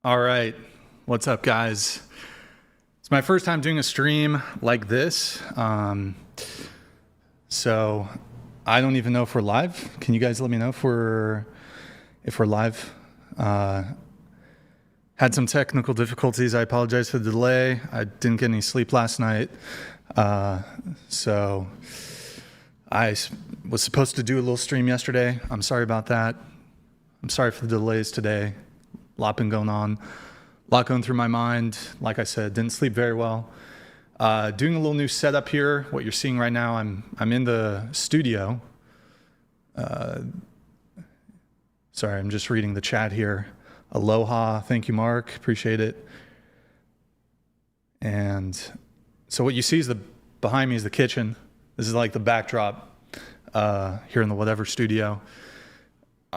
All right. What's up, guys? It's my first time doing a stream like this. So I don't even know if we're live. Can you guys let me know if we're live? Had some technical difficulties. I apologize for the delay. I didn't get any sleep last night. So I was supposed to do a little stream yesterday. I'm sorry about that. I'm sorry for the delays today. A lot been going on. A lot going through my mind. Like I said, didn't sleep very well. Doing a little new setup here. What you're seeing right now, I'm in the studio. Sorry, I'm just reading the chat here. Aloha, thank you, Mark. Appreciate it. And so what you see is behind me is the kitchen. This is like the backdrop here in the whatever studio.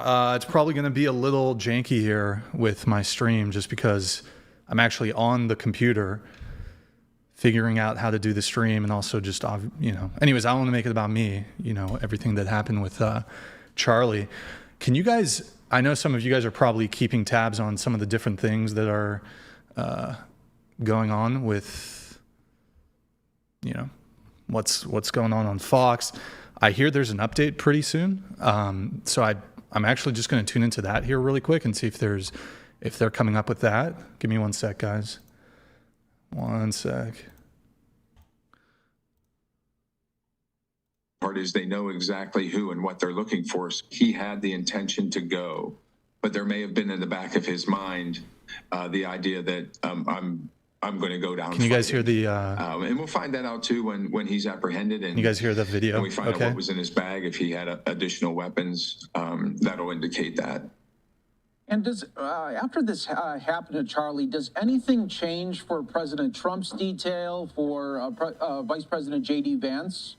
It's probably going to be a little janky here with my stream just because I'm actually on the computer figuring out how to do the stream, and also just, anyways, I don't want to make it about me, everything that happened with Charlie. Can you guys, I know some of you guys are probably keeping tabs on some of the different things that are going on with, what's going on Fox. I hear there's an update pretty soon. So I'm actually just going to tune into that here really quick and see if they're coming up with that. Give me one sec, guys. One sec. Part is they know exactly who and what they're looking for. So he had the intention to go, but there may have been in the back of his mind the idea that I'm going to go down. Can you guys hear the? And we'll find that out too when he's apprehended. And you guys hear the video? And we find out what was in his bag. If he had additional weapons, that'll indicate that. And does after this happened to Charlie, does anything change for President Trump's detail, for Vice President J.D. Vance?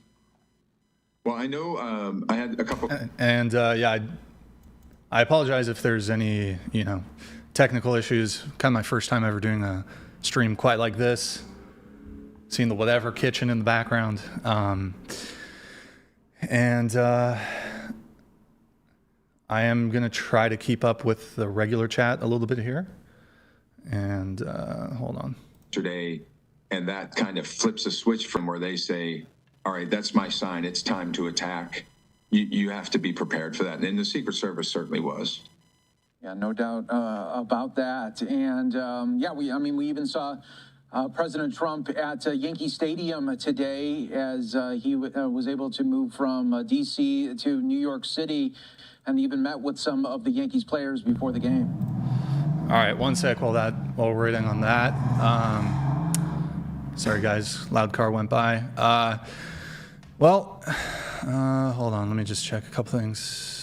Well, I know I had a couple. And I apologize if there's any technical issues. Kind of my first time ever doing a stream quite like this. Seeing the whatever kitchen in the background. I am going to try to keep up with the regular chat a little bit here. And hold on. Today, and that kind of flips a switch from where they say, all right, that's my sign. It's time to attack. You have to be prepared for that. And the Secret Service certainly was. Yeah, no doubt about that. And we even saw President Trump at Yankee Stadium today as he was able to move from D.C. to New York City, and even met with some of the Yankees players before the game. All right, one sec while we're waiting on that. Sorry, guys, loud car went by. Hold on, let me just check a couple things.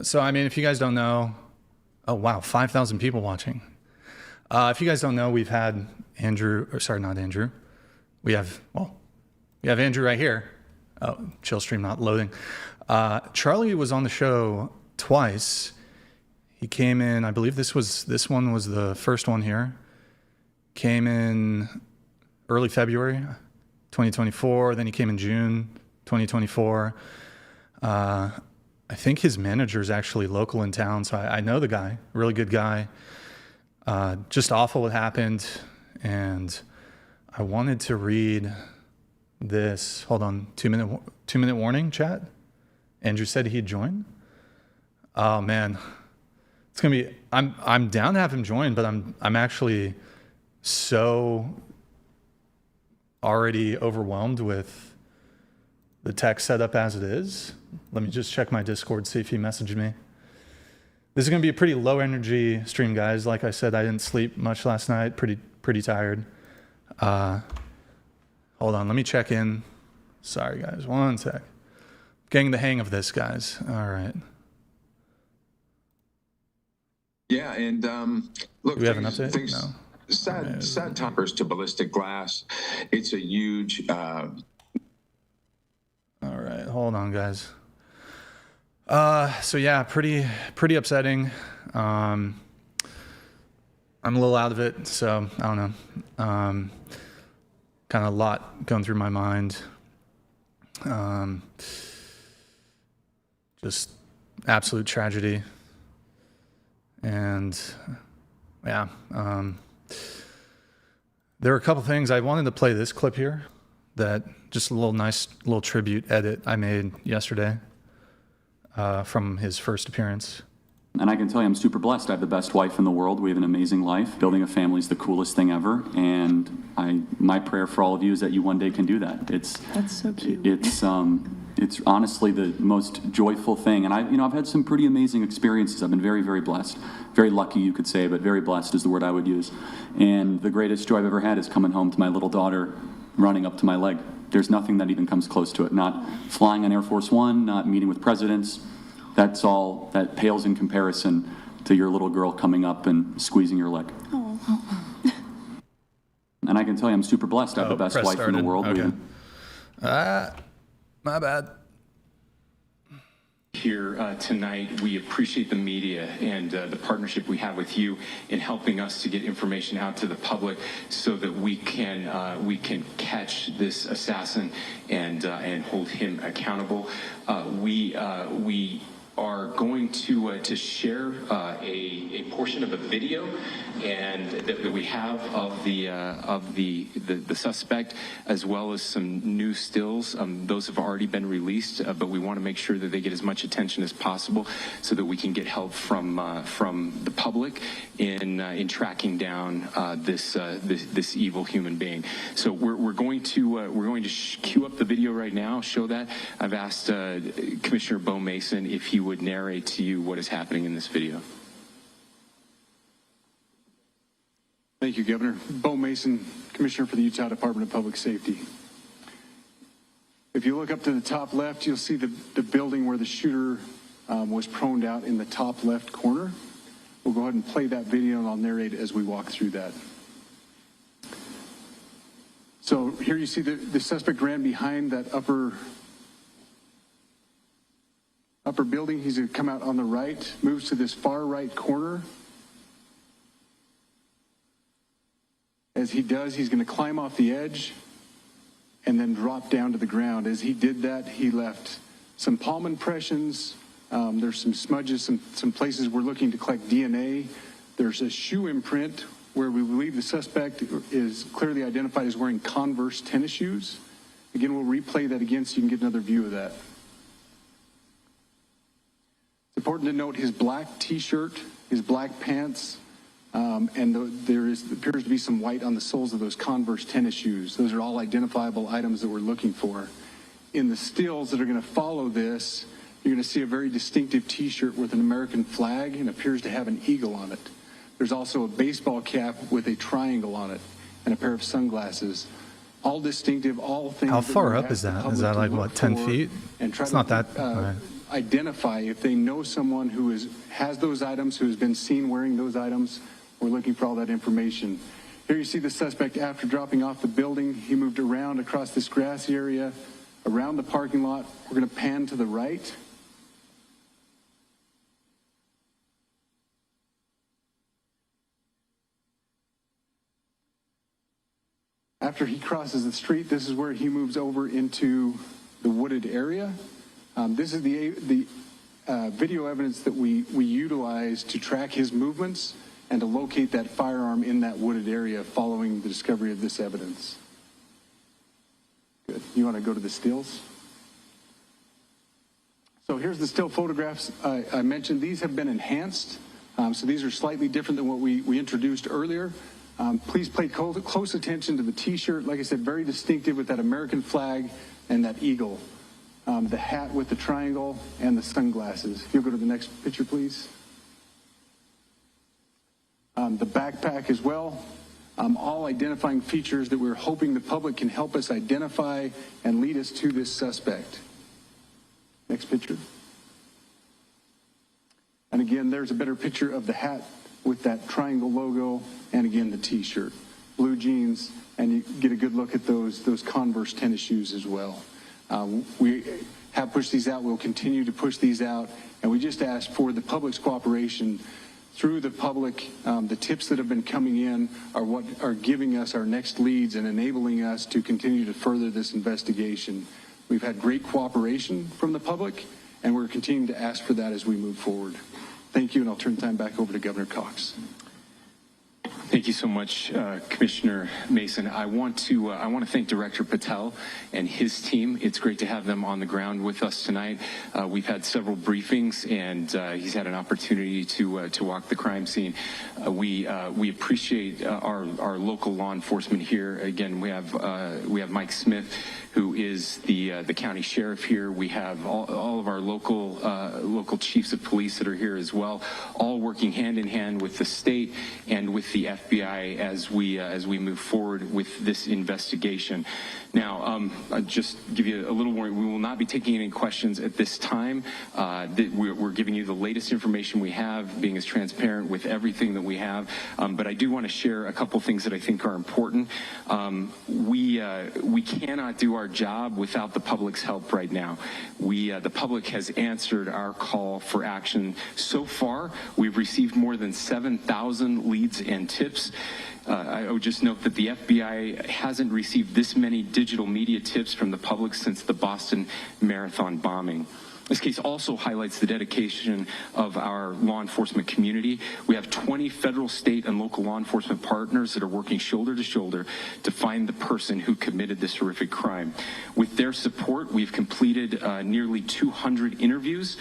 If you guys don't know, oh wow, 5,000 people watching. If you guys don't know, we've had not Andrew. We have Andrew right here. Oh, chill stream not loading. Charlie was on the show twice. He came in, I believe this one was the first one here. Came in early February 2024. Then he came in June 2024. I think his manager is actually local in town, so I know the guy, really good guy. Just awful what happened, and I wanted to read this. Hold on, 2 minute warning, chat. Andrew said he'd join. Oh man, it's gonna be. I'm down to have him join, but I'm actually so already overwhelmed with the tech setup as it is. Let me just check my Discord, see if he messaged me. This is gonna be a pretty low energy stream, guys. Like I said, I didn't sleep much last night. Pretty tired. Hold on, let me check in. Sorry, guys, one sec. Getting the hang of this, guys. All right. Yeah, and look, do we have an update? No. Sad toppers to ballistic glass. It's a huge. All right, hold on, guys. Pretty upsetting. I'm a little out of it, so I don't know. Kind of a lot going through my mind. Just absolute tragedy. And yeah, there are a couple things. I wanted to play this clip here, that just a nice little tribute edit I made yesterday from his first appearance. And I can tell you I'm super blessed. I have the best wife in the world. We have an amazing life. Building a family is the coolest thing ever. And my prayer for all of you is that you one day can do that. That's so cute. It's honestly the most joyful thing. And I've had some pretty amazing experiences. I've been very, very blessed. Very lucky, you could say, but very blessed is the word I would use. And the greatest joy I've ever had is coming home to my little daughter running up to my leg. There's nothing that even comes close to it. Not flying on Air Force One, not meeting with presidents. That pales in comparison to your little girl coming up and squeezing your leg. Oh. And I can tell you I'm super blessed. I have the best wife in the world. Okay. My bad. Here tonight, we appreciate the media and the partnership we have with you in helping us to get information out to the public so that we can catch this assassin and hold him accountable. We are going to share a portion of a video and that we have of the suspect, as well as some new stills. Those have already been released, but we want to make sure that they get as much attention as possible so that we can get help from the public in tracking down this evil human being. So we're going to cue up the video right now. Show that. I've asked Commissioner Bo Mason if he would narrate to you what is happening in this video. Thank you, Governor. Bo Mason, Commissioner for the Utah Department of Public Safety. If you look up to the top left, you'll see the building where the shooter was proned out in the top left corner. We'll go ahead and play that video, and I'll narrate as we walk through that. So here you see the suspect ran behind that upper building. He's going to come out on the right, moves to this far right corner. As he does, he's going to climb off the edge and then drop down to the ground. As he did that, he left some palm impressions. There's some smudges, some places we're looking to collect DNA. There's a shoe imprint where we believe the suspect is clearly identified as wearing Converse tennis shoes. Again, we'll replay that again so you can get another view of that. It's important to note his black T-shirt, his black pants, and there appears to be some white on the soles of those Converse tennis shoes. Those are all identifiable items that we're looking for. In the stills that are going to follow this, you're going to see a very distinctive T-shirt with an American flag and appears to have an eagle on it. There's also a baseball cap with a triangle on it and a pair of sunglasses. All distinctive, all things. How far up is that? Is that like, what, 10 feet? It's not that. Identify if they know someone who has those items, who has been seen wearing those items. We're looking for all that information. Here you see the suspect after dropping off the building. He moved around across this grassy area, around the parking lot. We're going to pan to the right. After he crosses the street, this is where he moves over into the wooded area. This is the video evidence that we utilize to track his movements and to locate that firearm in that wooded area following the discovery of this evidence. Good. You want to go to the stills? So here's the still photographs I mentioned. These have been enhanced. So these are slightly different than what we introduced earlier. Please pay close attention to the T-shirt. Like I said, very distinctive with that American flag and that eagle. The hat with the triangle and the sunglasses. If you'll go to the next picture, please. The backpack as well. All identifying features that we're hoping the public can help us identify and lead us to this suspect. Next picture. And again, there's a better picture of the hat with that triangle logo, and again, the T-shirt. Blue jeans, and you get a good look at those Converse tennis shoes as well. We have pushed these out. We'll continue to push these out, and we just ask for the public's cooperation through the public. The tips that have been coming in are what are giving us our next leads and enabling us to continue to further this investigation. We've had great cooperation from the public, and we're continuing to ask for that as we move forward. Thank you, and I'll turn the time back over to Governor Cox. Thank you so much, Commissioner Mason. I want to thank Director Patel and his team. It's great to have them on the ground with us tonight. We've had several briefings, and he's had an opportunity to walk the crime scene. We appreciate our local law enforcement here. Again, we have Mike Smith, who is the county sheriff here. We have all of our local chiefs of police that are here as well, all working hand in hand with the state and with the FBI as we move forward with this investigation. Now, I'll just give you a little warning. We will not be taking any questions at this time. We're giving you the latest information we have, being as transparent with everything that we have. But I do want to share a couple things that I think are important. We cannot do our job without the public's help right now. The public has answered our call for action. So far, we've received more than 7,000 leads and tips. I would just note that the FBI hasn't received this many digital media tips from the public since the Boston Marathon bombing. This case also highlights the dedication of our law enforcement community. We have 20 federal, state, and local law enforcement partners that are working shoulder to shoulder to find the person who committed this horrific crime. With their support, we've completed nearly 200 interviews.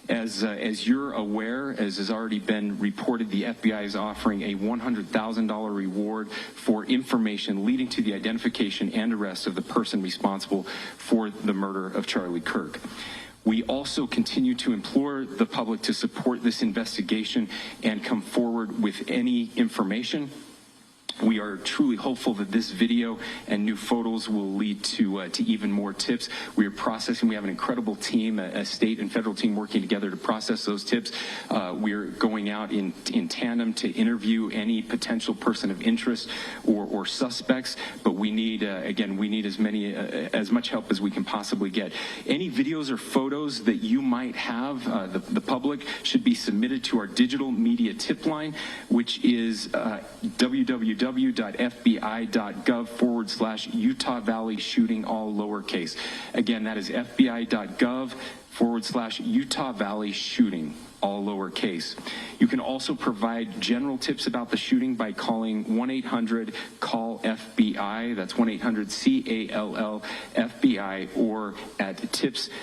As you're aware, as has already been reported, the FBI is offering a $100,000 reward for information leading to the identification and arrest of the person responsible for the murder of Charlie Kirk. We also continue to implore the public to support this investigation and come forward with any information. We are truly hopeful that this video and new photos will lead to even more tips. We are processing. We have an incredible team, a state and federal team working together to process those tips. We're going out in tandem to interview any potential person of interest or suspects. But we need, again, we need as much help as we can possibly get. Any videos or photos that you might have, the public, should be submitted to our digital media tip line, which is www.fbi.gov/Utah Valley shooting, all lowercase. Again, that is fbi.gov/Utah Valley shooting, all lowercase. You can also provide general tips about the shooting by calling 1-800-CALL-FBI. That's 1-800-CALL-FBI, or at tips.fbi.gov.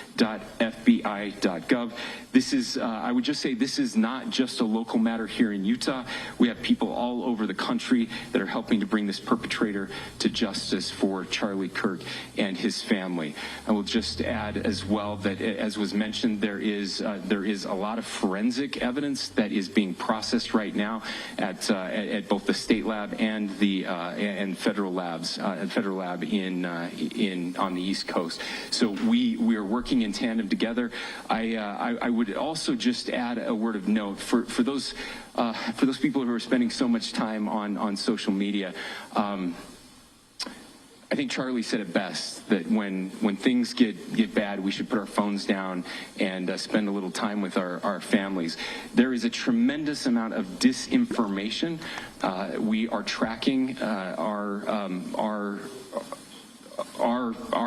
This is, I would just say, this is not just a local matter here in Utah. We have people all over the country that are helping to bring this perpetrator to justice for Charlie Kirk and his family. I will just add as well that, as was mentioned, there is a lot of forensic evidence that is being processed right now at both the state lab and the and federal labs, federal lab in on the East Coast. So we are working in tandem together. I would also just add a word of note for those people who are spending so much time on social media. I think Charlie said it best, that when things get bad, we should put our phones down and spend a little time with our families. There is a tremendous amount of disinformation. We are tracking our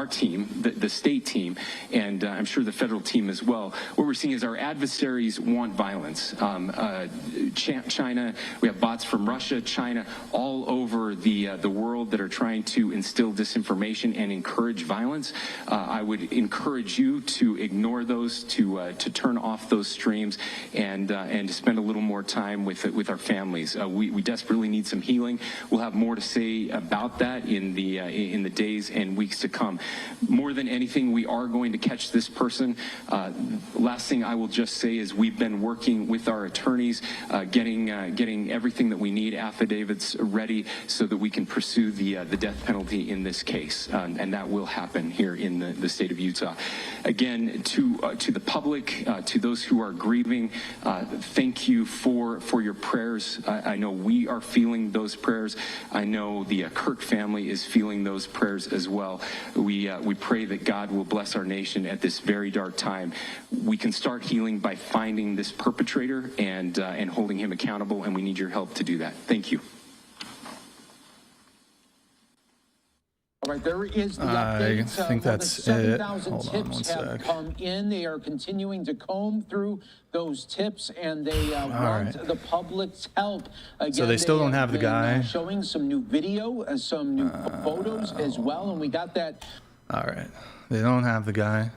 team, the state team, and I'm sure the federal team as well. What we're seeing is our adversaries want violence. China, we have bots from Russia, China, all over the world that are trying to instill disinformation and encourage violence. I would encourage you to ignore those, to turn off those streams, and to spend a little more time with our families. We desperately need some healing. We'll have more to say about that in the days and weeks to come. More than anything, we are going to catch this person. Last thing I will just say is we've been working with our attorneys, getting everything that we need, affidavits ready, so that we can pursue the death penalty in this case, and that will happen here in the state of Utah. Again, to the public, to those who are grieving, thank you for your prayers. I know we are feeling those prayers. I know the Kirk family is feeling those prayers as well. We pray that God will bless our nation at this very dark time. We can start healing by finding this perpetrator and holding him accountable, and we need your help to do that. Thank you. All right. right, there is the I update. think that's the it. 7,000 Hold on tips one have sec. come in. They are continuing to comb through those tips, and they want the public's help. Again, So they still don't have the guy. Showing some new video, some new photos as well, and we got that. All right. They don't have the guy.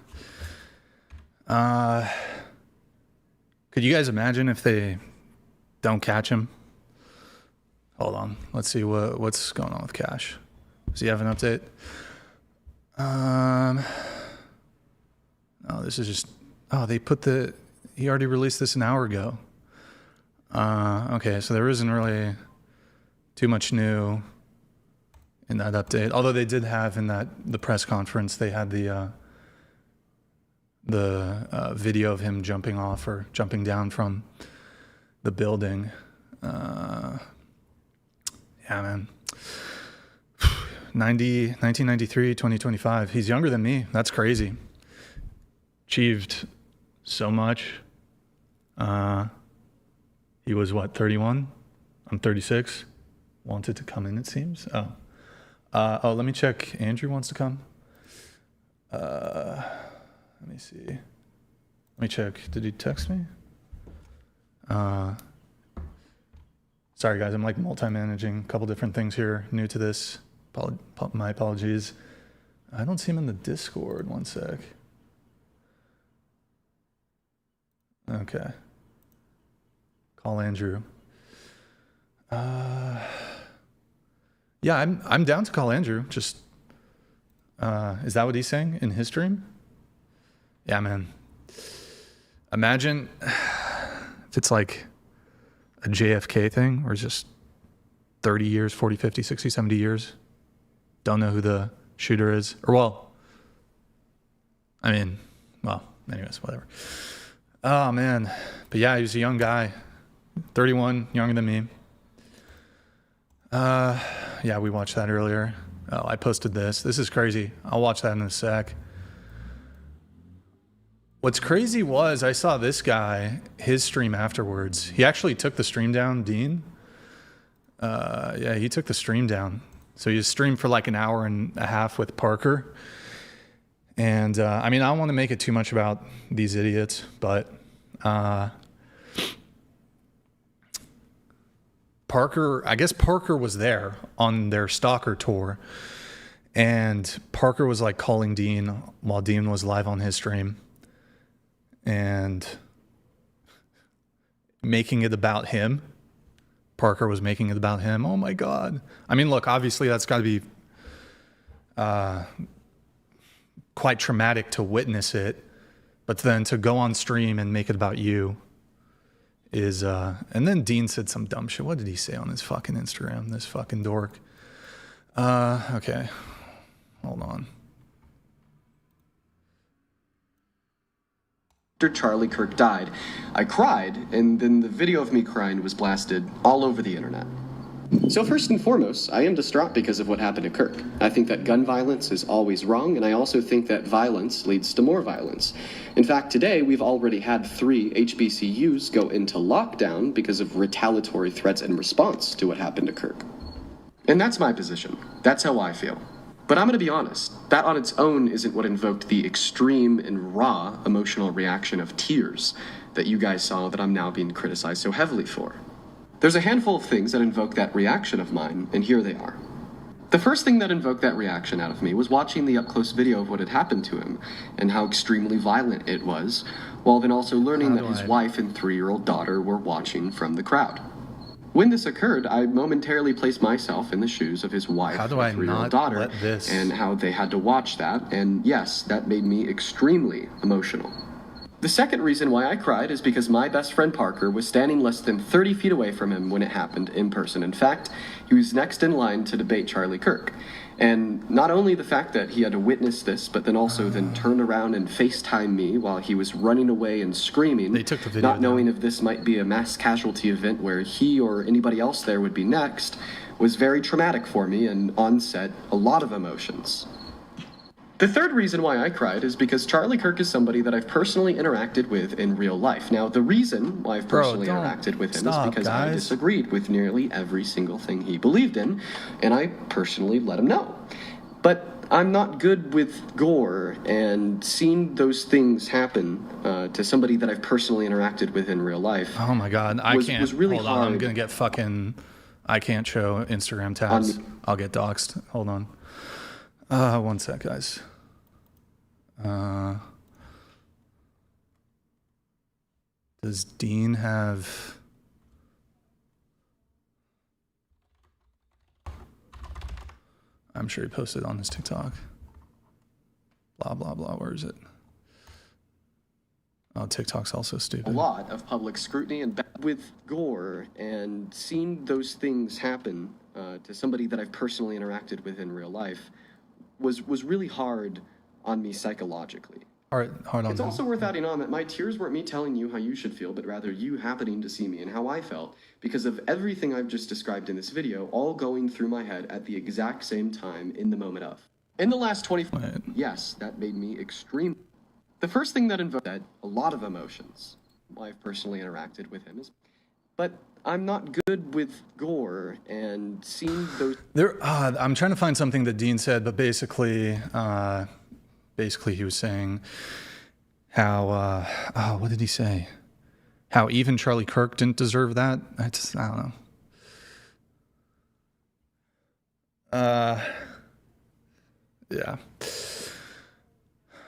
Could you guys imagine if they don't catch him? Hold on. Let's see what's going on with Cash. Does he have an update? No, this is just... Oh, they put the... He already released this an hour ago. Okay, so there isn't really too much new in that update. Although they did have in the press conference, they had the video of him jumping off or jumping down from the building. Yeah, man. 1993, 2025. He's younger than me. That's crazy. Achieved so much. He was what, 31? I'm 36. Wanted to come in, it seems. Oh, let me check. Andrew wants to come. Let me see. Let me check. Did he text me? Sorry, guys. I'm like multi-managing a couple different things here. New to this. My apologies. I don't see him in the Discord. One sec. Okay. Call Andrew. Yeah, I'm down to call Andrew. Just, is that what he's saying in his stream? Yeah, man. Imagine if it's like a JFK thing, or just 30 years, 40, 50, 60, 70 years. Don't know who the shooter is. Or, well, I mean, well, anyways, whatever. Oh, man. But yeah, he was a young guy. 31, younger than me. Yeah, we watched that earlier. Oh, I posted this. This is crazy. I'll watch that in a sec. What's crazy was I saw this guy, his stream afterwards. He actually took the stream down, Dean. Yeah, he took the stream down. So he streamed for like an hour and a half with Parker. And I mean, I don't want to make it too much about these idiots, but Parker, I guess Parker was there on their stalker tour, and Parker was like calling Dean while Dean was live on his stream and making it about him. Parker was making it about him. Oh my God. I mean, look, obviously that's got to be quite traumatic to witness it, but then to go on stream and make it about you is, and then Dean said some dumb shit. What did he say on his fucking Instagram? This fucking dork. Okay. Hold on. After Charlie Kirk died, I cried, and then the video of me crying was blasted all over the internet. So first and foremost, I am distraught because of what happened to Kirk. I think that gun violence is always wrong, and I also think that violence leads to more violence. In fact, today we've already had 3 HBCUs go into lockdown because of retaliatory threats in response to what happened to Kirk. And that's my position. That's how I feel. But I'm going to be honest, that on its own isn't what invoked the extreme and raw emotional reaction of tears that you guys saw that I'm now being criticized so heavily for. There's a handful of things that invoke that reaction of mine, and here they are. The first thing that invoked that reaction out of me was watching the up-close video of what had happened to him and how extremely violent it was, while then also learning that his wife and 3-year-old daughter were watching from the crowd. When this occurred, I momentarily placed myself in the shoes of his wife and 3-year-old daughter and how they had to watch that, and yes, that made me extremely emotional. The second reason why I cried is because my best friend Parker was standing less than 30 feet away from him when it happened in person. In fact, he was next in line to debate Charlie Kirk. And not only the fact that he had to witness this, but then also then turn around and FaceTime me while he was running away and screaming, they took the video not knowing if this might be a mass casualty event where he or anybody else there would be next, was very traumatic for me and on set a lot of emotions. The third reason why I cried is because Charlie Kirk is somebody that I've personally interacted with in real life. Now, the reason why I've personally interacted with him is because I disagreed with nearly every single thing he believed in, and I personally let him know. But I'm not good with gore, and seeing those things happen to somebody that I've personally interacted with in real life. Oh my God, I can't. Was really Hold on, hard. I'm gonna get fucking. I can't show Instagram tabs. I'll get doxxed. Hold on. 1 sec, guys. Does Dean have? I'm sure he posted on his TikTok. Blah, blah, blah. Where is it? Oh, TikTok's also stupid. A lot of public scrutiny and with gore, and seeing those things happen to somebody that I've personally interacted with in real life was really hard on me psychologically. All right, hold on. It's also worth adding on that my tears weren't me telling you how you should feel, but rather you happening to see me and how I felt because of everything I've just described in this video, all going through my head at the exact same time in the moment of. In the last 24 Wait. yes, that made me extreme. The first thing that invoked a lot of emotions. I've personally interacted with him, but I'm not good with gore and seeing those. I'm trying to find something that Dean said, but basically he was saying how, what did he say? How even Charlie Kirk didn't deserve that. I don't know. Yeah.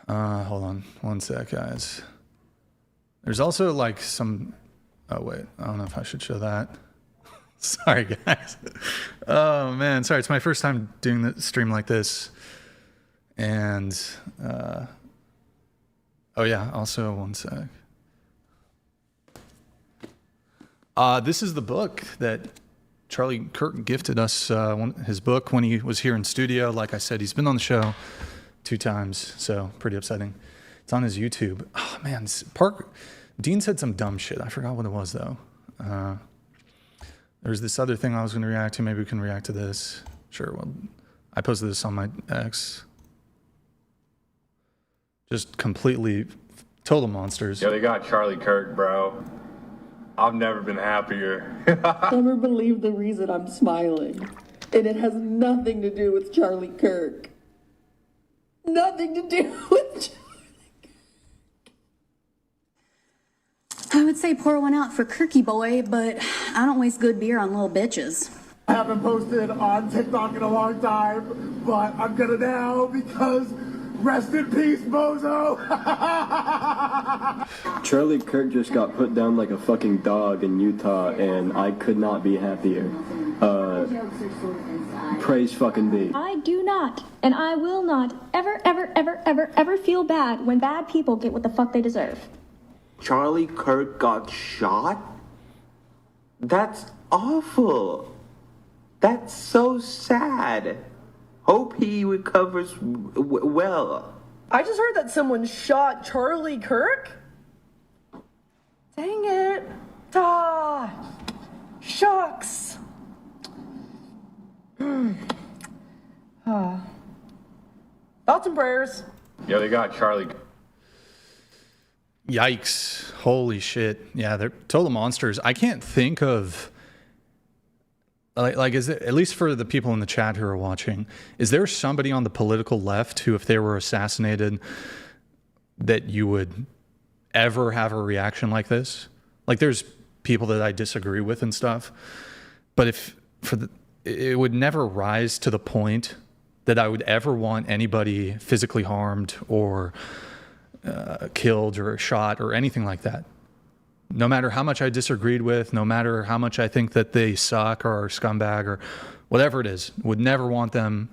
Hold on 1 sec, guys. There's also like some, oh wait, I don't know if I should show that. Sorry, guys. Oh man, sorry. It's my first time doing the stream like this. And, oh yeah, also 1 sec. This is the book that Charlie Kirk gifted us, his book when he was here in studio. Like I said, he's been on the show 2 times, so pretty upsetting. It's on his YouTube. Oh man, Dean said some dumb shit. I forgot what it was though. There's this other thing I was going to react to. Maybe we can react to this. Sure, well, I posted this on my X. Just completely total monsters. Yo, they got Charlie Kirk, bro. I've never been happier. Never believe the reason I'm smiling. And it has nothing to do with Charlie Kirk. Nothing to do with Charlie Kirk. I would say pour one out for Kirky boy, but I don't waste good beer on little bitches. I haven't posted on TikTok in a long time, but I'm gonna now because rest in peace, bozo! Charlie Kirk just got put down like a fucking dog in Utah, and I could not be happier. Praise fucking be. I do not, and I will not, ever feel bad when bad people get what the fuck they deserve. Charlie Kirk got shot? That's awful. That's so sad. Hope he recovers well. I just heard that someone shot Charlie Kirk? Dang it. Shucks. Thoughts and prayers. Yo, they got Charlie. Yikes. Holy shit. Yeah, they're total monsters. I can't think of, like, is it, at least for the people in the chat who are watching, is there somebody on the political left who, if they were assassinated, that you would ever have a reaction like this? Like, there's people that I disagree with and stuff, but it would never rise to the point that I would ever want anybody physically harmed or killed or shot or anything like that. No matter how much I disagreed with, no matter how much I think that they suck or are scumbag or whatever it is, would never want them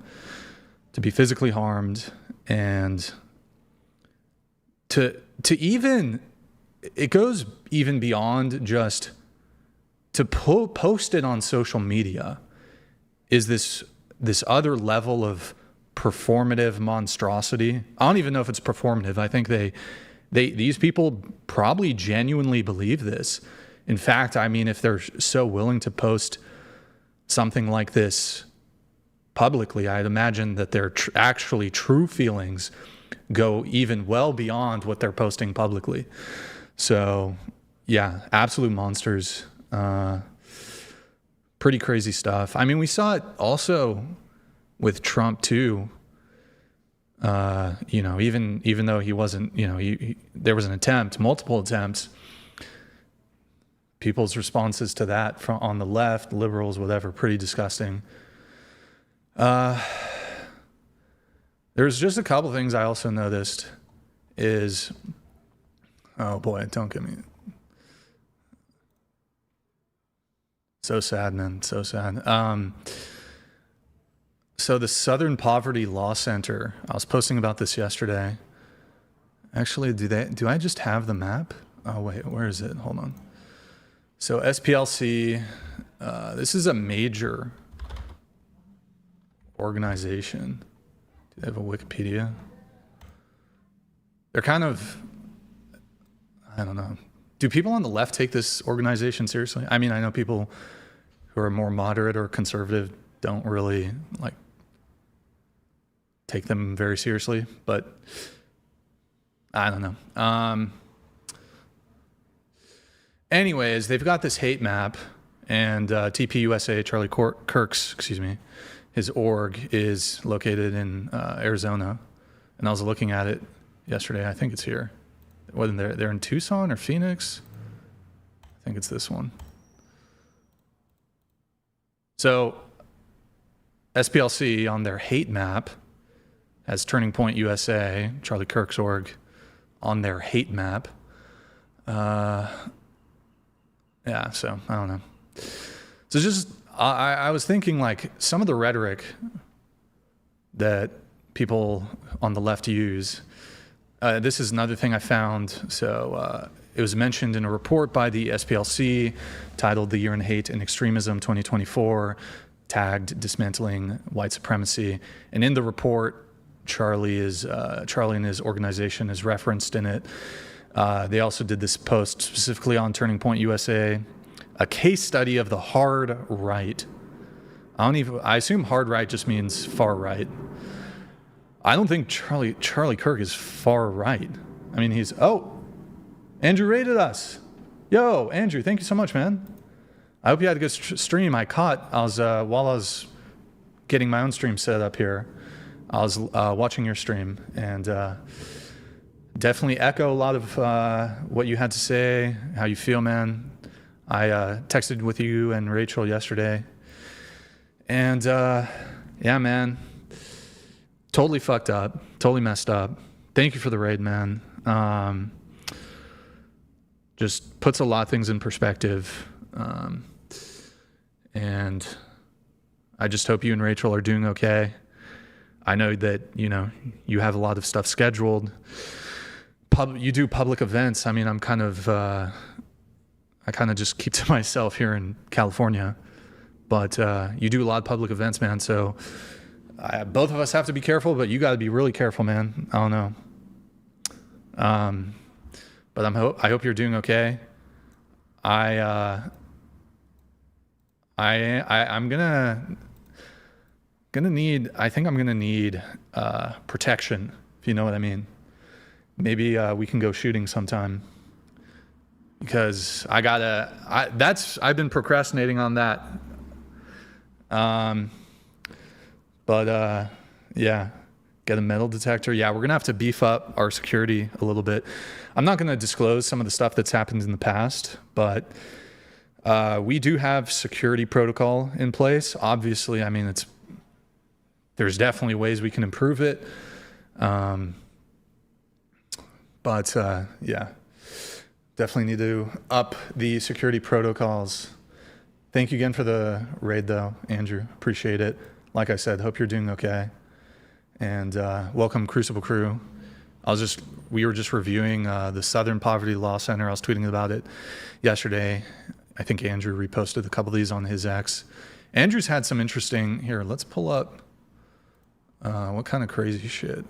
to be physically harmed. And to even, it goes even beyond just to post it on social media is this other level of performative monstrosity. I don't even know if it's performative. I think these people probably genuinely believe this. In fact, I mean, if they're so willing to post something like this publicly, I'd imagine that their actually true feelings go even well beyond what they're posting publicly. So yeah, absolute monsters. Pretty crazy stuff. I mean, we saw it also with Trump too. Even though he wasn't, there was an attempt, multiple attempts. People's responses to that from on the left, liberals, whatever, pretty disgusting. There's just a couple things I also noticed is, oh boy, don't get me. So sad, man, so sad. So the Southern Poverty Law Center, I was posting about this yesterday. Actually, do I just have the map? Oh wait, where is it? Hold on. So SPLC, this is a major organization. Do they have a Wikipedia? They're kind of, I don't know. Do people on the left take this organization seriously? I mean, I know people who are more moderate or conservative don't really take them very seriously, but I don't know. Anyways, they've got this hate map, and TPUSA, Charlie Kirk's, his org is located in Arizona, and I was looking at it yesterday. I think it's here. Whether they're in Tucson or Phoenix, I think it's this one. So SPLC on their hate map has Turning Point USA, Charlie Kirk's org, on their hate map. Yeah, so I don't know. So just, I was thinking some of the rhetoric that people on the left use, this is another thing I found. So it was mentioned in a report by the SPLC titled The Year in Hate and Extremism 2024, tagged Dismantling White Supremacy. And in the report, Charlie and his organization is referenced in it. They also did this post specifically on Turning Point USA, a case study of the hard right. I assume hard right just means far right. I don't think Charlie Kirk is far right. I mean, Andrew rated us. Yo, Andrew, thank you so much, man. I hope you had a good stream. While I was getting my own stream set up here, I was watching your stream, and definitely echo a lot of what you had to say, how you feel, man. I texted with you and Rachel yesterday, and yeah, man, totally fucked up, totally messed up. Thank you for the raid, man. Just puts a lot of things in perspective, and I just hope you and Rachel are doing okay. I know that, you have a lot of stuff scheduled. You do public events. I mean, I kind of just keep to myself here in California, but you do a lot of public events, man. So both of us have to be careful, but you got to be really careful, man. I don't know. But I hope you're doing okay. I'm gonna need protection, if you know what I mean. Maybe we can go shooting sometime, because I've been procrastinating on that. Yeah, get a metal detector. Yeah, we're gonna have to beef up our security a little bit. I'm not gonna disclose some of the stuff that's happened in the past, but we do have security protocol in place. Obviously, I mean, there's definitely ways we can improve it. But yeah, definitely need to up the security protocols. Thank you again for the raid, though, Andrew. Appreciate it. Like I said, hope you're doing okay. And welcome, Crucible Crew. We were just reviewing the Southern Poverty Law Center. I was tweeting about it yesterday. I think Andrew reposted a couple of these on his X. Andrew's had some interesting, here, let's pull up what kind of crazy shit.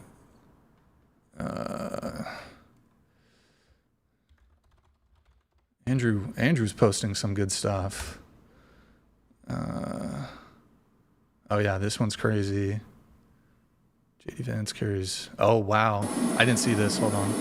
Andrew's posting some good stuff. Oh yeah, this one's crazy. JD Vance carries, oh wow, I didn't see this, hold on.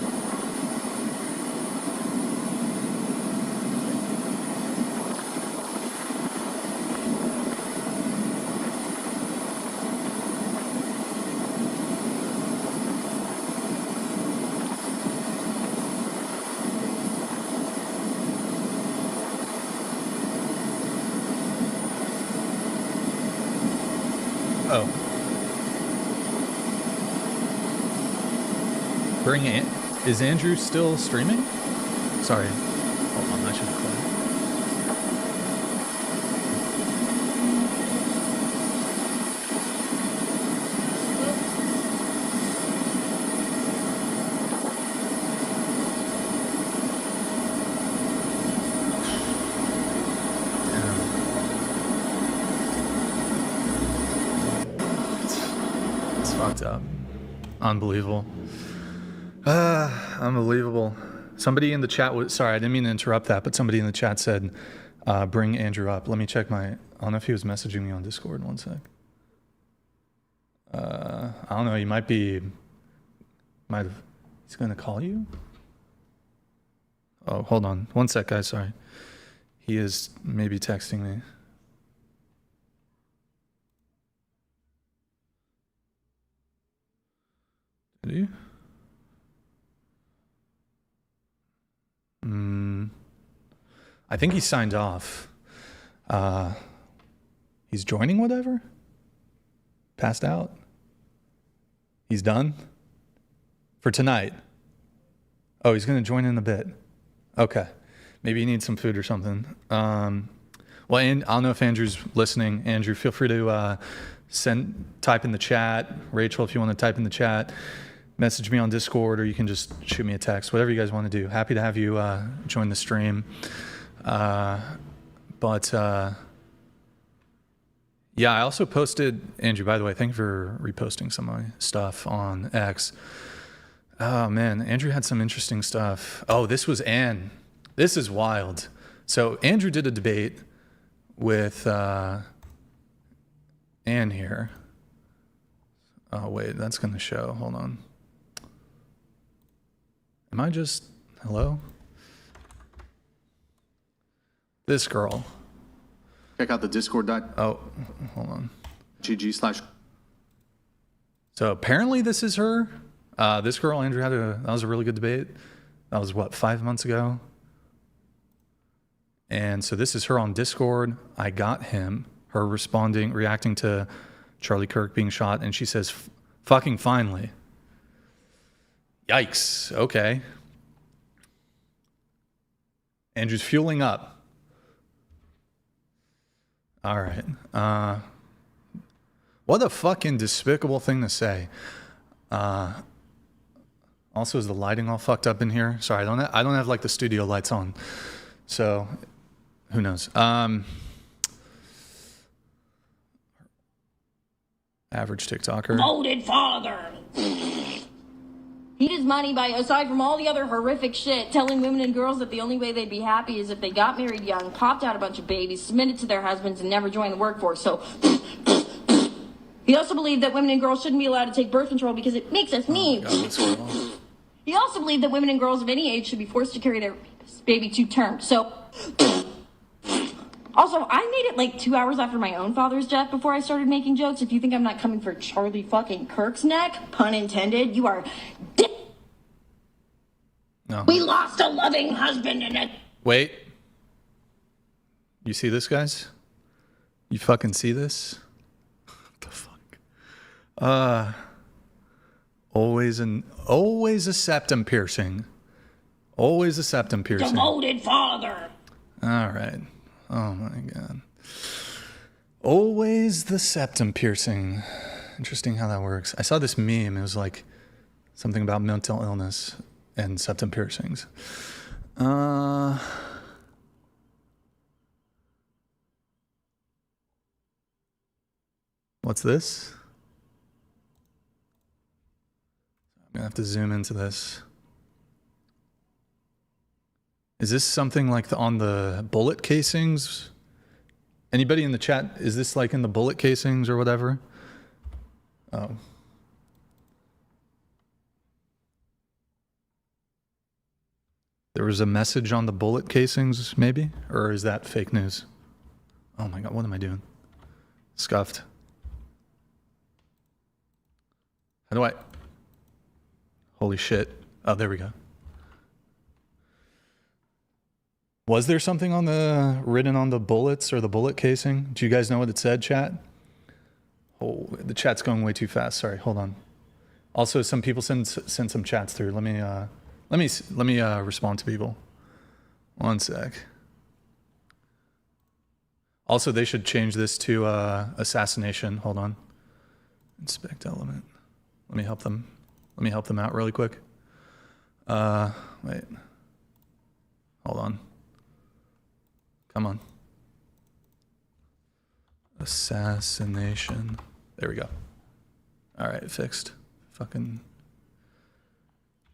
Is Andrew still streaming? Sorry. Hold on, I should have clicked. It's fucked up. Unbelievable. Unbelievable. Somebody in the chat was, sorry, I didn't mean to interrupt that, but somebody in the chat said, bring Andrew up. Let me check I don't know if he was messaging me on Discord. One sec. I don't know, he he's going to call you? Oh, hold on. One sec, guys, sorry. He is maybe texting me. Did you? I think he signed off. He's joining whatever? Passed out? He's done? For tonight? Oh, he's going to join in a bit. Okay. Maybe he needs some food or something. Well, and I don't know if Andrew's listening. Andrew, feel free to type in the chat. Rachel, if you want to type in the chat, message me on Discord, or you can just shoot me a text, whatever you guys want to do. Happy to have you join the stream. Yeah, I also posted, Andrew, by the way, thank you for reposting some of my stuff on X. Oh man, Andrew had some interesting stuff. Oh, this was Anne. This is wild. So Andrew did a debate with Anne here. Oh wait, that's gonna show, hold on. Am I just, hello? This girl. Check out the Discord. Oh, hold on. GG/. So apparently this is her. This girl, Andrew, that was a really good debate. That was what, 5 months ago? And so this is her on Discord. I got her reacting to Charlie Kirk being shot, and she says, fucking finally. Yikes, okay. Andrew's fueling up. All right. What a fucking despicable thing to say. Also, is the lighting all fucked up in here? Sorry, I don't have like the studio lights on, so who knows? Average TikToker. Voted father. He does money by, aside from all the other horrific shit, telling women and girls that the only way they'd be happy is if they got married young, popped out a bunch of babies, submitted to their husbands, and never joined the workforce. So he also believed that women and girls shouldn't be allowed to take birth control because it makes us mean. He also believed that women and girls of any age should be forced to carry their baby to term. So also, I made it like 2 hours after my own father's death before I started making jokes. If you think I'm not coming for Charlie fucking Kirk's neck, pun intended, you are No. We lost a loving husband and a... Wait. You see this, guys? You fucking see this? What the fuck? Always a septum piercing. Always a septum piercing. Devoted father. All right. Oh my God. Always the septum piercing. Interesting how that works. I saw this meme. It was like something about mental illness and septum piercings. What's this? I'm gonna have to zoom into this. Is this something like on the bullet casings? Anybody in the chat, is this like in the bullet casings or whatever? Oh. There was a message on the bullet casings, maybe? Or is that fake news? Oh my God, what am I doing? Scuffed. How do I? Holy shit. Oh, there we go. Was there something written on the bullets or the bullet casing? Do you guys know what it said, chat? Oh, the chat's going way too fast. Sorry, hold on. Also, some people send some chats through. Let me respond to people. One sec. Also, they should change this to assassination. Hold on. Inspect element. Let me help them. Let me help them out really quick. Wait. Hold on. Come on. Assassination. There we go. All right, fixed. Fucking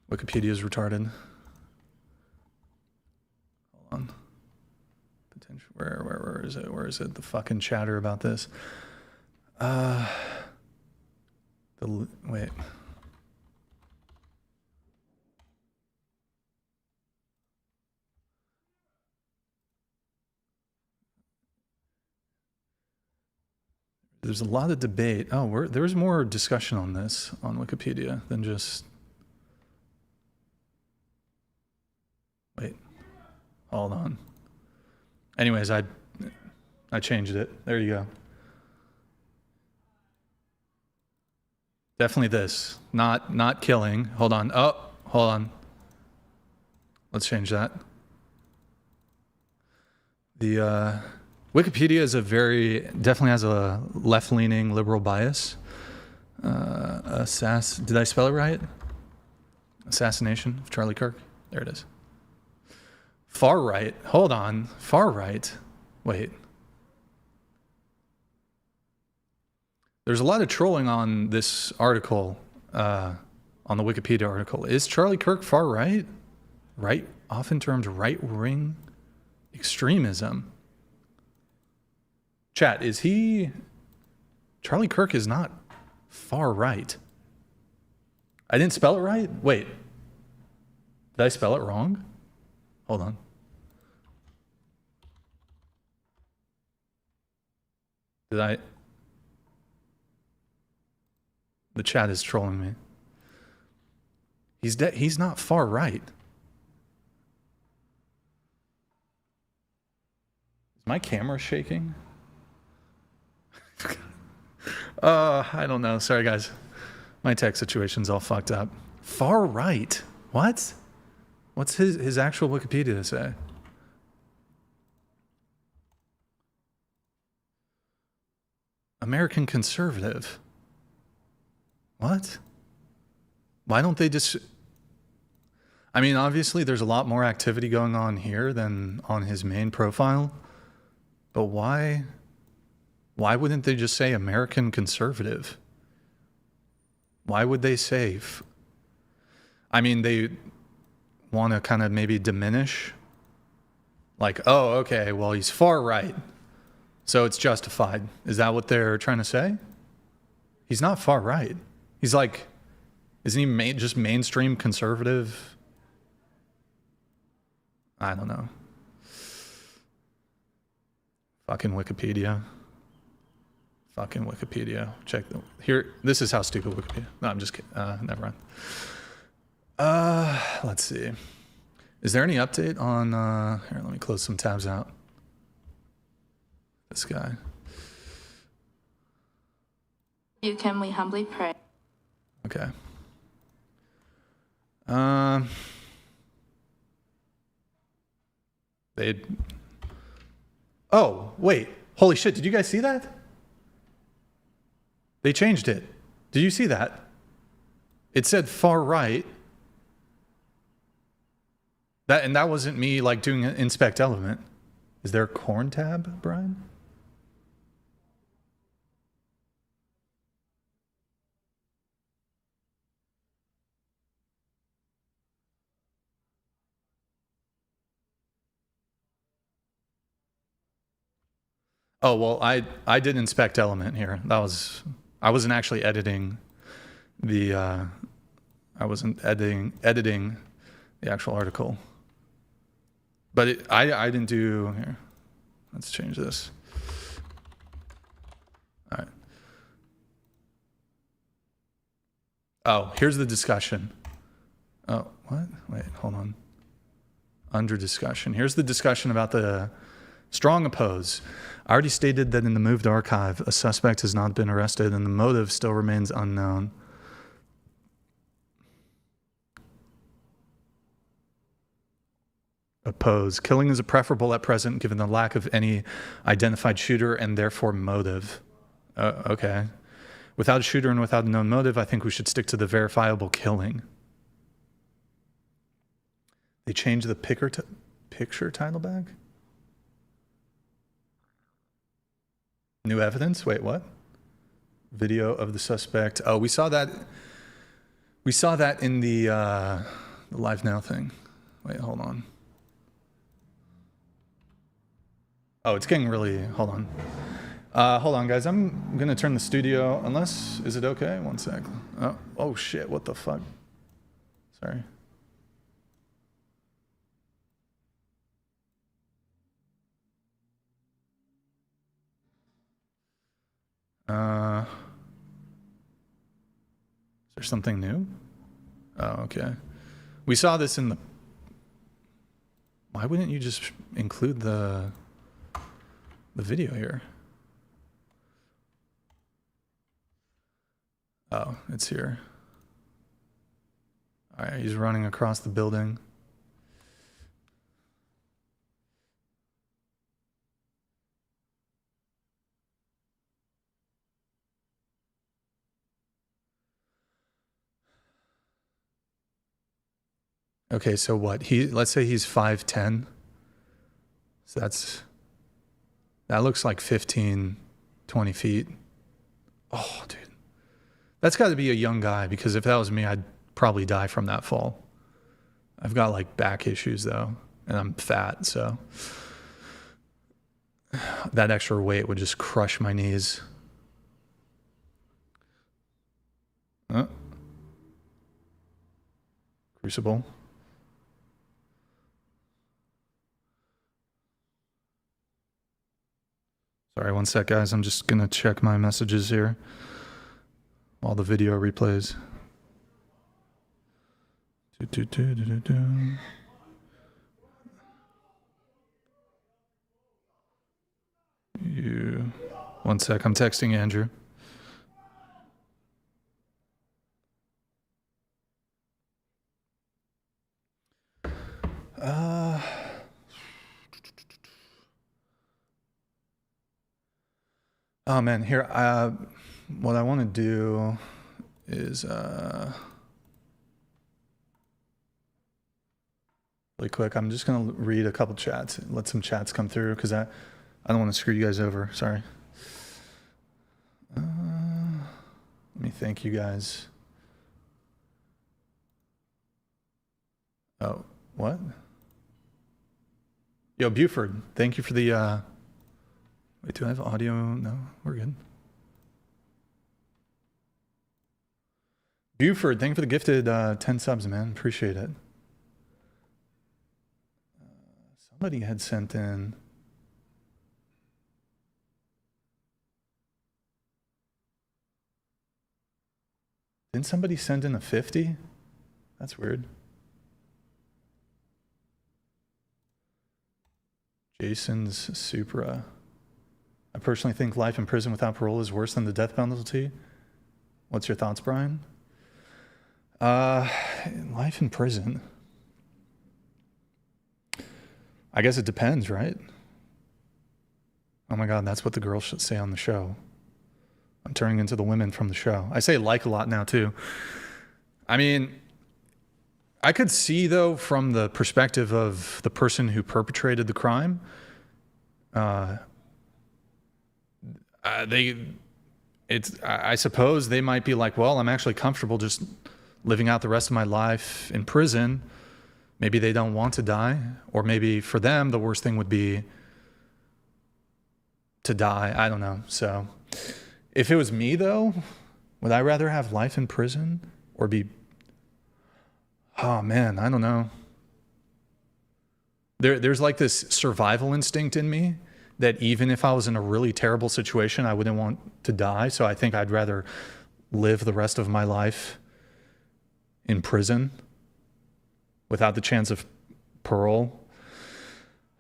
Wikipedia's retarded. Hold on. Potential. Where is it? Where is it? The fucking chatter about this. Wait. There's a lot of debate. Oh, there's more discussion on this on Wikipedia than just... Wait. Hold on. Anyways, I changed it. There you go. Definitely this. Not killing. Hold on. Oh, hold on. Let's change that. The Wikipedia is definitely has a left-leaning liberal bias. Did I spell it right? Assassination of Charlie Kirk. There it is. Far right. Hold on. Far right. Wait. There's a lot of trolling on this article, on the Wikipedia article. Is Charlie Kirk far right? Right, often termed right-wing extremism. Chat, is he... Charlie Kirk is not far right. I didn't spell it right? Wait. Did I spell it wrong? Hold on. Did I... The chat is trolling me. He's not far right. Is my camera shaking? I don't know. Sorry, guys. My tech situation's all fucked up. Far right? What? What's his actual Wikipedia say? American conservative. What? Why don't they just... I mean, obviously there's a lot more activity going on here than on his main profile. But why wouldn't they just say American conservative? Why would they say... I mean, they want to kind of maybe diminish. Like, oh, okay, well, he's far right, so it's justified. Is that what they're trying to say? He's not far right. He's like, isn't he just mainstream conservative? I don't know. Fucking Wikipedia. Fucking Wikipedia. Check here. This is how stupid Wikipedia. No, I'm just kidding. Never mind. Let's see. Is there any update on? Here, let me close some tabs out. This guy. You can we humbly pray. Okay. Oh, wait. Holy shit, did you guys see that? They changed it. Did you see that? It said far right. That wasn't me like doing an inspect element. Is there a corn tab, Brian? Oh, well, I did inspect element here. I wasn't actually editing the I wasn't editing the actual article. But I didn't do here. Let's change this. All right. Oh, here's the discussion. Oh, what? Wait, hold on. Under discussion. Here's the discussion about the strong oppose. I already stated that in the moved archive, a suspect has not been arrested and the motive still remains unknown. Oppose. Killing is preferable at present given the lack of any identified shooter and therefore motive. Okay. Without a shooter and without a known motive, I think we should stick to the verifiable killing. They changed the picture title back? New evidence? Wait, what? Video of the suspect. Oh, we saw that. We saw that in the Live Now thing. Wait, hold on. Oh, it's getting really. Hold on. Hold on, guys. I'm gonna turn the studio. Unless, is it okay? One sec. Oh shit! What the fuck? Sorry. Is there something new? Oh, okay. We saw this in the... Why wouldn't you just include the video here? Oh, it's here. All right, he's running across the building. Okay, so what? Let's say he's 5'10". So that looks like 15, 20 feet. Oh, dude. That's got to be a young guy, because if that was me, I'd probably die from that fall. I've got like back issues though, and I'm fat, so that extra weight would just crush my knees. Crucible. Sorry, one sec, guys. I'm just gonna check my messages here while the video replays. One sec, I'm texting Andrew. Oh man, here, what I want to do is, really quick, I'm just going to read a couple chats, let some chats come through, because I don't want to screw you guys over, sorry. Let me thank you guys. Oh, what? Yo, Buford, thank you for the, wait, do I have audio? No, we're good. Buford, thank you for the gifted 10 subs, man. Appreciate it. Somebody had sent in. Didn't somebody send in a 50? That's weird. Jason's Supra. I personally think life in prison without parole is worse than the death penalty. What's your thoughts, Brian? Life in prison. I guess it depends, right? Oh my God, that's what the girls should say on the show. I'm turning into the women from the show. I say like a lot now too. I mean, I could see though from the perspective of the person who perpetrated the crime, I suppose they might be like, well, I'm actually comfortable just living out the rest of my life in prison. Maybe they don't want to die, or maybe for them, the worst thing would be to die. I don't know. So if it was me though, would I rather have life in prison or be, oh man, I don't know. There's like this survival instinct in me that even if I was in a really terrible situation, I wouldn't want to die. So I think I'd rather live the rest of my life in prison without the chance of parole.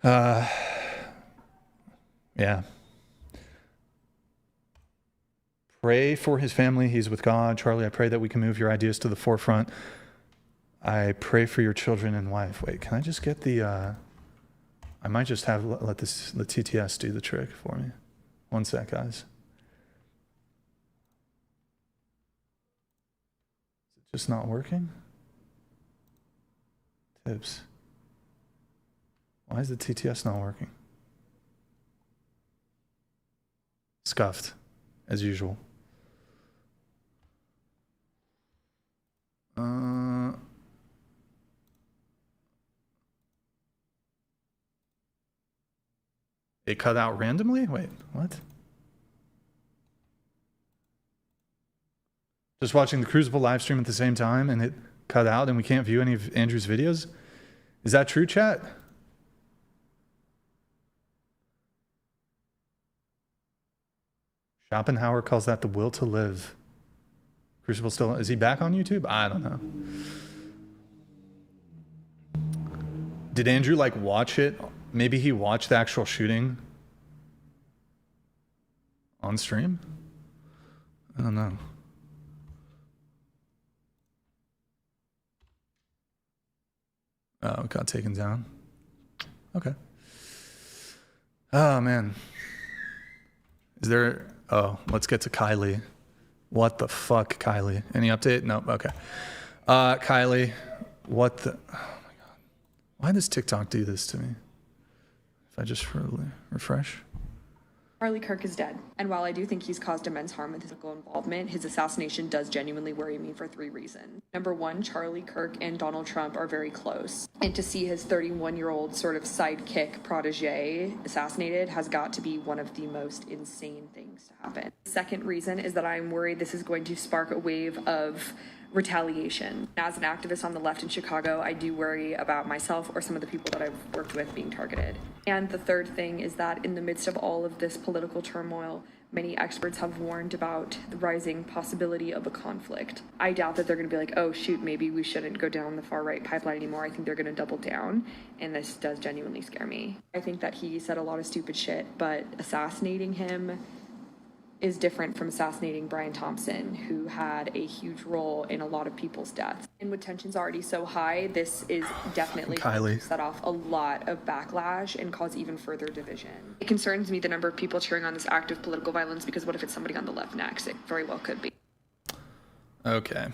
Yeah. Pray for his family. He's with God. Charlie, I pray that we can move your ideas to the forefront. I pray for your children and wife. Wait, can I just get the I might just have let the TTS do the trick for me. One sec, guys. Is it just not working? Tips. Why is the TTS not working? Scuffed, as usual. It cut out randomly? Wait, what? Just watching the Crucible live stream at the same time and it cut out and we can't view any of Andrew's videos? Is that true, chat? Schopenhauer calls that the will to live. Crucible still, is he back on YouTube? I don't know. Did Andrew like watch it? Maybe he watched the actual shooting on stream? I don't know. Oh, it got taken down. Okay. Oh, man. Is there... Oh, let's get to Kylie. What the fuck, Kylie? Any update? Nope. Okay. Kylie, what the... Oh, my God. Why does TikTok do this to me? If I just refresh. Charlie Kirk is dead, and while I do think he's caused immense harm with his political involvement, his assassination does genuinely worry me for 3 reasons. Number 1, Charlie Kirk and Donald Trump are very close, and to see his 31-year-old sort of sidekick protege assassinated has got to be one of the most insane things to happen. The second reason is that I'm worried this is going to spark a wave of retaliation. As an activist on the left in Chicago, I do worry about myself or some of the people that I've worked with being targeted. And the third thing is that in the midst of all of this political turmoil, many experts have warned about the rising possibility of a conflict. I doubt that they're going to be like, oh shoot, maybe we shouldn't go down the far right pipeline anymore. I think they're going to double down, and this does genuinely scare me. I think that he said a lot of stupid shit, but assassinating him is different from assassinating Brian Thompson, who had a huge role in a lot of people's deaths. And with tensions already so high, this is definitely going to set off a lot of backlash and cause even further division. It concerns me the number of people cheering on this act of political violence, because what if it's somebody on the left next? It very well could be. Okay.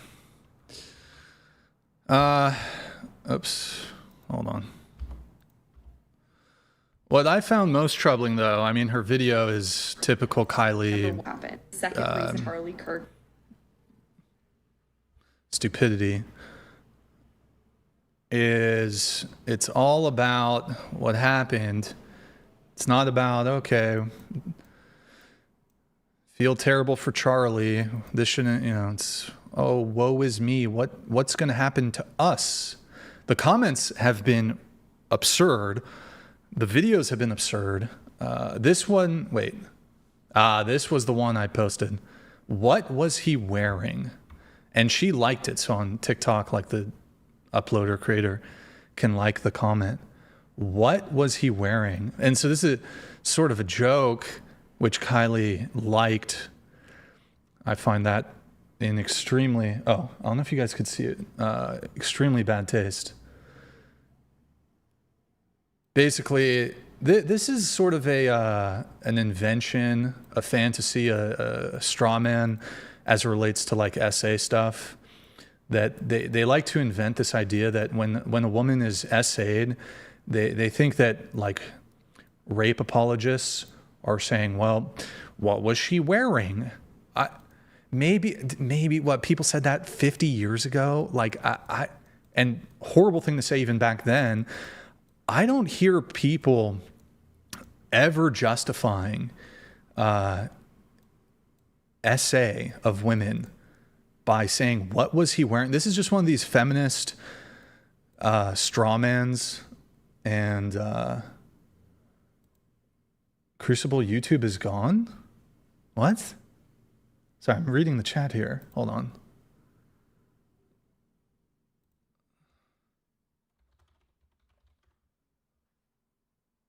Oops. Hold on. What I found most troubling, though, I mean, her video is typical Kylie. Second reason, Charlie Kirk. Stupidity is it's all about what happened. It's not about, okay, feel terrible for Charlie. This shouldn't, you know, it's, oh, woe is me. What's going to happen to us? The comments have been absurd. The videos have been absurd. This one, wait. This was the one I posted. What was he wearing? And she liked it. So on TikTok, like the uploader creator can like the comment. What was he wearing? And so this is sort of a joke, which Kylie liked. I find that in extremely, oh, I don't know if you guys could see it, extremely bad taste. Basically, this is sort of an invention, a fantasy, a straw man as it relates to like essay stuff. That they like to invent this idea that when a woman is essayed, they think that like rape apologists are saying, well, what was she wearing? Maybe what people said that 50 years ago, like and horrible thing to say even back then. I don't hear people ever justifying essay of women by saying, what was he wearing? This is just one of these feminist strawmans, and Crucible YouTube is gone? What? Sorry, I'm reading the chat here. Hold on.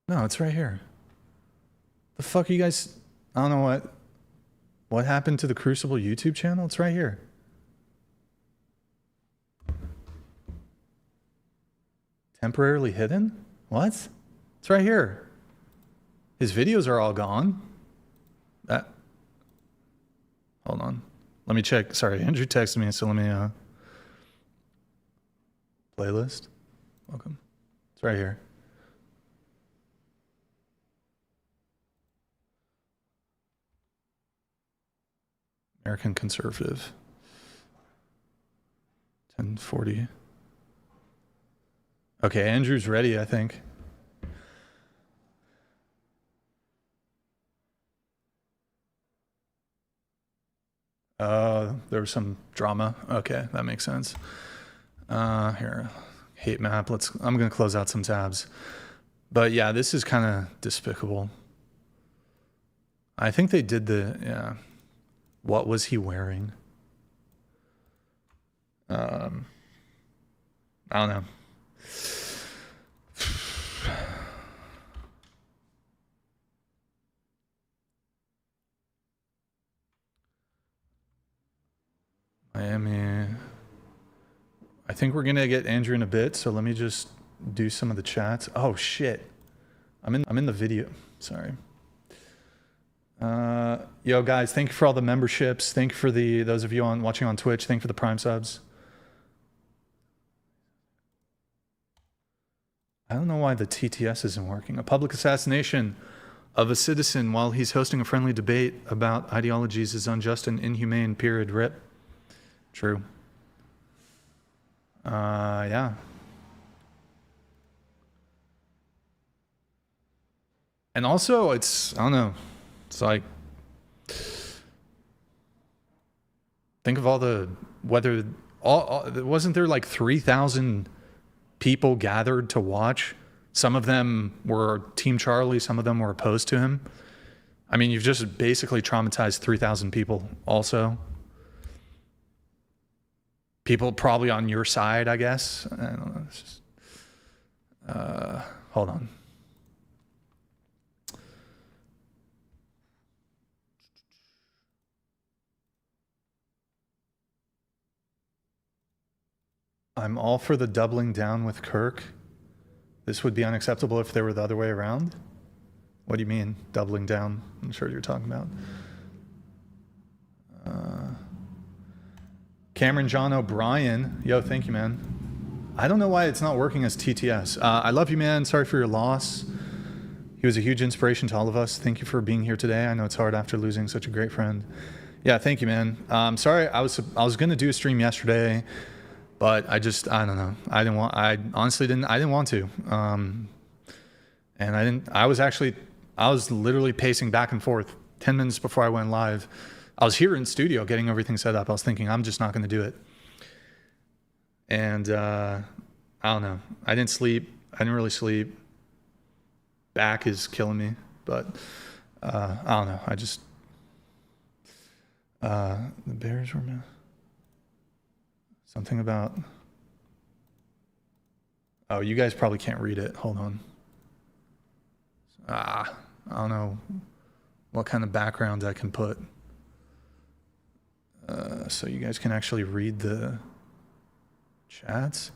No, it's right here. The fuck are you guys... I don't know what happened to the Crucible YouTube channel. It's right here. Temporarily hidden? What? It's right here. His videos are all gone. Hold on. Let me check. Sorry, Andrew texted me, so let me playlist. Welcome. It's right here. American Conservative. 1040. Okay, Andrew's ready, I think. There was some drama. Okay, that makes sense. Here, hate map. I'm gonna close out some tabs. But yeah, this is kind of despicable. I think they did yeah. What was he wearing? I don't know. Miami. I think we're gonna get Andrew in a bit, so let me just do some of the chats. Oh shit. I'm in the video. Sorry. Yo guys, thank you for all the memberships. Thank you for those of you watching on Twitch. Thank you for the Prime subs. I don't know why the TTS isn't working. A public assassination of a citizen while he's hosting a friendly debate about ideologies is unjust and inhumane, period. RIP. True. Yeah. And also, I don't know. It's like, think of wasn't there like 3,000 people gathered to watch? Some of them were Team Charlie, some of them were opposed to him. I mean, you've just basically traumatized 3,000 people also. People probably on your side, I guess. I don't know. It's just, hold on. I'm all for the doubling down with Kirk. This would be unacceptable if they were the other way around. What do you mean, doubling down? I'm sure you're talking about. Cameron John O'Brien. Yo, thank you, man. I don't know why it's not working as TTS. I love you, man. Sorry for your loss. He was a huge inspiration to all of us. Thank you for being here today. I know it's hard after losing such a great friend. Yeah, thank you, man. Sorry, I was going to do a stream yesterday, but I don't know. I honestly didn't want to. And I was literally pacing back and forth 10 minutes before I went live. I was here in studio getting everything set up. I was thinking, I'm just not going to do it. And I don't know. I didn't sleep. I didn't really sleep. Back is killing me. But I don't know. I just... the Bears were... Something about... Oh, you guys probably can't read it. Hold on. I don't know what kind of background I can put. So you guys can actually read the chats.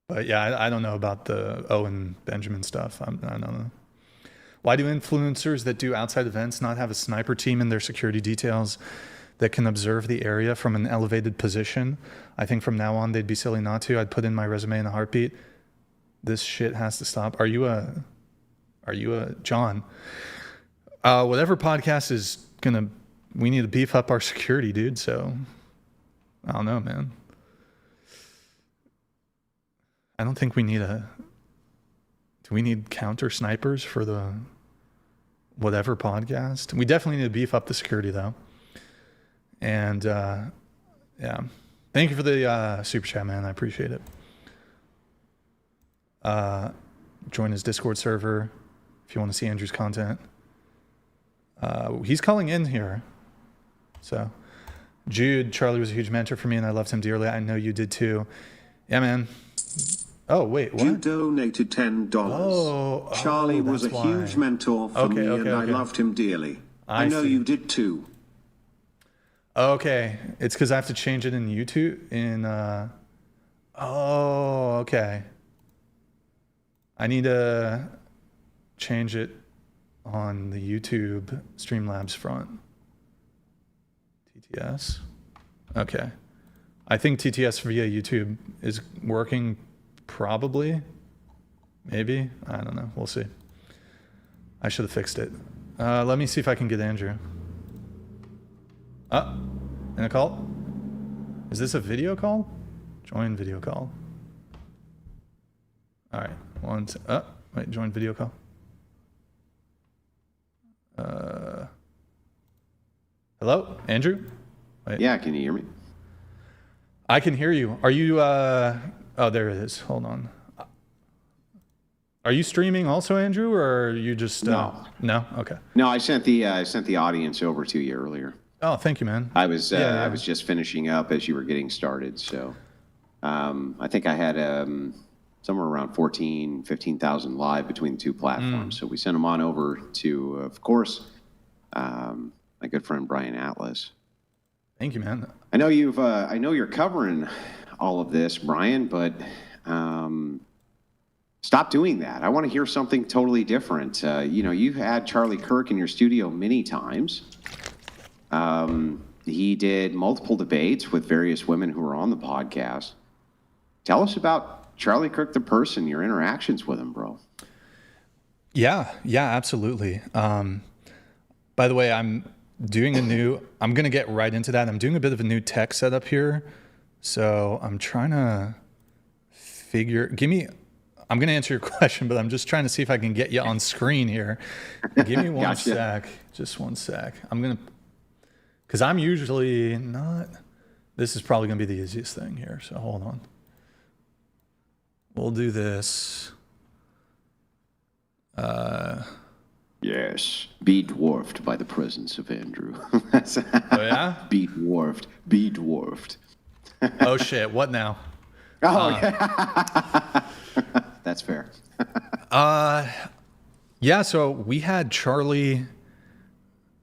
But yeah, I don't know about the Owen Benjamin stuff. I don't know. Why do influencers that do outside events not have a sniper team in their security details that can observe the area from an elevated position? I think from now on they'd be silly not to. I'd put in my resume in a heartbeat. This shit has to stop. Are you a John? Whatever podcast is we need to beef up our security, dude. So I don't know, man. I don't think we need do we need counter snipers for the whatever podcast? We definitely need to beef up the security though. And yeah, thank you for the super chat, man. I appreciate it. Join his Discord server if you want to see Andrew's content. He's calling in here. So Jude, Charlie was a huge mentor for me and I loved him dearly. I know you did too. Yeah, man. Oh, wait, what? You donated $10. Charlie was a huge mentor for me and I loved him dearly. I know you did too. Okay, it's because I have to change it in YouTube. Okay. I need to change it on the YouTube Streamlabs front. TTS. Okay. I think TTS via YouTube is working, probably. Maybe. I don't know. We'll see. I should have fixed it. Let me see if I can get Andrew. In a call? Is this a video call? Join video call. All right. Wait, join video call. Hello, Andrew? Wait. Yeah, can you hear me? I can hear you. Are you, oh, there it is. Hold on. Are you streaming also, Andrew, or are you just, No. No? Okay. No, I sent the audience over to you earlier. Oh, thank you, man. I was just finishing up as you were getting started, so I think I had somewhere around 15,000 live between the two platforms. So we sent them on over to, of course, my good friend Brian Atlas. Thank you, man. I know you're covering all of this, Brian, but stop doing that. I want to hear something totally different. You've had Charlie Kirk in your studio many times. He did multiple debates with various women who were on the podcast. Tell us about Charlie Kirk, the person, your interactions with him, bro. Yeah, absolutely. By the way, I'm going to get right into that. I'm doing a bit of a new tech setup here. So I'm trying to I'm going to answer your question, but I'm just trying to see if I can get you on screen here. Give me one sec. Just one sec. Because I'm usually not, this is probably going to be the easiest thing here. So hold on. We'll do this. Yes, be dwarfed by the presence of Andrew. Oh, yeah? Be dwarfed. Oh, shit. What now? Oh, yeah. That's fair. Yeah, so we had Charlie.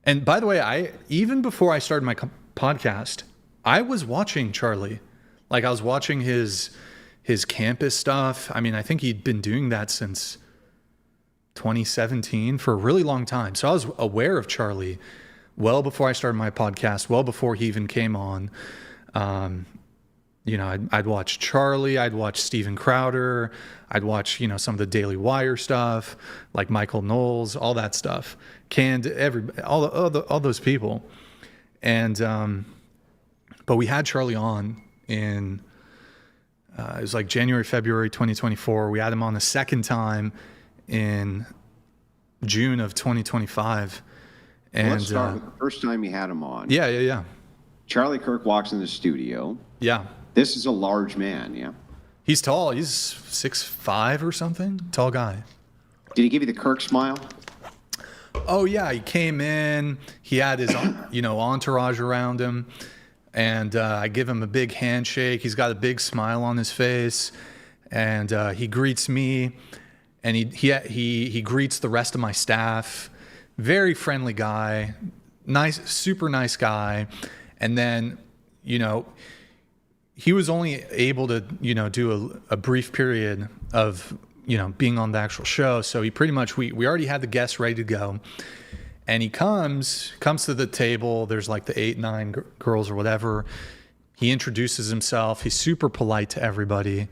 And by the way, even before I started my podcast, I was watching Charlie. Like, I was watching his campus stuff. I mean, I think he'd been doing that since 2017 for a really long time. So I was aware of Charlie well before I started my podcast, well before he even came on. I'd watch Charlie, I'd watch Steven Crowder, I'd watch, some of the Daily Wire stuff, like Michael Knowles, all that stuff. All those people. And, but we had Charlie on in, it was like January, February 2024. We had him on a second time in June of 2025. And let's start with the first time you had him on. Yeah. Charlie Kirk walks in the studio. Yeah. This is a large man, yeah? He's tall. He's 6'5" or something. Tall guy. Did he give you the Kirk smile? Oh, yeah. He came in. He had his, entourage around him. And I give him a big handshake. He's got a big smile on his face. And he greets me. And he greets the rest of my staff. Very friendly guy. Nice, super nice guy. And then, he was only able to, do a brief period of, being on the actual show. So he pretty much, we already had the guests ready to go. And he comes to the table. There's like the 8, 9 girls or whatever. He introduces himself. He's super polite to everybody.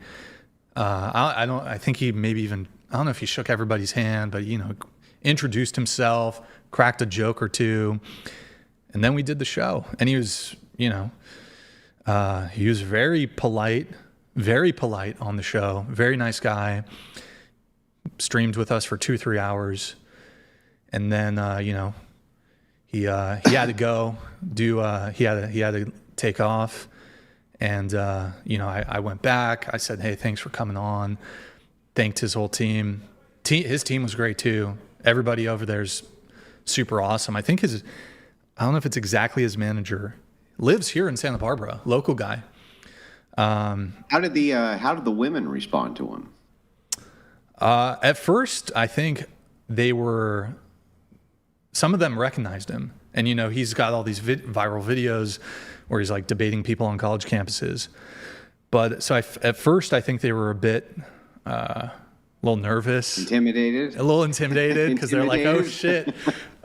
I think he maybe even, I don't know if he shook everybody's hand, but, introduced himself, cracked a joke or two. And then we did the show. And he was, he was very polite on the show. Very nice guy. Streamed with us for 2-3 hours. And then, he had to go he had to take off. And, I went back. I said, hey, thanks for coming on. Thanked his whole team. His team was great too. Everybody over there's super awesome. I think I don't know if it's exactly his manager. Lives here in Santa Barbara, local guy. How did the women respond to him? At first, I think some of them recognized him, And, you know, he's got all these viral videos where he's like debating people on college campuses. But so at first, I think they were a bit, a little nervous. Intimidated? A little intimidated because they're like, oh shit.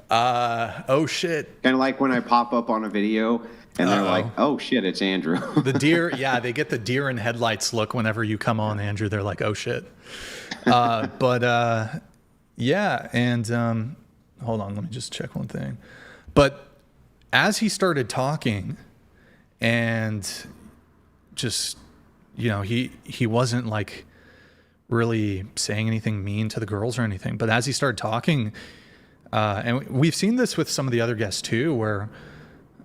Oh shit. Kind of like when I pop up on a video and they're like, oh shit, it's Andrew. The deer, yeah, they get the deer in headlights look whenever you come on, Andrew. They're like, oh shit. Yeah, and hold on, let me just check one thing. But as he started talking and just, you know, he wasn't like really saying anything mean to the girls or anything. But as he started talking, and we've seen this with some of the other guests too, where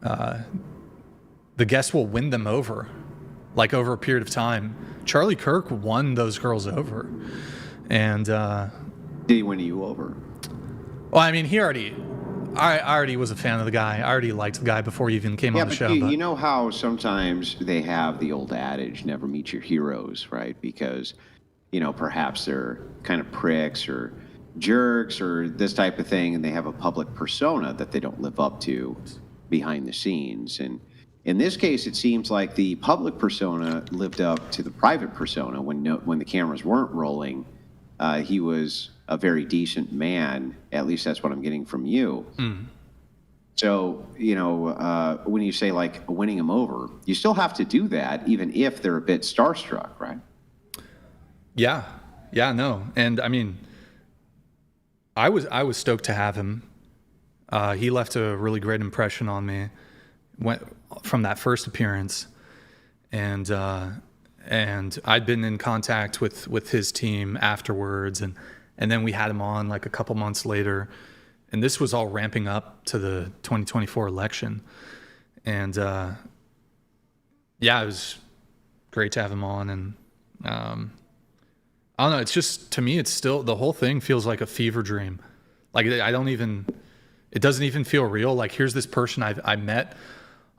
the guests will win them over, like over a period of time. Charlie Kirk won those girls over. And did he win you over? Well, I mean, I already was a fan of the guy. I already liked the guy before he even came on the show. You know how sometimes they have the old adage, never meet your heroes, right? Because, you know, perhaps they're kind of pricks or jerks or this type of thing, and they have a public persona that they don't live up to behind the scenes. And in this case, it seems like the public persona lived up to the private persona when the cameras weren't rolling. He was a very decent man. At least that's what I'm getting from you. Mm. So, you know, when you say like winning them over, you still have to do that, even if they're a bit starstruck, right? Yeah. Yeah, no. And I mean, I was stoked to have him. He left a really great impression on me from that first appearance. And I'd been in contact with his team afterwards, and then we had him on like a couple months later, and this was all ramping up to the 2024 election. And yeah, it was great to have him on. And I don't know, it's just, to me, it's still, the whole thing feels like a fever dream. Like it doesn't even feel real. Like, here's this person I met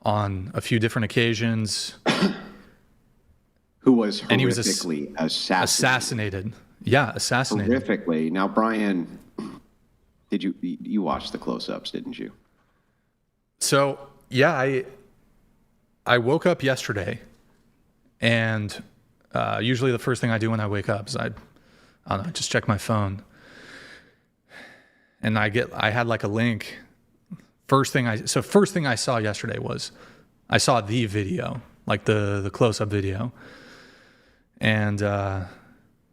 on a few different occasions who was horrifically assassinated. Yeah, assassinated. Horrifically. Now, Brian, did you watch the close-ups, didn't you? So, yeah, I woke up yesterday, and usually the first thing I do when I wake up is I don't know, just check my phone. And I had like a link. First thing I saw yesterday was I saw the video, like the close-up video. And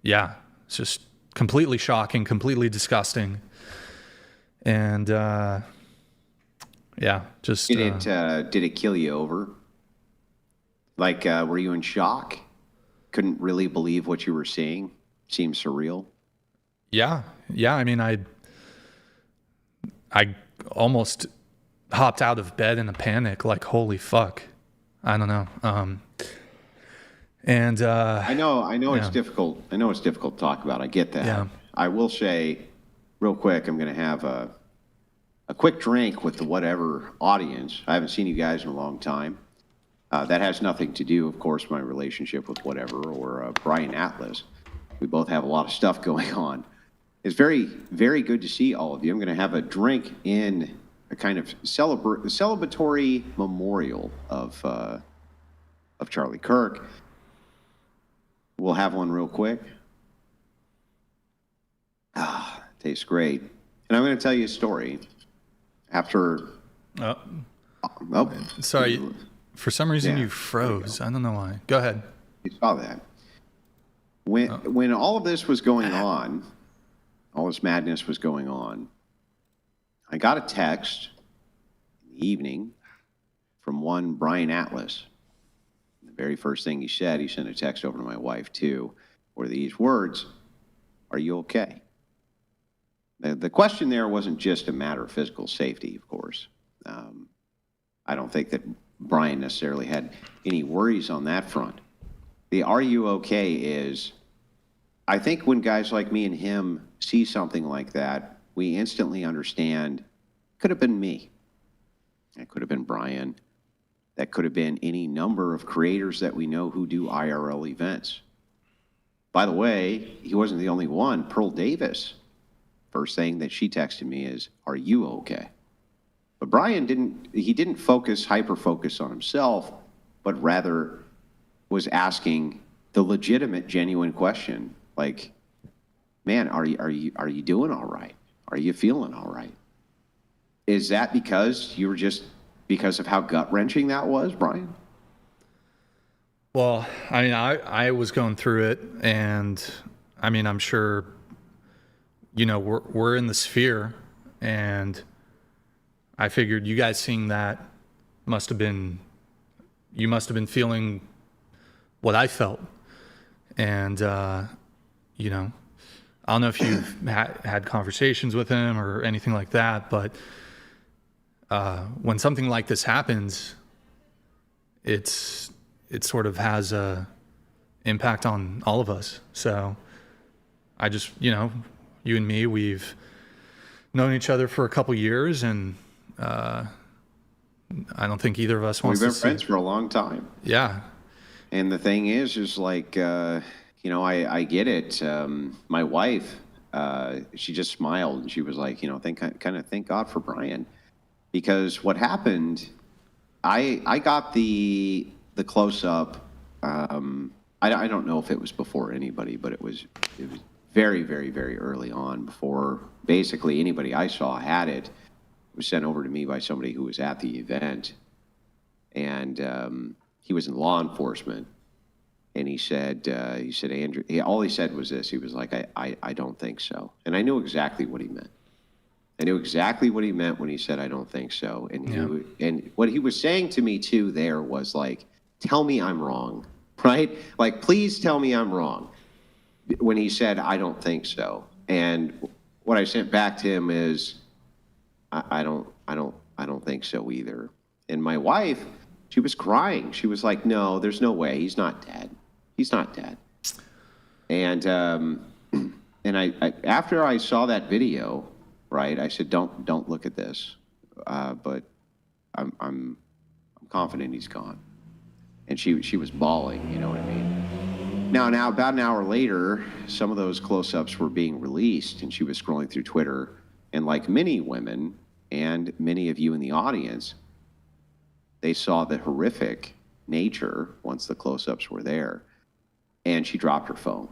yeah, it's just completely shocking, completely disgusting. And yeah, just did it kill you over? Like, were you in shock? Couldn't really believe what you were seeing? Seemed surreal. Yeah. I mean, I almost hopped out of bed in a panic, like, holy fuck. I don't know. And I know yeah. it's difficult. I know it's difficult to talk about. I get that. Yeah. I will say, real quick, I'm going to have a quick drink with the whatever audience. I haven't seen you guys in a long time. That has nothing to do, of course, my relationship with whatever or Brian Atlas. We both have a lot of stuff going on. It's very, very good to see all of you. I'm going to have a drink in a kind of celebratory memorial of Charlie Kirk. We'll have one real quick. Tastes great. And I'm going to tell you a story. After... Sorry. For some reason, you froze. I don't know why. Go ahead. You saw that. When all of this was going on, all this madness was going on, I got a text in the evening from one Brian Atlas. The very first thing he said, he sent a text over to my wife too, were these words, "Are you okay?" The question there wasn't just a matter of physical safety, of course. I don't think that Brian necessarily had any worries on that front. The "are you okay" is, I think when guys like me and him see something like that, we instantly understand, could have been me. It could have been Brian. That could have been any number of creators that we know who do IRL events. By the way, he wasn't the only one. Pearl Davis, first thing that she texted me is, "Are you okay?" But Brian didn't hyper focus on himself, but rather was asking the legitimate, genuine question, like, man, are you doing all right? Are you feeling all right? Is that because of how gut-wrenching that was, Brian? Well, I mean, I was going through it, and I mean, I'm sure, you know, we're in the sphere, and I figured you guys seeing that you must have been feeling what I felt. And, you know, I don't know if you've had conversations with him or anything like that, but when something like this happens, it sort of has a impact on all of us. So I just, you know, you and me, we've known each other for a couple years, and I don't think either of us wants to. We've been friends for a long time. Yeah. And the thing is like, you know, I get it. My wife, she just smiled and she was like, you know, thank God for Brian, because what happened, I got the close up. I don't know if it was before anybody, but it was very, very, very early on, before basically anybody I saw had it. It was sent over to me by somebody who was at the event, and he was in law enforcement. And he said, Andrew, all he said was this. He was like, I don't think so. And I knew exactly what he meant. I knew exactly what he meant when he said, I don't think so. And and what he was saying to me too there was like, tell me I'm wrong, right? Like, please tell me I'm wrong. When he said, I don't think so. And what I sent back to him is, I don't think so either. And my wife, she was crying. She was like, no, there's no way. He's not dead. He's not dead. And I after I saw that video, right, I said, don't look at this. But I'm confident he's gone. And she was bawling, you know what I mean? Now about an hour later, some of those close-ups were being released, and she was scrolling through Twitter, and like many women and many of you in the audience, they saw the horrific nature once the close-ups were there, and she dropped her phone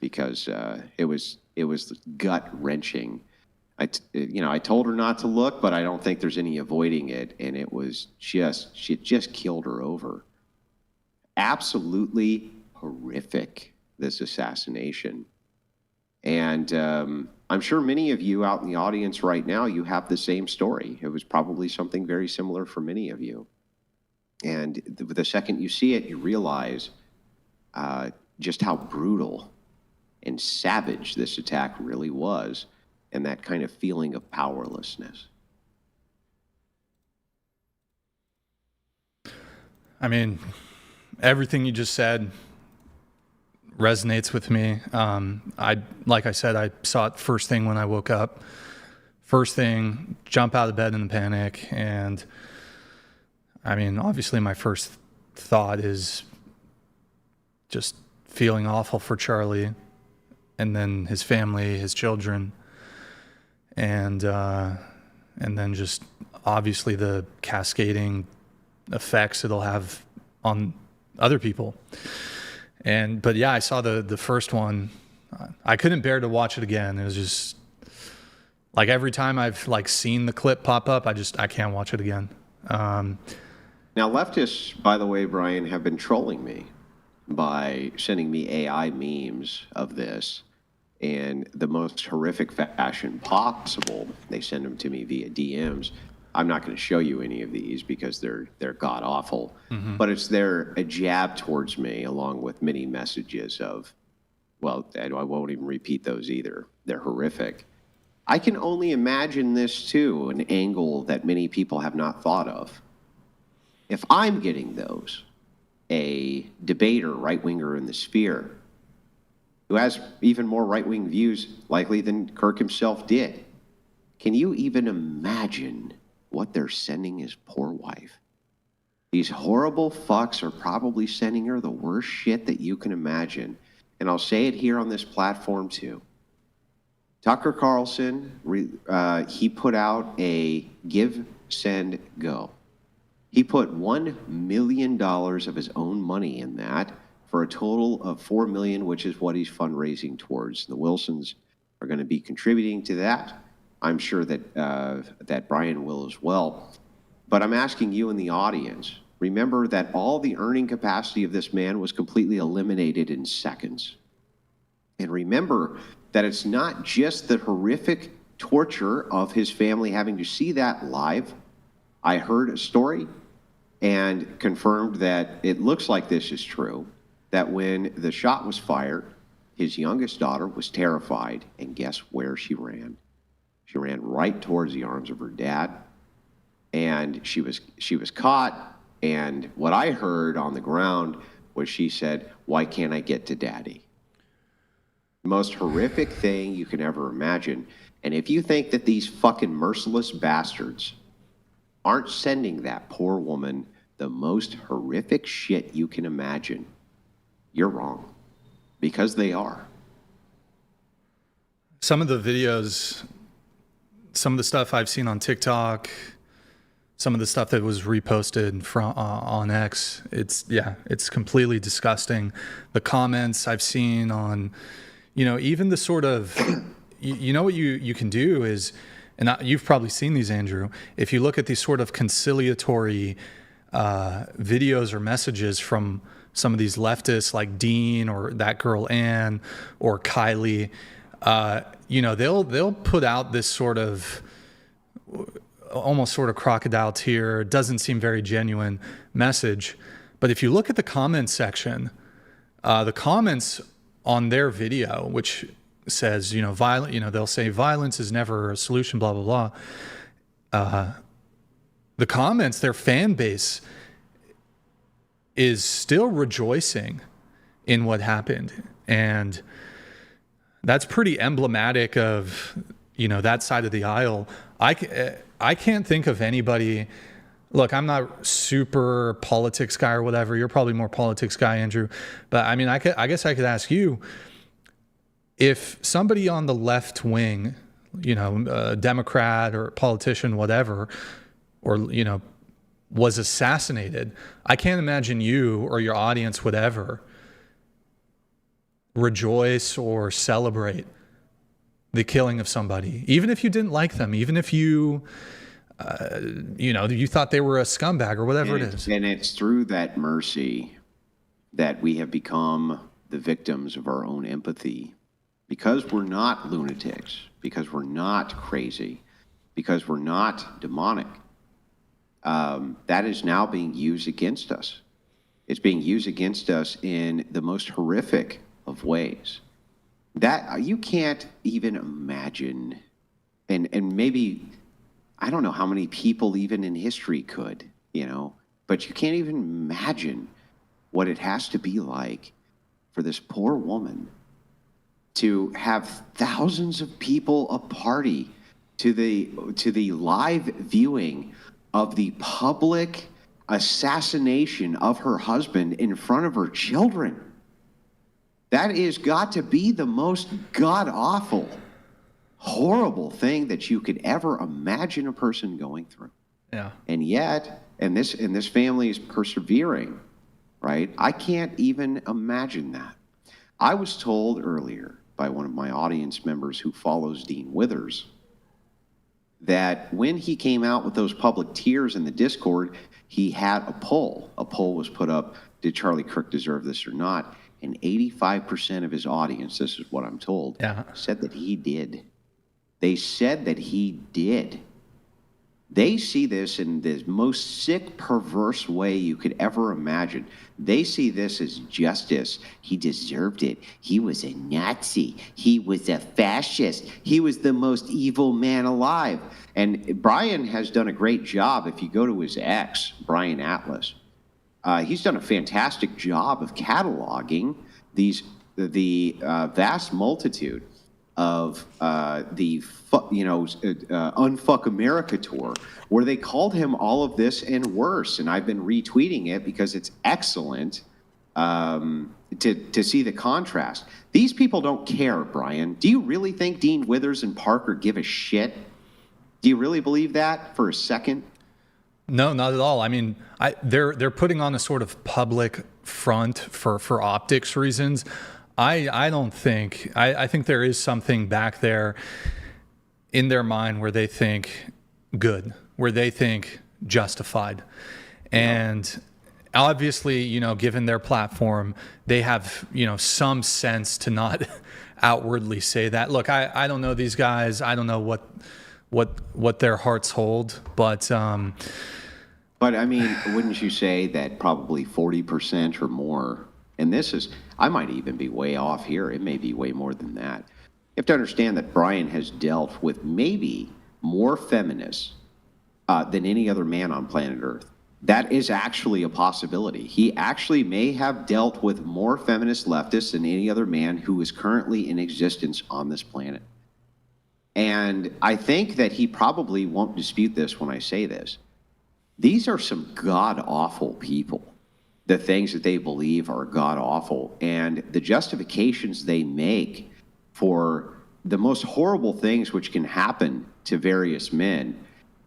because it was gut-wrenching. I told her not to look, but I don't think there's any avoiding it, and it just killed her over. Absolutely horrific, this assassination. And I'm sure many of you out in the audience right now, you have the same story. It was probably something very similar for many of you. And the second you see it, you realize just how brutal and savage this attack really was, and that kind of feeling of powerlessness. I mean, everything you just said resonates with me. Like I said, I saw it first thing when I woke up. First thing, jump out of bed in a panic. And I mean, obviously my first thought is just feeling awful for Charlie, and then his family, his children, and then just obviously the cascading effects it'll have on other people. But yeah, I saw the first one. I couldn't bear to watch it again. It was just like every time I've like seen the clip pop up, I can't watch it again. Now, leftists, by the way, Brian, have been trolling me by sending me AI memes of this in the most horrific fashion possible. They send them to me via DMs. I'm not going to show you any of these because they're god awful, but they're a jab towards me, along with many messages of, well, I won't even repeat those either. They're horrific. I can only imagine this too, an angle that many people have not thought of. If I'm getting those, a debater, right-winger in the sphere, who has even more right-wing views likely than Kirk himself did, can you even imagine what they're sending his poor wife? These horrible fucks are probably sending her the worst shit that you can imagine. And I'll say it here on this platform too. Tucker Carlson, he put out a give, send, go. He put $1 million of his own money in that for a total of $4 million, which is what he's fundraising towards. The Wilsons are going to be contributing to that. I'm sure that that Brian will as well. But I'm asking you in the audience, remember that all the earning capacity of this man was completely eliminated in seconds. And remember that it's not just the horrific torture of his family having to see that live. I heard a story and confirmed that it looks like this is true, that when the shot was fired, his youngest daughter was terrified, and guess where she ran? She ran right towards the arms of her dad, and she was caught, and what I heard on the ground was she said, "Why can't I get to daddy?" The most horrific thing you can ever imagine. And if you think that these fucking merciless bastards aren't sending that poor woman the most horrific shit you can imagine, you're wrong. Because they are. Some of the videos, some of the stuff I've seen on TikTok, some of the stuff that was reposted from on X, it's completely disgusting. The comments I've seen on, even the sort of, what you can do is, and you've probably seen these, Andrew, if you look at these sort of conciliatory videos or messages from some of these leftists like Dean or that girl Ann or Kylie, they'll put out this sort of almost sort of crocodile tear, doesn't seem very genuine message. But if you look at the comments section, the comments on their video, which says, they'll say violence is never a solution, blah, blah, blah. The comments, their fan base is still rejoicing in what happened. And that's pretty emblematic of, that side of the aisle. I can't think of anybody. Look, I'm not super politics guy or whatever. You're probably more politics guy, Andrew. But I mean, I guess I could ask you, if somebody on the left wing, a Democrat or politician, whatever, or, was assassinated, I can't imagine you or your audience would ever rejoice or celebrate the killing of somebody, even if you didn't like them, even if you, you thought they were a scumbag or whatever it is. And it's through that mercy that we have become the victims of our own empathy, because we're not lunatics, because we're not crazy, because we're not demonic. That is now being used against us. It's being used against us in the most horrific of ways that you can't even imagine. And maybe, I don't know how many people even in history could, but you can't even imagine what it has to be like for this poor woman to have thousands of people a party to the live viewing of the public assassination of her husband in front of her children. That is got to be the most god-awful, horrible thing that you could ever imagine a person going through. Yeah. And yet, and this family is persevering, right? I can't even imagine that. I was told earlier by one of my audience members who follows Dean Withers that when he came out with those public tears in the Discord, he had a poll. A poll was put up, did Charlie Kirk deserve this or not? And 85% of his audience, this is what I'm told, said that he did. They said that he did. They see this in the most sick, perverse way you could ever imagine. They see this as justice. He deserved it. He was a Nazi. He was a fascist. He was the most evil man alive. And Brian has done a great job. If you go to his ex, Brian Atlas, he's done a fantastic job of cataloging the vast multitude of the Unfuck America tour, where they called him all of this and worse. And I've been retweeting it because it's excellent. to see the contrast. These people don't care, Brian. Do you really think Dean Withers and Parker give a shit? Do you really believe that for a second? No, not at all. I mean, they're putting on a sort of public front for optics reasons. I don't think. I think there is something back there in their mind where they think good, where they think justified. And obviously, you know, given their platform, they have, you know, some sense to not outwardly say that. Look, I don't know these guys. I don't know what their hearts hold, but I mean, wouldn't you say that probably 40% or more, and this is, I might even be way off here. It may be way more than that. You have to understand that Brian has dealt with maybe more feminists than any other man on planet Earth. That is actually a possibility. He actually may have dealt with more feminist leftists than any other man who is currently in existence on this planet. And I think that he probably won't dispute this when I say this. These are some god-awful people. The things that they believe are god-awful. And the justifications they make for the most horrible things which can happen to various men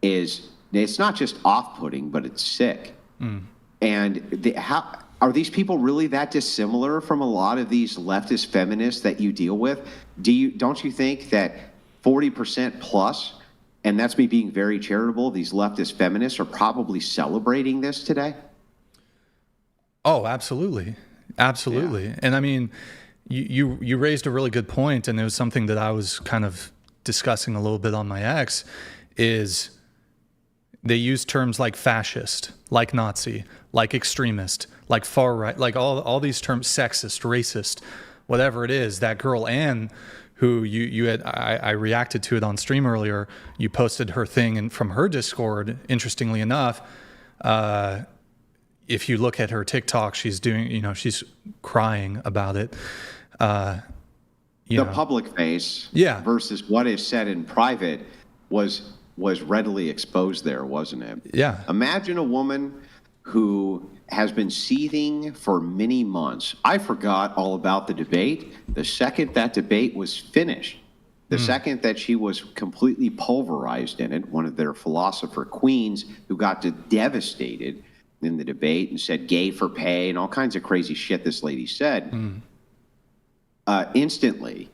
is, it's not just off-putting, but it's sick. And how are these people really that dissimilar from a lot of these leftist feminists that you deal with? Don't you think that 40% plus, and that's me being very charitable, these leftist feminists are probably celebrating this today? Oh, absolutely. Absolutely. Yeah. And I mean, you raised a really good point, and it was something that I was kind of discussing a little bit on my X, is they use terms like fascist, like Nazi, like extremist, like far right, like all these terms, sexist, racist, whatever it is. That girl, Anne, who you had, I reacted to it on stream earlier. You posted her thing and from her Discord, interestingly enough, if you look at her TikTok, she's doing, you know, she's crying about it. The public face versus what is said in private was readily exposed there, wasn't it? Yeah. Imagine a woman who has been seething for many months. I forgot all about the debate. The second that debate was finished, the second that she was completely pulverized in it, one of their philosopher queens who got devastated in the debate and said gay for pay and all kinds of crazy shit this lady said, instantly,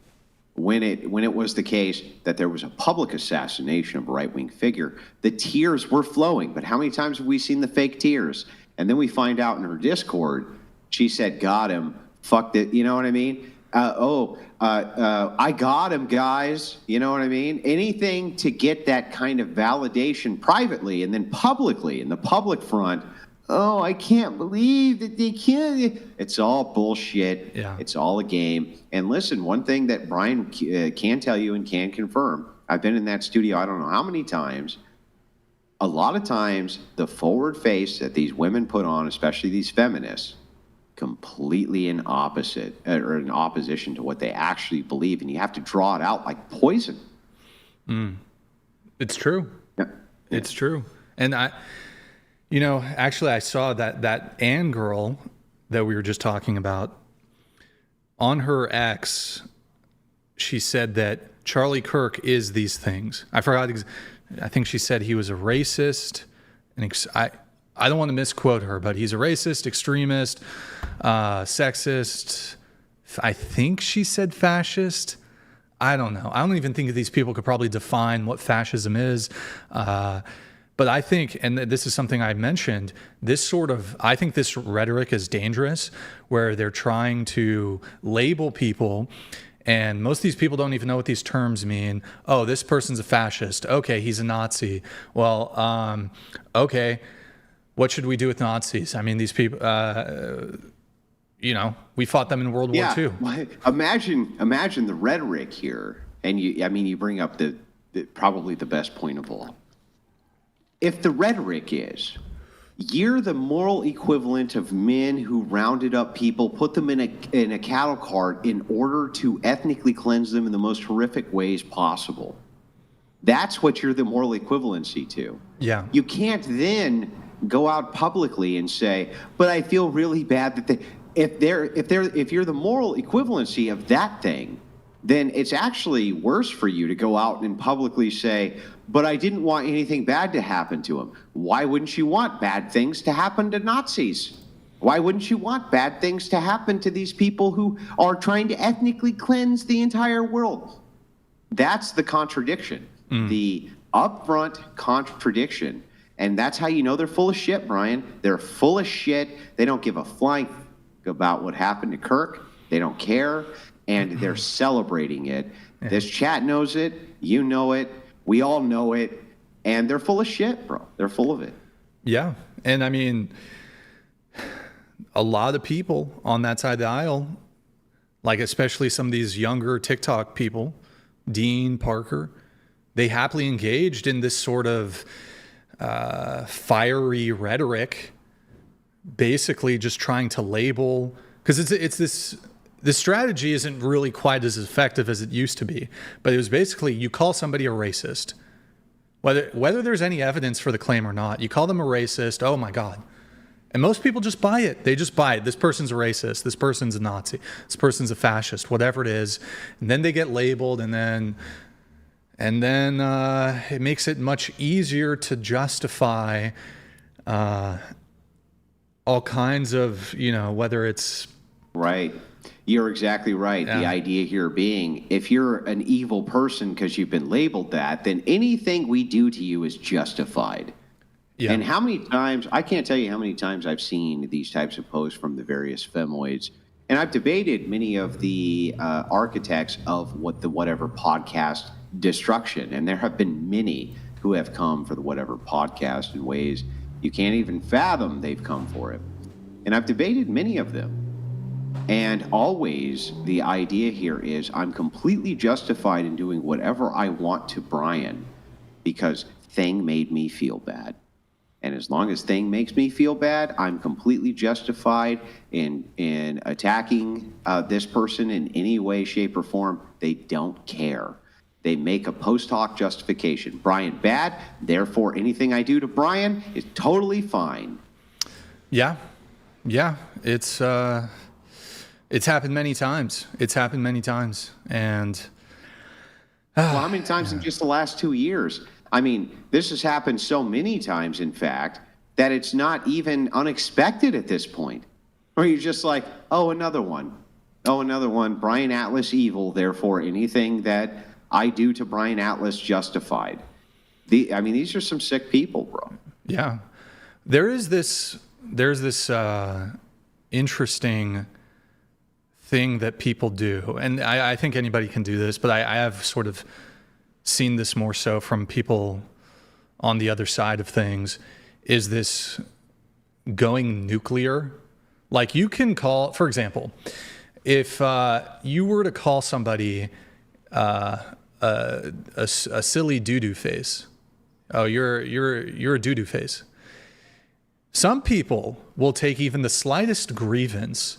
when it was the case that there was a public assassination of a right-wing figure, the tears were flowing. But how many times have we seen the fake tears? And then we find out in her Discord, she said, got him, fucked it, you know what I mean? I got him, guys, you know what I mean? Anything to get that kind of validation privately and then publicly, in the public front. Oh, I can't believe that they can't. It's all bullshit. Yeah. It's all a game. And listen, one thing that Brian can tell you and can confirm, I've been in that studio I don't know how many times. A lot of times, the forward face that these women put on, especially these feminists, completely in opposition to what they actually believe, and you have to draw it out like poison. It's true. Yeah. It's true. And actually, I saw that Anne girl that we were just talking about on her X. She said that Charlie Kirk is these things. I forgot. I think she said he was a racist. I don't want to misquote her, but he's a racist, extremist, sexist. I think she said fascist. I don't know. I don't even think these people could probably define what fascism is. But I think, and this is something I mentioned, I think this rhetoric is dangerous, where they're trying to label people, and most of these people don't even know what these terms mean. Oh, this person's a fascist. Okay, he's a Nazi. Well, okay, what should we do with Nazis? I mean, these people, we fought them in World War II. Imagine the rhetoric here, and you bring up the probably the best point of all. If the rhetoric is, you're the moral equivalent of men who rounded up people, put them in a cattle cart in order to ethnically cleanse them in the most horrific ways possible. That's what you're the moral equivalency to. Yeah. You can't then go out publicly and say, but I feel really bad that if you're the moral equivalency of that thing, then it's actually worse for you to go out and publicly say, but I didn't want anything bad to happen to him. Why wouldn't you want bad things to happen to Nazis? Why wouldn't you want bad things to happen to these people who are trying to ethnically cleanse the entire world? That's the contradiction, the upfront contradiction. And that's how you know they're full of shit, Brian. They're full of shit. They don't give a flying about what happened to Kirk. They don't care. And they're celebrating it. Yeah. This chat knows it. You know it. We all know it. And they're full of shit, bro. They're full of it. Yeah. And I mean, a lot of people on that side of the aisle, like especially some of these younger TikTok people, Dean, Parker, they happily engaged in this sort of fiery rhetoric, basically just trying to label, because it's this strategy isn't really quite as effective as it used to be, but it was basically you call somebody a racist, whether there's any evidence for the claim or not. You call them a racist, oh my God. And most people just buy it. They just buy it. This person's a racist. This person's a Nazi. This person's a fascist, whatever it is. And then they get labeled, and then it makes it much easier to justify all kinds of, whether it's... Right. You're exactly right. Yeah. The idea here being, if you're an evil person because you've been labeled that, then anything we do to you is justified. Yeah. And how many times, I can't tell you how many times I've seen these types of posts from the various femoids. And I've debated many of the architects of whatever podcast destruction. And there have been many who have come for the whatever podcast in ways you can't even fathom they've come for it. And I've debated many of them. And always the idea here is I'm completely justified in doing whatever I want to Brian because Thing made me feel bad. And as long as Thing makes me feel bad, I'm completely justified in attacking this person in any way, shape, or form. They don't care. They make a post hoc justification. Brian bad, therefore anything I do to Brian is totally fine. Yeah. Yeah. It's happened many times. And well, how many times in just the last 2 years? I mean, this has happened so many times, in fact, that it's not even unexpected at this point. Or you're just like, oh, another one. Brian Atlas evil, therefore anything that I do to Brian Atlas justified. These are some sick people, bro. Yeah. There's this interesting thing that people do, and I think anybody can do this, but I have sort of seen this more so from people on the other side of things, is this going nuclear. Like you can call, for example, if you were to call somebody a silly doo-doo face, oh, you're a doo-doo face. Some people will take even the slightest grievance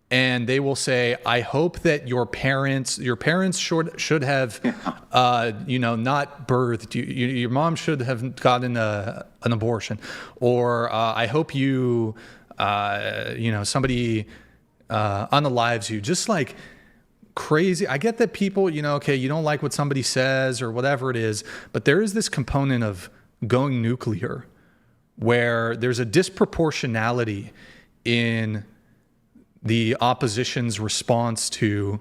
and they will say, I hope that your parents should have, not birthed you. Your mom should have gotten an abortion. Or I hope you, somebody unalives you. Just like crazy. I get that people, you don't like what somebody says or whatever it is, but there is this component of going nuclear where there's a disproportionality in the opposition's response to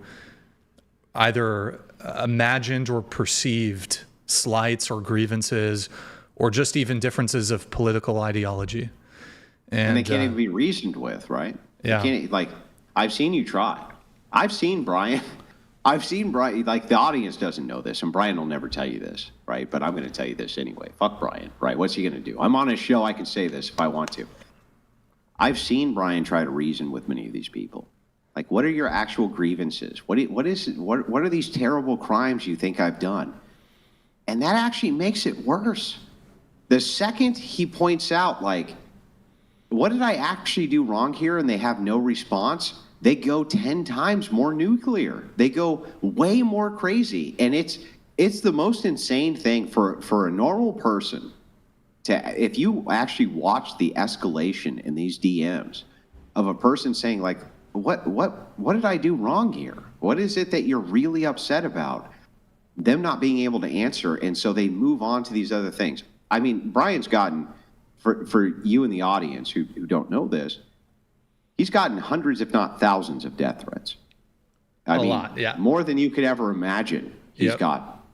either imagined or perceived slights or grievances or just even differences of political ideology. And they can't even be reasoned with, right? Yeah. I've seen you try. I've seen Brian, like the audience doesn't know this, and Brian will never tell you this, right? But I'm going to tell you this anyway. Fuck Brian, right? What's he going to do? I'm on a show, I can say this if I want to. I've seen Brian try to reason with many of these people. Like, what are your actual grievances? What are these terrible crimes you think I've done? And that actually makes it worse. The second he points out, like, what did I actually do wrong here? And they have no response. They go 10 times more nuclear. They go way more crazy. And it's the most insane thing for a normal person. If you actually watch the escalation in these DMs, of a person saying like, what did I do wrong here? What is it that you're really upset about? Them not being able to answer, and so they move on to these other things. I mean, Brian's gotten, for you in the audience who don't know this, he's gotten hundreds, if not thousands, of death threats. I mean, lot, yeah. More than you could ever imagine he's got.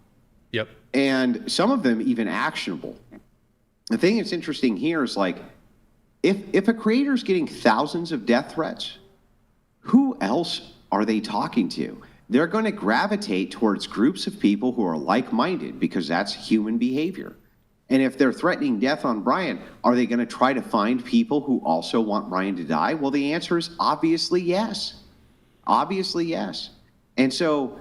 Yep. And some of them even actionable. The thing that's interesting here is like, if a creator's getting thousands of death threats, who else are they talking to? They're going to gravitate towards groups of people who are like-minded because that's human behavior. And if they're threatening death on Brian, are they going to try to find people who also want Brian to die? Well, the answer is obviously yes. Obviously yes. And so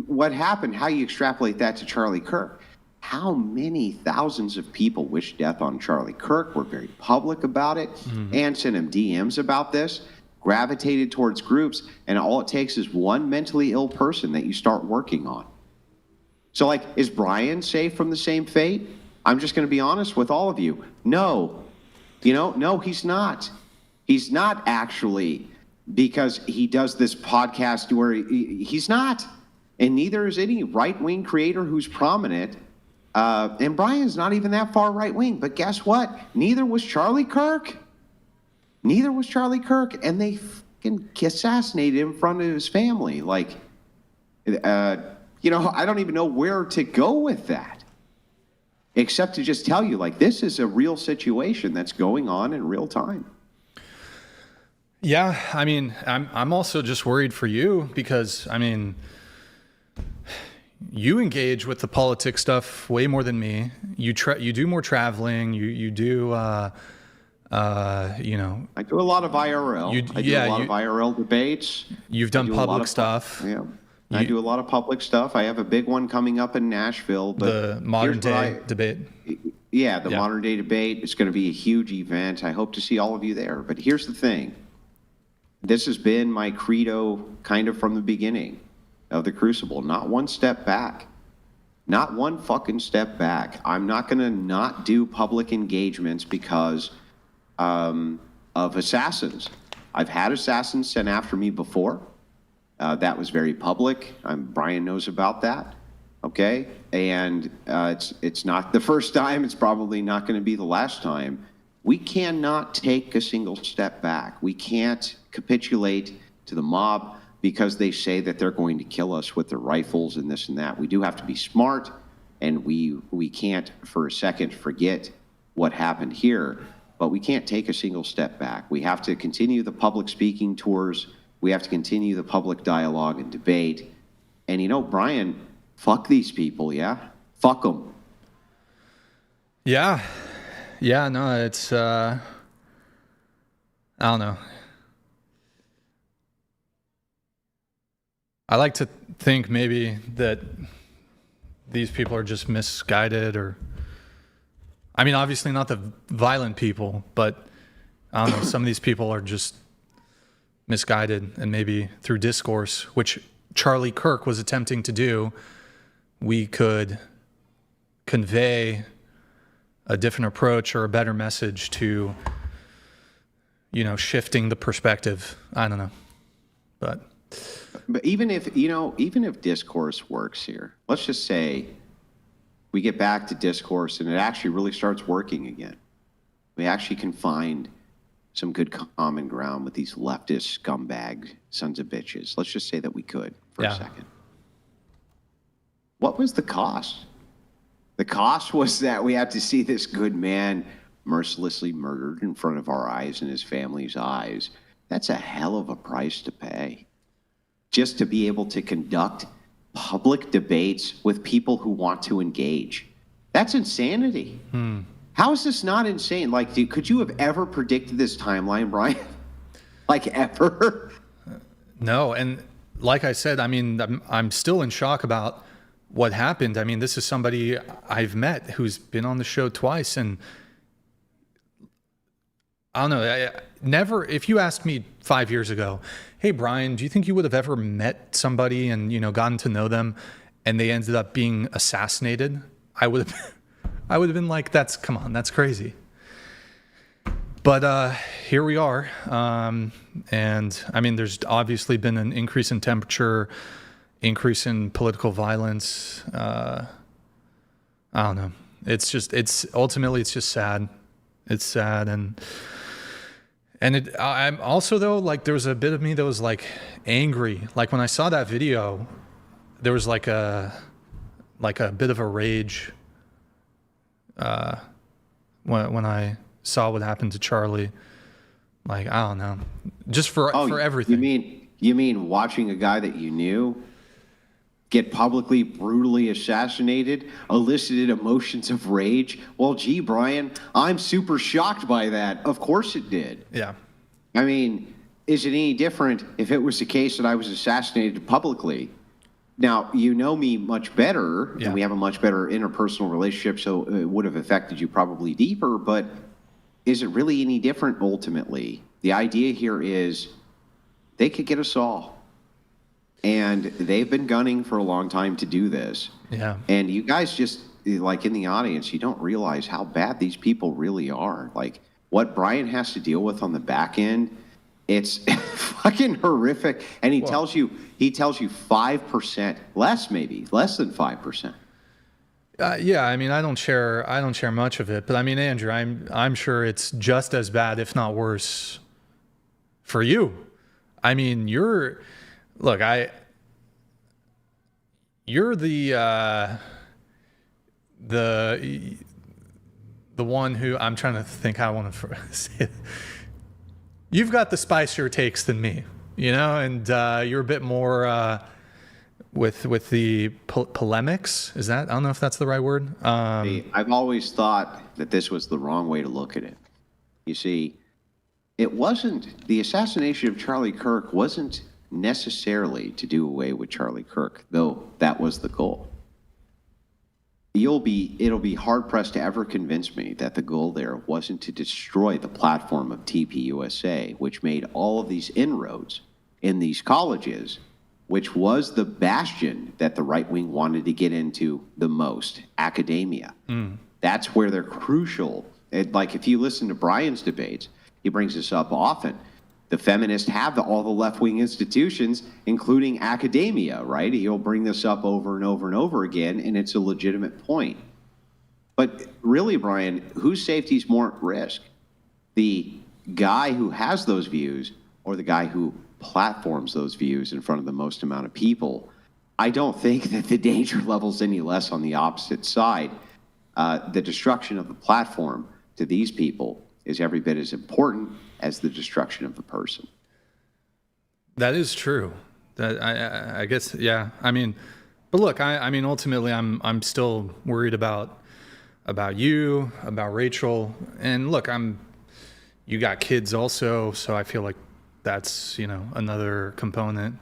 what happened, how you extrapolate that to Charlie Kirk, how many thousands of people wish death on Charlie Kirk, were very public about it, and sent him DMs about this, gravitated towards groups, and all it takes is one mentally ill person that you start working on. So like, is Brian safe from the same fate? I'm just going to be honest with all of you. No. No, he's not. He's not actually, because he does this podcast where he's not. And neither is any right-wing creator who's prominent. And Brian's not even that far right-wing. But guess what? Neither was Charlie Kirk. Neither was Charlie Kirk. And they fucking assassinated him in front of his family. Like, I don't even know where to go with that. Except to just tell you, like, this is a real situation that's going on in real time. Yeah, I mean, I'm also just worried for you because, I mean, you engage with the politics stuff way more than me. You do more traveling. You do, I do a lot of IRL. I do a lot of IRL debates. You've done public stuff. Yeah. I do a lot of public stuff. I have a big one coming up in Nashville. But the modern day debate. Yeah, the modern day debate. It's going to be a huge event. I hope to see all of you there. But here's the thing. This has been my credo kind of from the beginning of the Crucible. Not one step back. Not one fucking step back. I'm not going to not do public engagements because of assassins. I've had assassins sent after me before. That was very public. Brian knows about that. Okay? And it's not the first time. It's probably not going to be the last time. We cannot take a single step back. We can't capitulate to the mob because they say that they're going to kill us with their rifles and this and that. We do have to be smart, and we can't for a second forget what happened here, but we can't take a single step back. We have to continue the public speaking tours. We have to continue the public dialogue and debate. And Brian, fuck these people, yeah? Fuck them. Yeah. Yeah, no, it's, I don't know. I like to think maybe that these people are just misguided I mean, obviously not the violent people, but I don't know, some of these people are just misguided, and maybe through discourse, which Charlie Kirk was attempting to do, we could convey a different approach or a better message to, shifting the perspective. I don't know. But even if discourse works here, let's just say we get back to discourse and it actually really starts working again. We actually can find some good common ground with these leftist scumbag sons of bitches. Let's just say that we could for a second. What was the cost? The cost was that we had to see this good man mercilessly murdered in front of our eyes and his family's eyes. That's a hell of a price to pay. Just to be able to conduct public debates with people who want to engage. That's insanity. How is this not insane? Like, could you have ever predicted this timeline, Brian? Like, ever? No, and like I said, I mean, I'm still in shock about what happened. I mean, this is somebody I've met who's been on the show twice, and I don't know, never, if you asked me 5 years ago, hey, Brian, do you think you would have ever met somebody and, gotten to know them and they ended up being assassinated? I would have been like, come on, that's crazy. But here we are. And I mean, there's obviously been an increase in temperature, increase in political violence. I don't know. Ultimately, it's just sad. It's sad. And I'm also, though, like, there was a bit of me that was like angry. Like when I saw that video, there was like a bit of a rage when I saw what happened to Charlie. Like, I don't know, just for everything. You mean watching a guy that you knew get publicly brutally assassinated elicited emotions of rage? Well, gee, Brian, I'm super shocked by that. Of course it did. Yeah. I mean, is it any different if it was the case that I was assassinated publicly? Now, you know me much better, and we have a much better interpersonal relationship, so it would have affected you probably deeper, but is it really any different ultimately? The idea here is they could get us all. And they've been gunning for a long time to do this. Yeah. And you guys just, like in the audience, you don't realize how bad these people really are. Like what Brian has to deal with on the back end, it's fucking horrific. And he tells you 5%, less than 5%. Yeah, I mean, I don't share much of it, but I mean, Andrew, I'm sure it's just as bad, if not worse, for you. I mean, you're the one who, I'm trying to think how I want to say it. You've got the spicier takes than me, you know, and you're a bit more with the polemics. Is that, I don't know if that's the right word. I've always thought that this was the wrong way to look at it. You see, the assassination of Charlie Kirk wasn't necessarily to do away with Charlie Kirk, though that was the goal. It'll be hard pressed to ever convince me that the goal there wasn't to destroy the platform of TPUSA, which made all of these inroads in these colleges, which was the bastion that the right wing wanted to get into the most, academia. That's where they're crucial. Like if you listen to Brian's debates, he brings this up often. The feminists have all the left-wing institutions, including academia, right? He'll bring this up over and over and over again, and it's a legitimate point. But really, Brian, whose safety is more at risk? The guy who has those views or the guy who platforms those views in front of the most amount of people? I don't think that the danger level's any less on the opposite side. The destruction of the platform to these people is every bit as important as the destruction of the person. That is true. That I guess, yeah. I mean, but look, I mean, ultimately, I'm still worried about you, about Rachel, and look, you got kids also, so I feel like that's, you know, another component.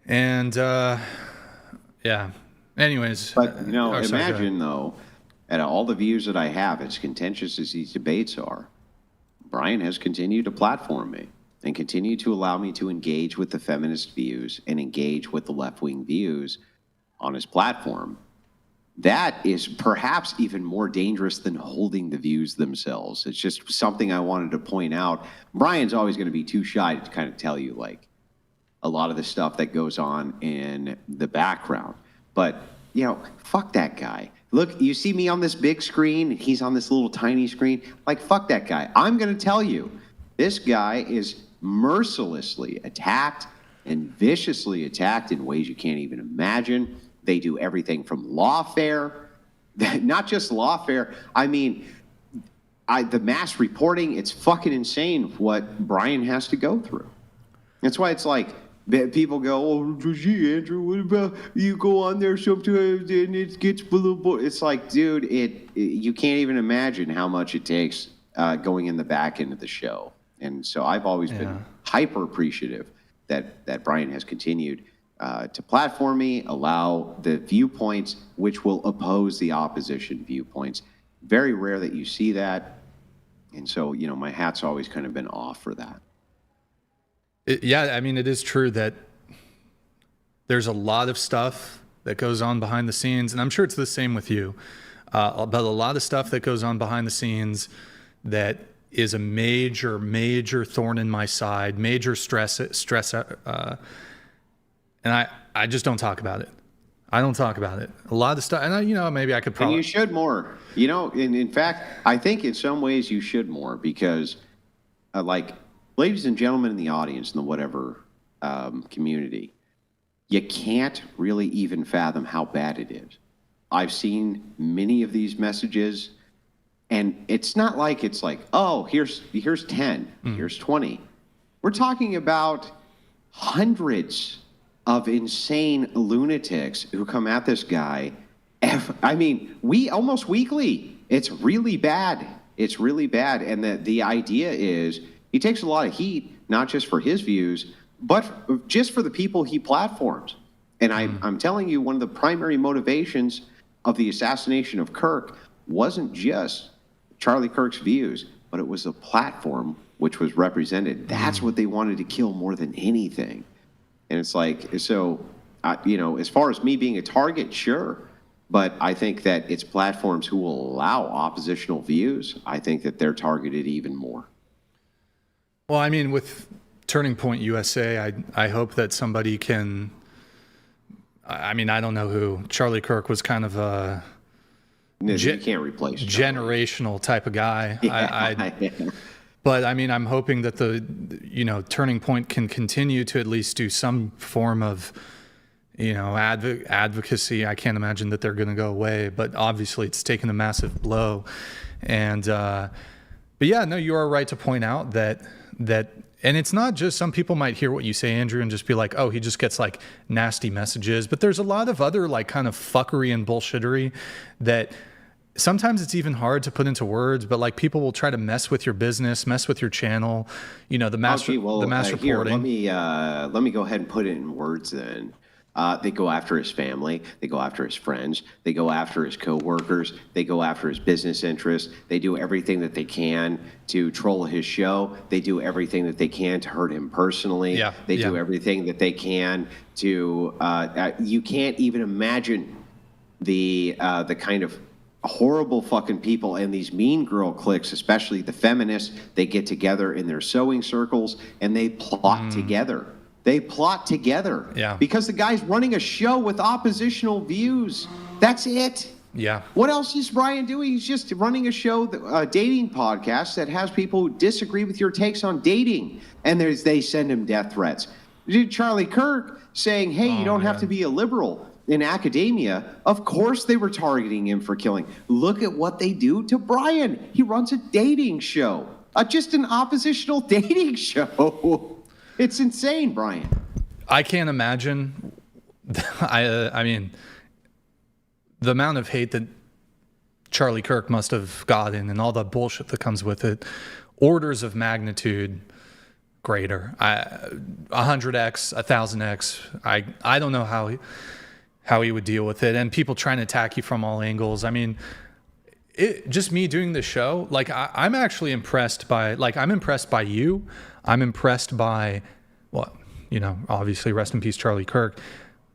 And yeah. Anyways, but you know, imagine though, at all the views that I have, as contentious as these debates are, Brian has continued to platform me and continue to allow me to engage with the feminist views and engage with the left-wing views on his platform. That is perhaps even more dangerous than holding the views themselves. It's just something I wanted to point out. Brian's always going to be too shy to kind of tell you like a lot of the stuff that goes on in the background. But, you know, fuck that guy. Look, you see me on this big screen, and he's on this little tiny screen. Like, fuck that guy. I'm going to tell you, this guy is mercilessly attacked and viciously attacked in ways you can't even imagine. They do everything from lawfare, not just lawfare. I mean, the mass reporting, it's fucking insane what Brian has to go through. That's why it's like, people go, oh, gee, Andrew, what about you go on there sometimes and it gets a little boring. It's like, dude, you can't even imagine how much it takes going in the back end of the show. And so I've always been hyper appreciative that Brian has continued to platform me, allow the viewpoints which will oppose the opposition viewpoints. Very rare that you see that. And so, you know, my hat's always kind of been off for that. Yeah, I mean, it is true that there's a lot of stuff that goes on behind the scenes, and I'm sure it's the same with you, but a lot of stuff that goes on behind the scenes that is a major thorn in my side, major stress, and I just don't talk about it. I don't talk about it. A lot of stuff, and maybe I could probably. And you should more. In fact, I think in some ways you should more because, ladies and gentlemen in the audience in the whatever community, you can't really even fathom how bad it is. I've seen many of these messages. And it's not like it's like, oh, here's 10, here's 20. We're talking about hundreds of insane lunatics who come at this guy. We almost weekly. It's really bad. It's really bad. And the idea is he takes a lot of heat, not just for his views, but just for the people he platforms. And I'm telling you, one of the primary motivations of the assassination of Kirk wasn't just Charlie Kirk's views, but it was a platform which was represented. That's what they wanted to kill more than anything. And it's like, so, as far as me being a target, sure. But I think that it's platforms who will allow oppositional views. I think that they're targeted even more. Well, with Turning Point USA, I hope that somebody can, I don't know who. Charlie Kirk was kind of a... You can't replace generational type of guy. Yeah. But I'm hoping that the Turning Point can continue to at least do some form of advocacy. I can't imagine that they're going to go away, but obviously it's taken a massive blow. And but yeah, no, you are right to point out that and it's not just, some people might hear what you say, Andrew, and just be like, oh, he just gets like nasty messages. But there's a lot of other like kind of fuckery and bullshittery that sometimes it's even hard to put into words, but like people will try to mess with your business, mess with your channel, the mass reporting. Here, let me go ahead and put it in words then. They go after his family. They go after his friends. They go after his coworkers. They go after his business interests. They do everything that they can to troll his show. They do everything that they can to hurt him personally. They do everything that they can to. You can't even imagine the kind of horrible fucking people and these mean girl cliques, especially the feminists. They get together in their sewing circles and they plot together. They plot together. Yeah. Because the guy's running a show with oppositional views. That's it. Yeah. What else is Brian doing? He's just running a show, a dating podcast that has people who disagree with your takes on dating. And they send him death threats. Dude, Charlie Kirk saying, hey, you don't have to be a liberal in academia. Of course they were targeting him for killing. Look at what they do to Brian. He runs a dating show. Just an oppositional dating show. It's insane, Brian. I can't imagine. I mean, the amount of hate that Charlie Kirk must have gotten and all the bullshit that comes with it, orders of magnitude greater. 100x, 1000x. I don't know how he would deal with it, and people trying to attack you from all angles. I mean, just me doing the show, like I'm actually impressed by, I'm impressed by you. I'm impressed by, obviously rest in peace, Charlie Kirk,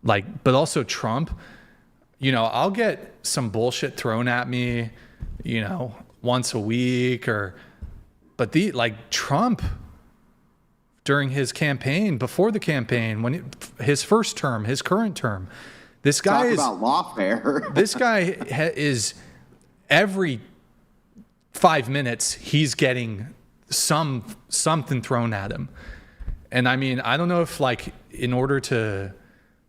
but also Trump. I'll get some bullshit thrown at me, once a week but Trump during his campaign, before the campaign, his first term, his current term, this guy Talk about lawfare. This guy is every 5 minutes he's getting something thrown at him. And I mean, I don't know if in order to,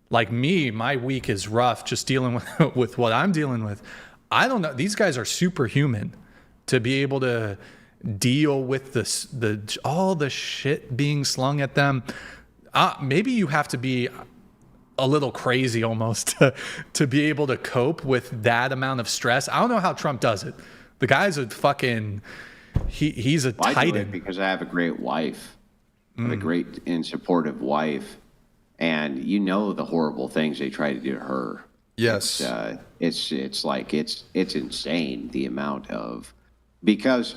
my week is rough just dealing with what I'm dealing with. I don't know. These guys are superhuman to be able to deal with all the shit being slung at them. Maybe you have to be a little crazy almost to be able to cope with that amount of stress. I don't know how Trump does it. The guy's a fucking... He's a titan. I do it because I have a great wife. I have a great and supportive wife. And the horrible things they try to do to her. Yes. It's insane the amount of... Because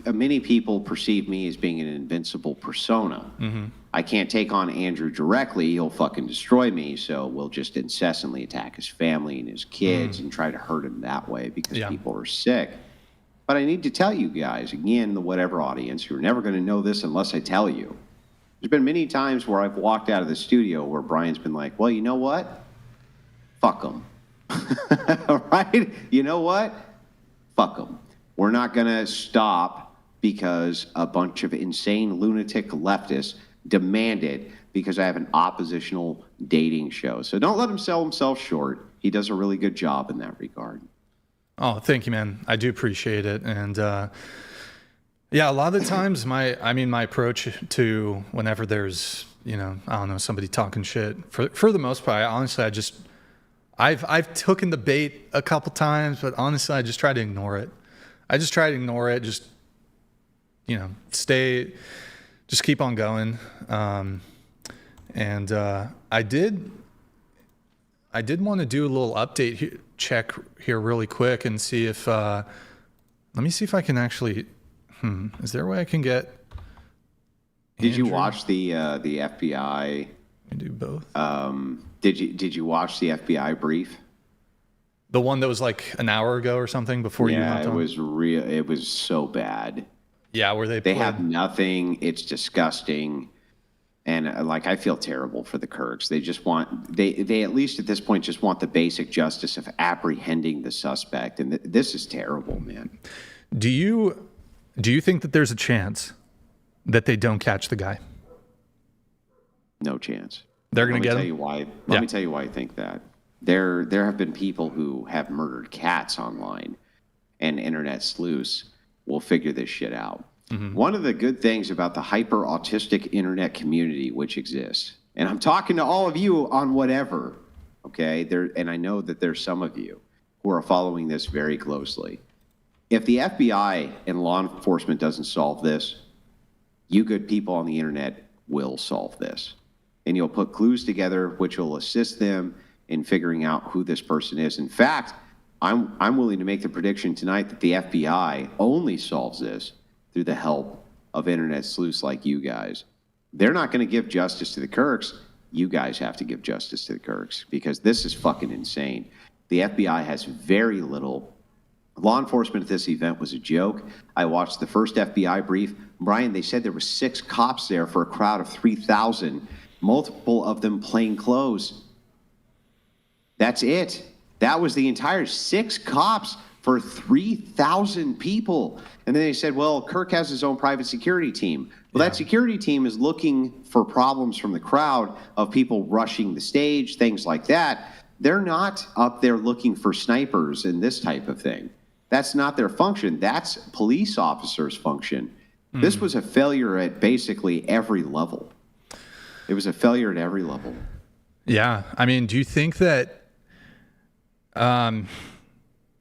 many people perceive me as being an invincible persona. Mm-hmm. I can't take on Andrew directly. He'll fucking destroy me. So we'll just incessantly attack his family and his kids and try to hurt him that way because people are sick. But But I need to tell you guys, again, the whatever audience, you're never going to know this unless I tell you. There's been many times where I've walked out of the studio where Brian's been like, well, you know what? Fuck them. Right? You know what? Fuck them. We're not going to stop because a bunch of insane lunatic leftists demanded because I have an oppositional dating show. So don't let him sell himself short. He does a really good job in that regard. Oh, thank you, man. I do appreciate it. And yeah, a lot of the times my approach to whenever there's, I don't know, somebody talking shit, for the most part, honestly, I've taken the bait a couple times, but honestly, I just try to ignore it. Just, just keep on going. And I did want to do a little update check here really quick and see if, let me see if I can actually, is there a way I can get Did you watch the FBI? I do both. Did you watch the FBI brief? The one that was like an hour ago or something before you went on? Yeah, it was real. It was so bad. Yeah, where they have nothing. It's disgusting. And I feel terrible for the Kirks. They just want, they at least at this point just want the basic justice of apprehending the suspect. And this is terrible, man. Do you think that there's a chance that they don't catch the guy? No chance. They're going to get him? Let me tell you why I think that. There have been people who have murdered cats online, and internet sleuths will figure this shit out. Mm-hmm. One of the good things about the hyper-autistic internet community which exists, and I'm talking to all of you on whatever, okay? And I know that there's some of you who are following this very closely. If the FBI and law enforcement doesn't solve this, you good people on the internet will solve this. And you'll put clues together which will assist them in figuring out who this person is. In fact, I'm willing to make the prediction tonight that the FBI only solves this through the help of internet sleuths like you guys. They're not going to give justice to the Kirks. You guys have to give justice to the Kirks because this is fucking insane. The FBI has very little. Law enforcement at this event was a joke. I watched the first FBI brief. Brian, they said there were 6 cops there for a crowd of 3,000, multiple of them plain clothes. That's it. That was the entire 6 cops for 3,000 people. And then they said, well, Kirk has his own private security team. Well, that security team is looking for problems from the crowd of people rushing the stage, things like that. They're not up there looking for snipers and this type of thing. That's not their function. That's police officers' function. Mm. This was a failure at basically every level. It was a failure at every level. Yeah. I mean, do you think that, I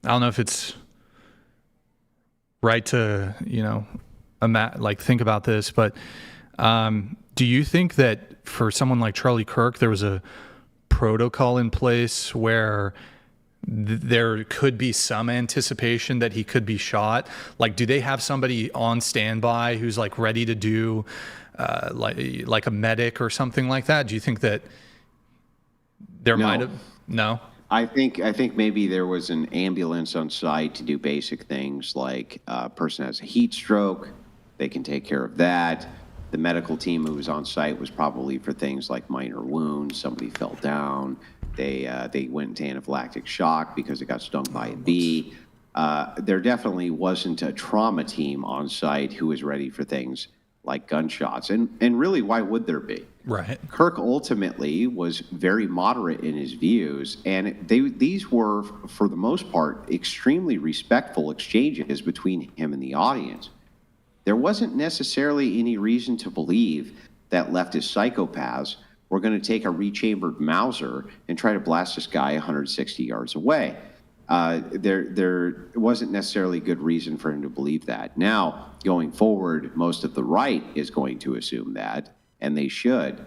don't know if it's right to, think about this, but do you think that for someone like Charlie Kirk, there was a protocol in place where there could be some anticipation that he could be shot? Like, do they have somebody on standby who's like ready to do like a medic or something like that? Do you think that there might have? No. I think maybe there was an ambulance on site to do basic things like a person has a heat stroke, they can take care of that. The medical team who was on site was probably for things like minor wounds, somebody fell down, they went into anaphylactic shock because it got stung by a bee. There definitely wasn't a trauma team on site who was ready for things like gunshots. And really, why would there be? Right. Kirk ultimately was very moderate in his views, and these were, for the most part, extremely respectful exchanges between him and the audience. There wasn't necessarily any reason to believe that leftist psychopaths were going to take a rechambered Mauser and try to blast this guy 160 yards away. There wasn't necessarily good reason for him to believe that. Now, going forward, most of the right is going to assume that, and they should.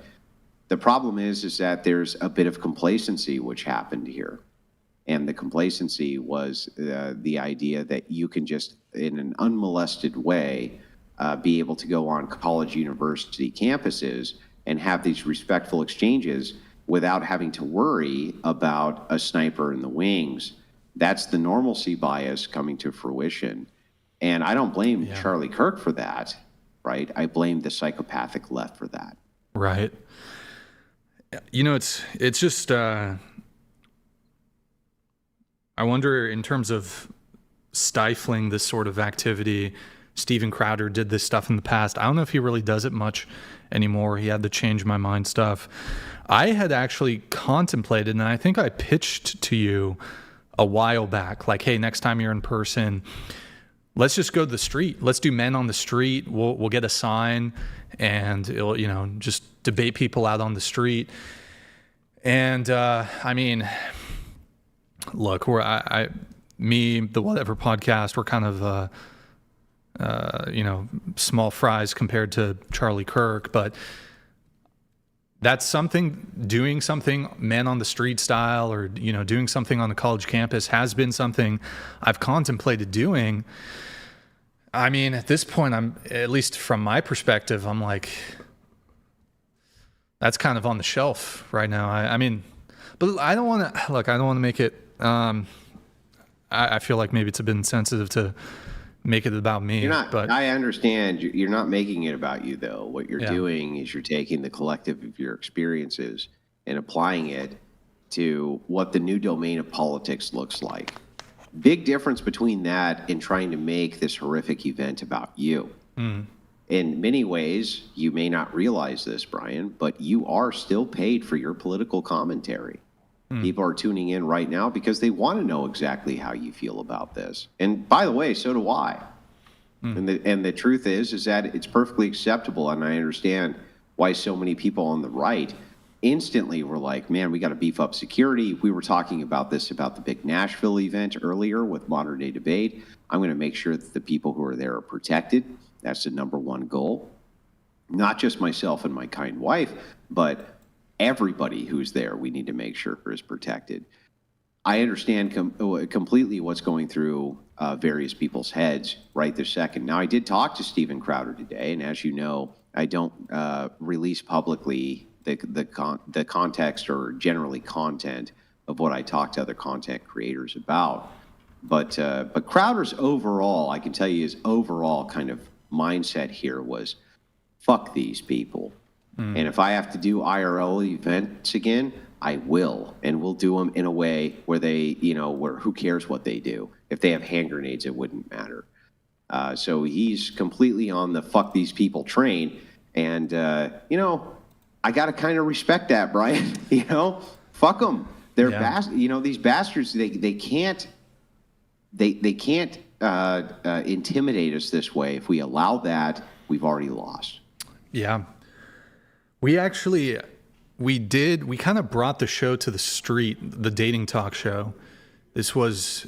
The problem is that there's a bit of complacency which happened here. And the complacency was the idea that you can just, in an unmolested way, be able to go on college, university campuses and have these respectful exchanges without having to worry about a sniper in the wings. That's the normalcy bias coming to fruition. And I don't blame Charlie Kirk for that, right? I blame the psychopathic left for that. Right. You know, it's just, I wonder in terms of stifling this sort of activity. Steven Crowder did this stuff in the past. I don't know if he really does it much anymore. He had the change my mind stuff. I had actually contemplated, and I think I pitched to you a while back, like, hey, next time you're in person, let's just go to the street. Let's do men on the street. We'll get a sign, and it'll, you know, just debate people out on the street. And I mean, look, the Whatever podcast, we're kind of you know, small fries compared to Charlie Kirk, but that's something, doing something men on the street style, or, you know, doing something on the college campus has been something I've contemplated doing. I mean, at this point, I'm, at least from my perspective, I'm like, that's kind of on the shelf right now. I mean, but I don't want to, look, I don't want to make it, I feel like maybe it's a bit insensitive to make it about me. You're not, but I understand you're not making it about you, though. What you're doing is you're taking the collective of your experiences and applying it to what the new domain of politics looks like. Big difference between that and trying to make this horrific event about you. Mm. In many ways, you may not realize this, Brian, but you are still paid for your political commentary. People are tuning in right now because they want to know exactly how you feel about this. And by the way, so do I. And the truth is that it's perfectly acceptable, and I understand why so many people on the right instantly were like, man, we got to beef up security. We were talking about this, about the big Nashville event earlier with Modern Day Debate. I'm going to make sure that the people who are there are protected. That's the number one goal. Not just myself and my kind wife, but everybody who's there, we need to make sure is protected. I understand completely what's going through various people's heads right this second. Now, I did talk to Steven Crowder today, and as you know, I don't release publicly the context or generally content of what I talk to other content creators about. But Crowder's overall, I can tell you his overall kind of mindset here was, fuck these people. And if I have to do IRL events again, I will. And we'll do them in a way where they, you know, where who cares what they do. If they have hand grenades, it wouldn't matter. So he's completely on the fuck these people train. And, you know, I got to kind of respect that, Brian. You know, fuck them. They're you know, these bastards, they can't intimidate us this way. If we allow that, we've already lost. Yeah. We kind of brought the show to the street, the dating talk show. This was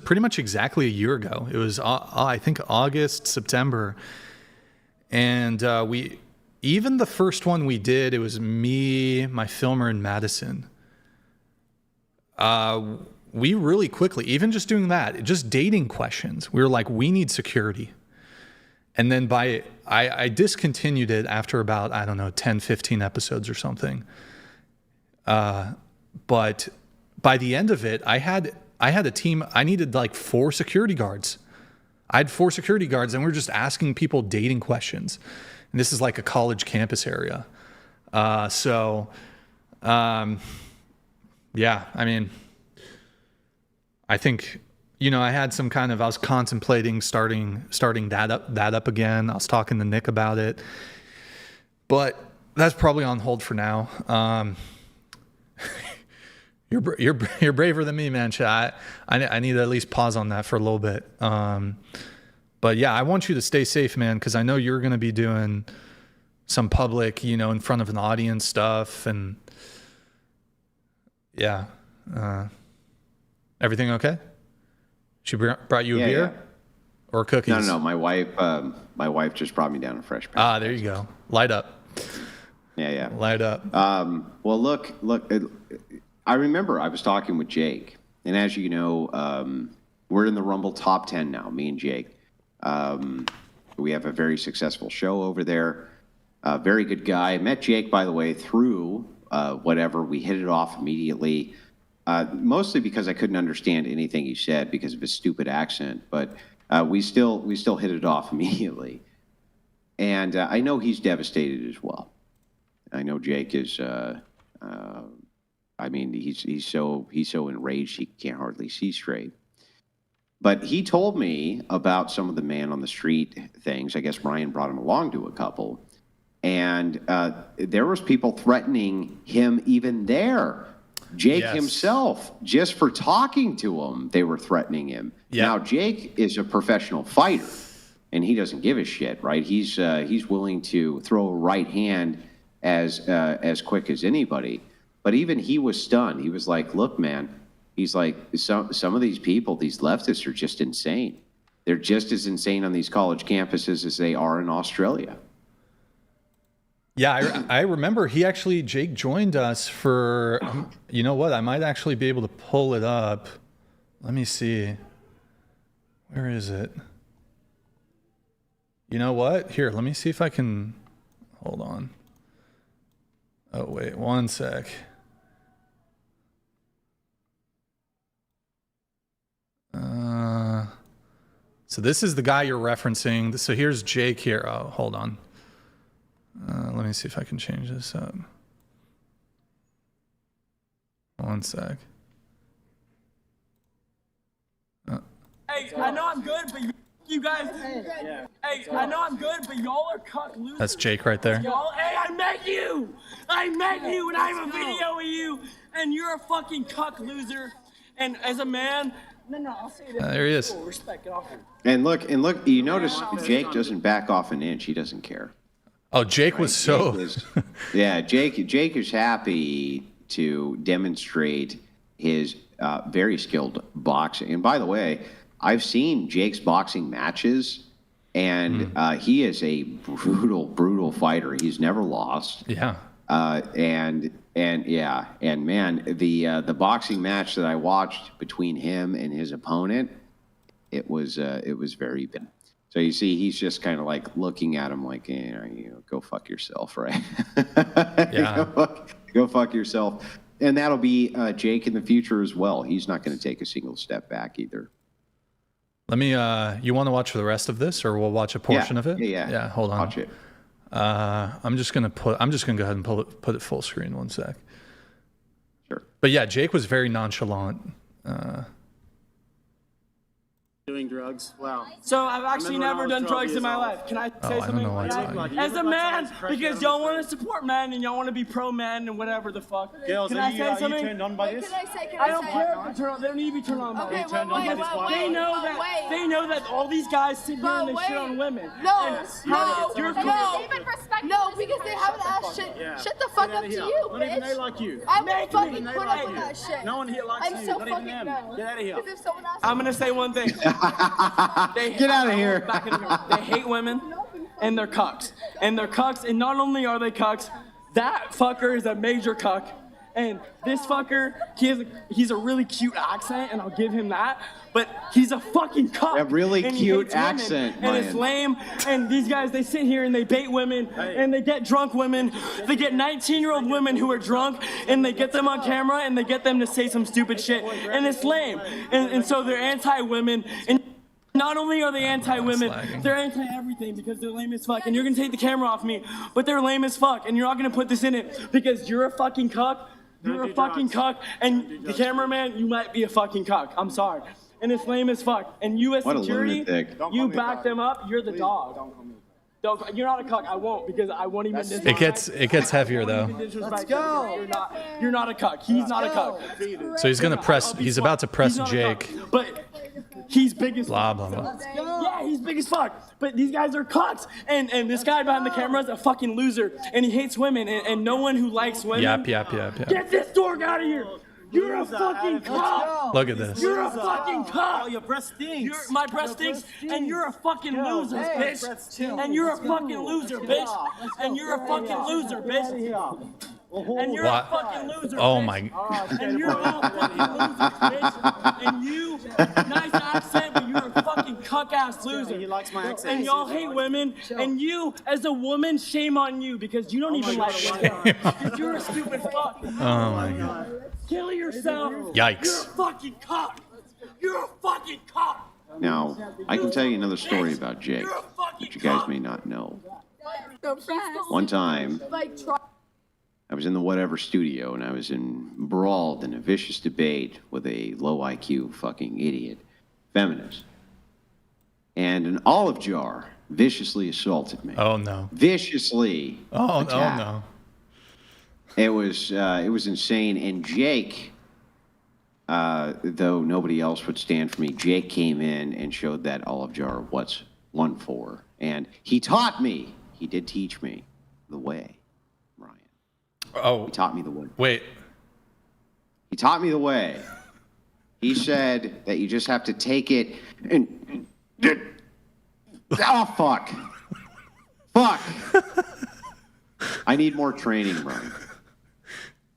pretty much exactly a year ago. It was, I think, August, September. And even the first one we did, it was me, my filmer, and Madison. We really quickly, even just doing that, just dating questions, we were like, we need security. And then I discontinued it after about, I don't know, 10, 15 episodes or something. But by the end of it, I had a team. I needed like 4 security guards. I had 4 security guards, and we were just asking people dating questions. And this is like a college campus area. Yeah, I mean, I think, you know, I had some kind of, I was contemplating starting that up again. I was talking to Nick about it, but that's probably on hold for now. You're braver than me, man. I need to at least pause on that for a little bit. But yeah, I want you to stay safe, man, because I know you're going to be doing some public, you know, in front of an audience stuff, and yeah. Everything okay? She brought you a beer or cookies? No. My wife just brought me down a fresh pack. There you go. Light up. Yeah. Light up. Well, look. I remember I was talking with Jake, and as you know, we're in the Rumble top 10 now. Me and Jake. We have a very successful show over there. Very good guy. I met Jake, by the way, through whatever. We hit it off immediately. Mostly because I couldn't understand anything he said because of his stupid accent. But we still hit it off immediately. And I know he's devastated as well. I know Jake is. I mean, he's so enraged he can't hardly see straight. But he told me about some of the man on the street things. I guess Ryan brought him along to a couple, and there was people threatening him even there. Jake himself, just for talking to him, they were threatening him. Yeah. Now Jake is a professional fighter, and he doesn't give a shit, right? He's willing to throw a right hand as quick as anybody. But even he was stunned. He was like, "Look, man." He's like, some of these people, these leftists, are just insane. They're just as insane on these college campuses as they are in Australia. Yeah, I remember Jake joined us for, you know what? I might actually be able to pull it up. Let me see. Where is it? You know what? Here, let me see if I can, hold on. Oh, wait, one sec. So this is the guy you're referencing. So here's Jake here. Oh, hold on. Let me see if I can change this up. One sec. Hey, I know I'm good, but you guys. Hey, I know I'm good, but y'all are cuck losers. That's Jake right there. Y'all, hey, I met you, and I have a video of you, and you're a fucking cuck loser. And as a man, no, I'll say that. There he is. Respect, get off here. And look, you notice Jake doesn't back off an inch. He doesn't care. Oh, Jake was so. Jake is happy to demonstrate his very skilled boxing. And by the way, I've seen Jake's boxing matches, and he is a brutal fighter. He's never lost. Yeah. And man, the boxing match that I watched between him and his opponent, it was very bad. So you see, he's just kind of like looking at him like, go fuck yourself, right? Yeah. Go fuck yourself. And that'll be Jake in the future as well. He's not going to take a single step back either. Let me, you want to watch the rest of this, or we'll watch a portion of it? Yeah, hold on. Watch it. I'm just gonna go ahead and put it full screen. One sec. Sure. But yeah, Jake was very nonchalant. Doing drugs. Wow. So I've actually never done drugs in my life. Can I say something? As a man, because y'all want to support men and y'all want to be pro men and whatever the fuck. Girls, can I say something? Are you turned on by this? I don't care if they're turned on. They don't need to be turned on by this. They know that all these guys sit here and they shit on women. No, because they haven't asked shit. Shut the fuck up to you, Not even they like you. I would fucking put up with that shit. No one here likes you. so Not even them. Get out of here. I'm gonna say one thing. Get out of here. They hate women, and they're cucks. And not only are they cucks, that fucker is a major cuck. And this fucker, he's a really cute accent, and I'll give him that. But he's a fucking cuck. A really cute accent, and it's lame. And these guys, they sit here and they bait women, and they get drunk women. They get 19-year-old women who are drunk, and they get them on camera, and they get them to say some stupid shit. And it's lame. And so they're anti-women. And not only are they anti-women, they're anti-everything because they're lame as fuck. And you're going to take the camera off me, but they're lame as fuck. And you're not going to put this in it because you're a fucking cuck. You're a fucking cuck. And the cameraman, you might be a fucking cuck. I'm sorry. And it's lame as fuck. And you as security, you back them up, you're the dog. You're not a cuck. I won't, because I won't even disrespect. It gets heavier though. Let's go. You're not a cuck. He's not a cuck. So he's about to press Jake. But he's big as blah blah blah. Yeah, he's big as fuck. But these guys are cucks. And this guy behind the camera is a fucking loser. And he hates women. And no one who likes women. Yep. Get this dork out of here. You're a fucking cuck. Look at this. You're a fucking cuck. Oh, your breast stinks. My breast stinks, and you're a fucking loser, bitch. And you're a fucking loser, bitch. And you're a fucking loser, bitch. And you're a fucking loser, oh bitch. My. And you're all fucking losers, bitch. And you, nice accent, but you're a fucking cuck-ass loser. He likes my accent. And y'all hate women. And you, as a woman, shame on you, because you don't even like women. Because you're a stupid fuck. Oh my God. Kill yourself. Yikes. You're a fucking cuck. You're a fucking cuck. Now, I can tell you another story about Jake, which you guys may not know. One time, I was in the whatever studio, and I was embroiled in a vicious debate with a low IQ fucking idiot feminist. And an olive jar viciously assaulted me. Oh, no. Viciously attacked. Oh, no. It was insane. And Jake, though nobody else would stand for me, Jake came in and showed that olive jar what's one for. And he taught me. He did teach me the way, Ryan. Oh. He taught me the way. Wait. He taught me the way. He said that you just have to take it and... Oh, fuck. Fuck. I need more training, Ryan.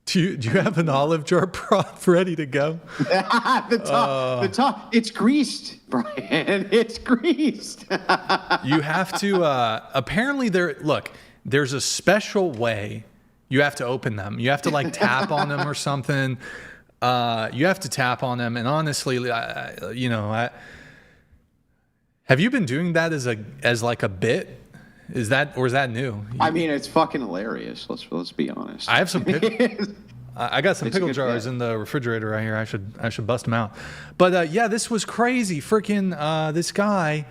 Do you have an olive jar prop ready to go? The top, it's greased, Brian. It's greased. You have to, apparently there's a special way you have to open them. You have to like tap on them or something. You have to tap on them. And honestly, have you been doing that as like a bit? Is that new? I mean, it's fucking hilarious. Let's be honest. I have some I got some pickle jars in the refrigerator right here. I should bust them out. But yeah, this was crazy. Freaking this guy.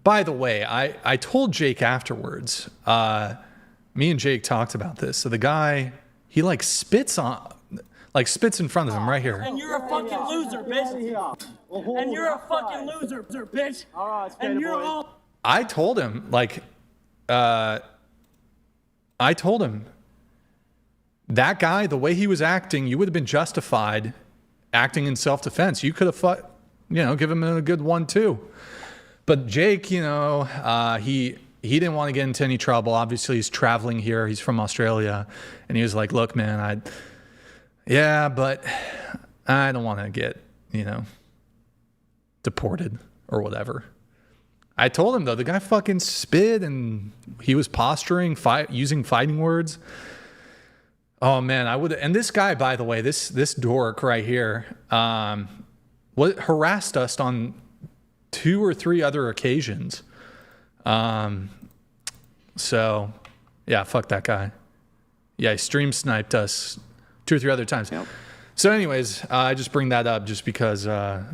By the way, I told Jake afterwards. Me and Jake talked about this. So the guy, he like spits in front of him right here. And you're a fucking loser, bitch. And you're a fucking loser, bitch. And you're all. I told him that guy, the way he was acting, you would have been justified acting in self-defense. You could have give him a good 1-2. But Jake, he didn't want to get into any trouble. Obviously, he's traveling here. He's from Australia. And he was like, look, man, but I don't want to get, deported or whatever. I told him, though, the guy fucking spit and he was posturing, using fighting words. Oh, man, I would. And this guy, by the way, this dork right here, harassed us on 2 or 3 other occasions. So, yeah, fuck that guy. Yeah, he stream sniped us 2 or 3 other times. Yep. So anyways, I just bring that up just because, or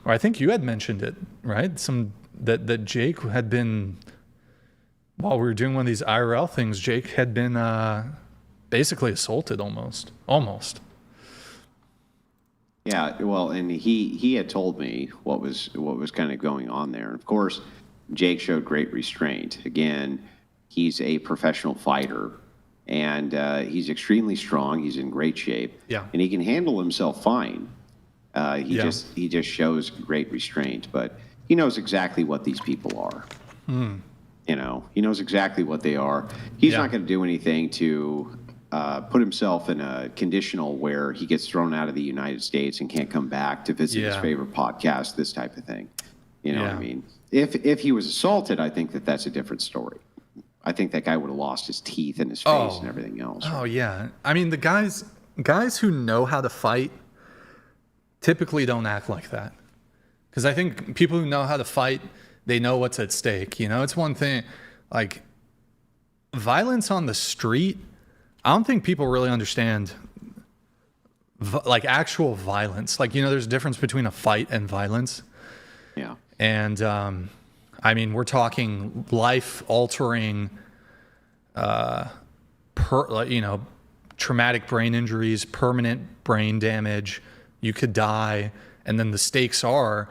I think you had mentioned it, right? That Jake had been, while we were doing one of these IRL things, Jake had been basically assaulted almost. Yeah, well, and he had told me what was kind of going on there. Of course, Jake showed great restraint. Again, he's a professional fighter, and he's extremely strong. He's in great shape, and he can handle himself fine. He just shows great restraint, but he knows exactly what these people are. He knows exactly what they are. He's not going to do anything to put himself in a conditional where he gets thrown out of the United States and can't come back to visit his favorite podcast, this type of thing. You know what I mean? If he was assaulted, I think that's a different story. I think that guy would have lost his teeth and his face and everything else. Oh, yeah. I mean, the guys who know how to fight typically don't act like that. Because I think people who know how to fight, they know what's at stake. It's one thing, like, violence on the street, I don't think people really understand, like, actual violence. Like, there's a difference between a fight and violence. Yeah. And, I mean, we're talking life-altering, traumatic brain injuries, permanent brain damage. You could die. And then the stakes are,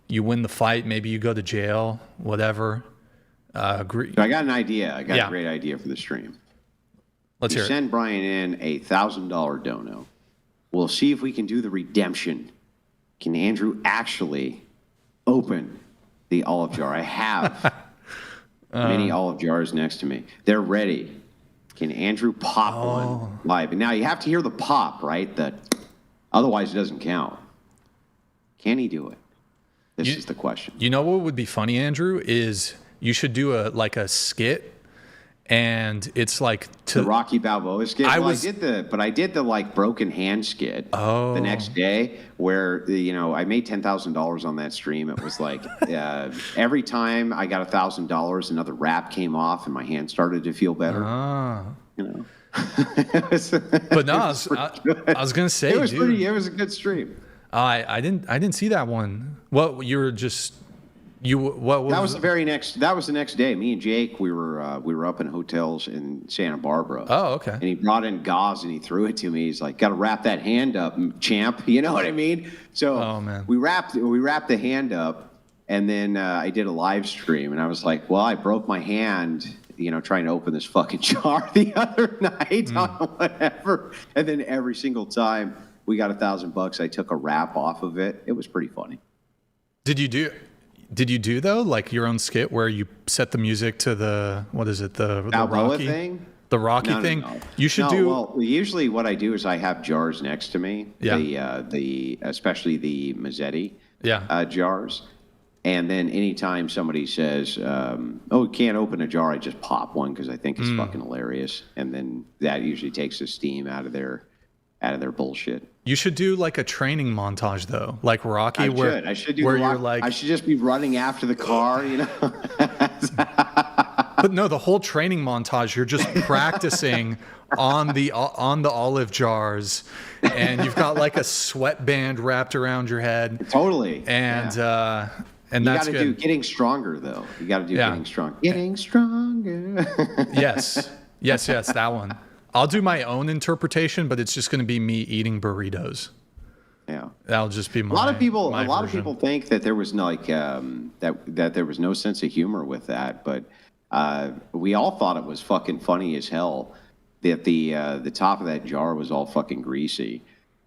you win the fight, maybe you go to jail, whatever. I got an idea. I got a great idea for the stream. Let's hear it. Send Brian in a $1,000 dono. We'll see if we can do the redemption. Can Andrew actually open the olive jar? I have many olive jars next to me. They're ready. Can Andrew pop one live? And now you have to hear the pop, right? Otherwise, it doesn't count. Can he do it? This is the question. You know what would be funny, Andrew, is you should do a skit, and it's like the Rocky Balboa skit. I did the like broken hand skit the next day where I made $10,000 on that stream. It was like every time I got $1,000, another wrap came off and my hand started to feel better. But no, I was gonna say it was it was a good stream. I didn't see that one. What you were just. What was that was the next day. Me and Jake, we were up in hotels in Santa Barbara. Oh, okay. And he brought in gauze and he threw it to me. He's like, "Got to wrap that hand up, champ." You know what I mean? So we wrapped the hand up, and then I did a live stream, and I was like, "Well, I broke my hand, trying to open this fucking jar the other night on whatever." And then every single time we got $1,000, I took a wrap off of it. It was pretty funny. Did you do though, like your own skit where you set the music to the Rocky thing? The Rocky thing? No. You should do. Well, usually what I do is I have jars next to me. Yeah. Especially the Mazzetti. Yeah. Jars, and then anytime somebody says, "Oh, can't open a jar," I just pop one because I think it's fucking hilarious, and then that usually takes the steam out of their bullshit. You should do like a training montage though, like Rocky. I should just be running after the car, But no, the whole training montage, you're just practicing on the olive jars, and you've got like a sweatband wrapped around your head. Totally. And that's good. You got to do getting stronger though. You got to do getting strong. Getting stronger. Yes, that one. I'll do my own interpretation, but it's just going to be me eating burritos. Yeah, that'll just be my. A lot of people think that there was that there was no sense of humor with that, but we all thought it was fucking funny as hell that the top of that jar was all fucking greasy.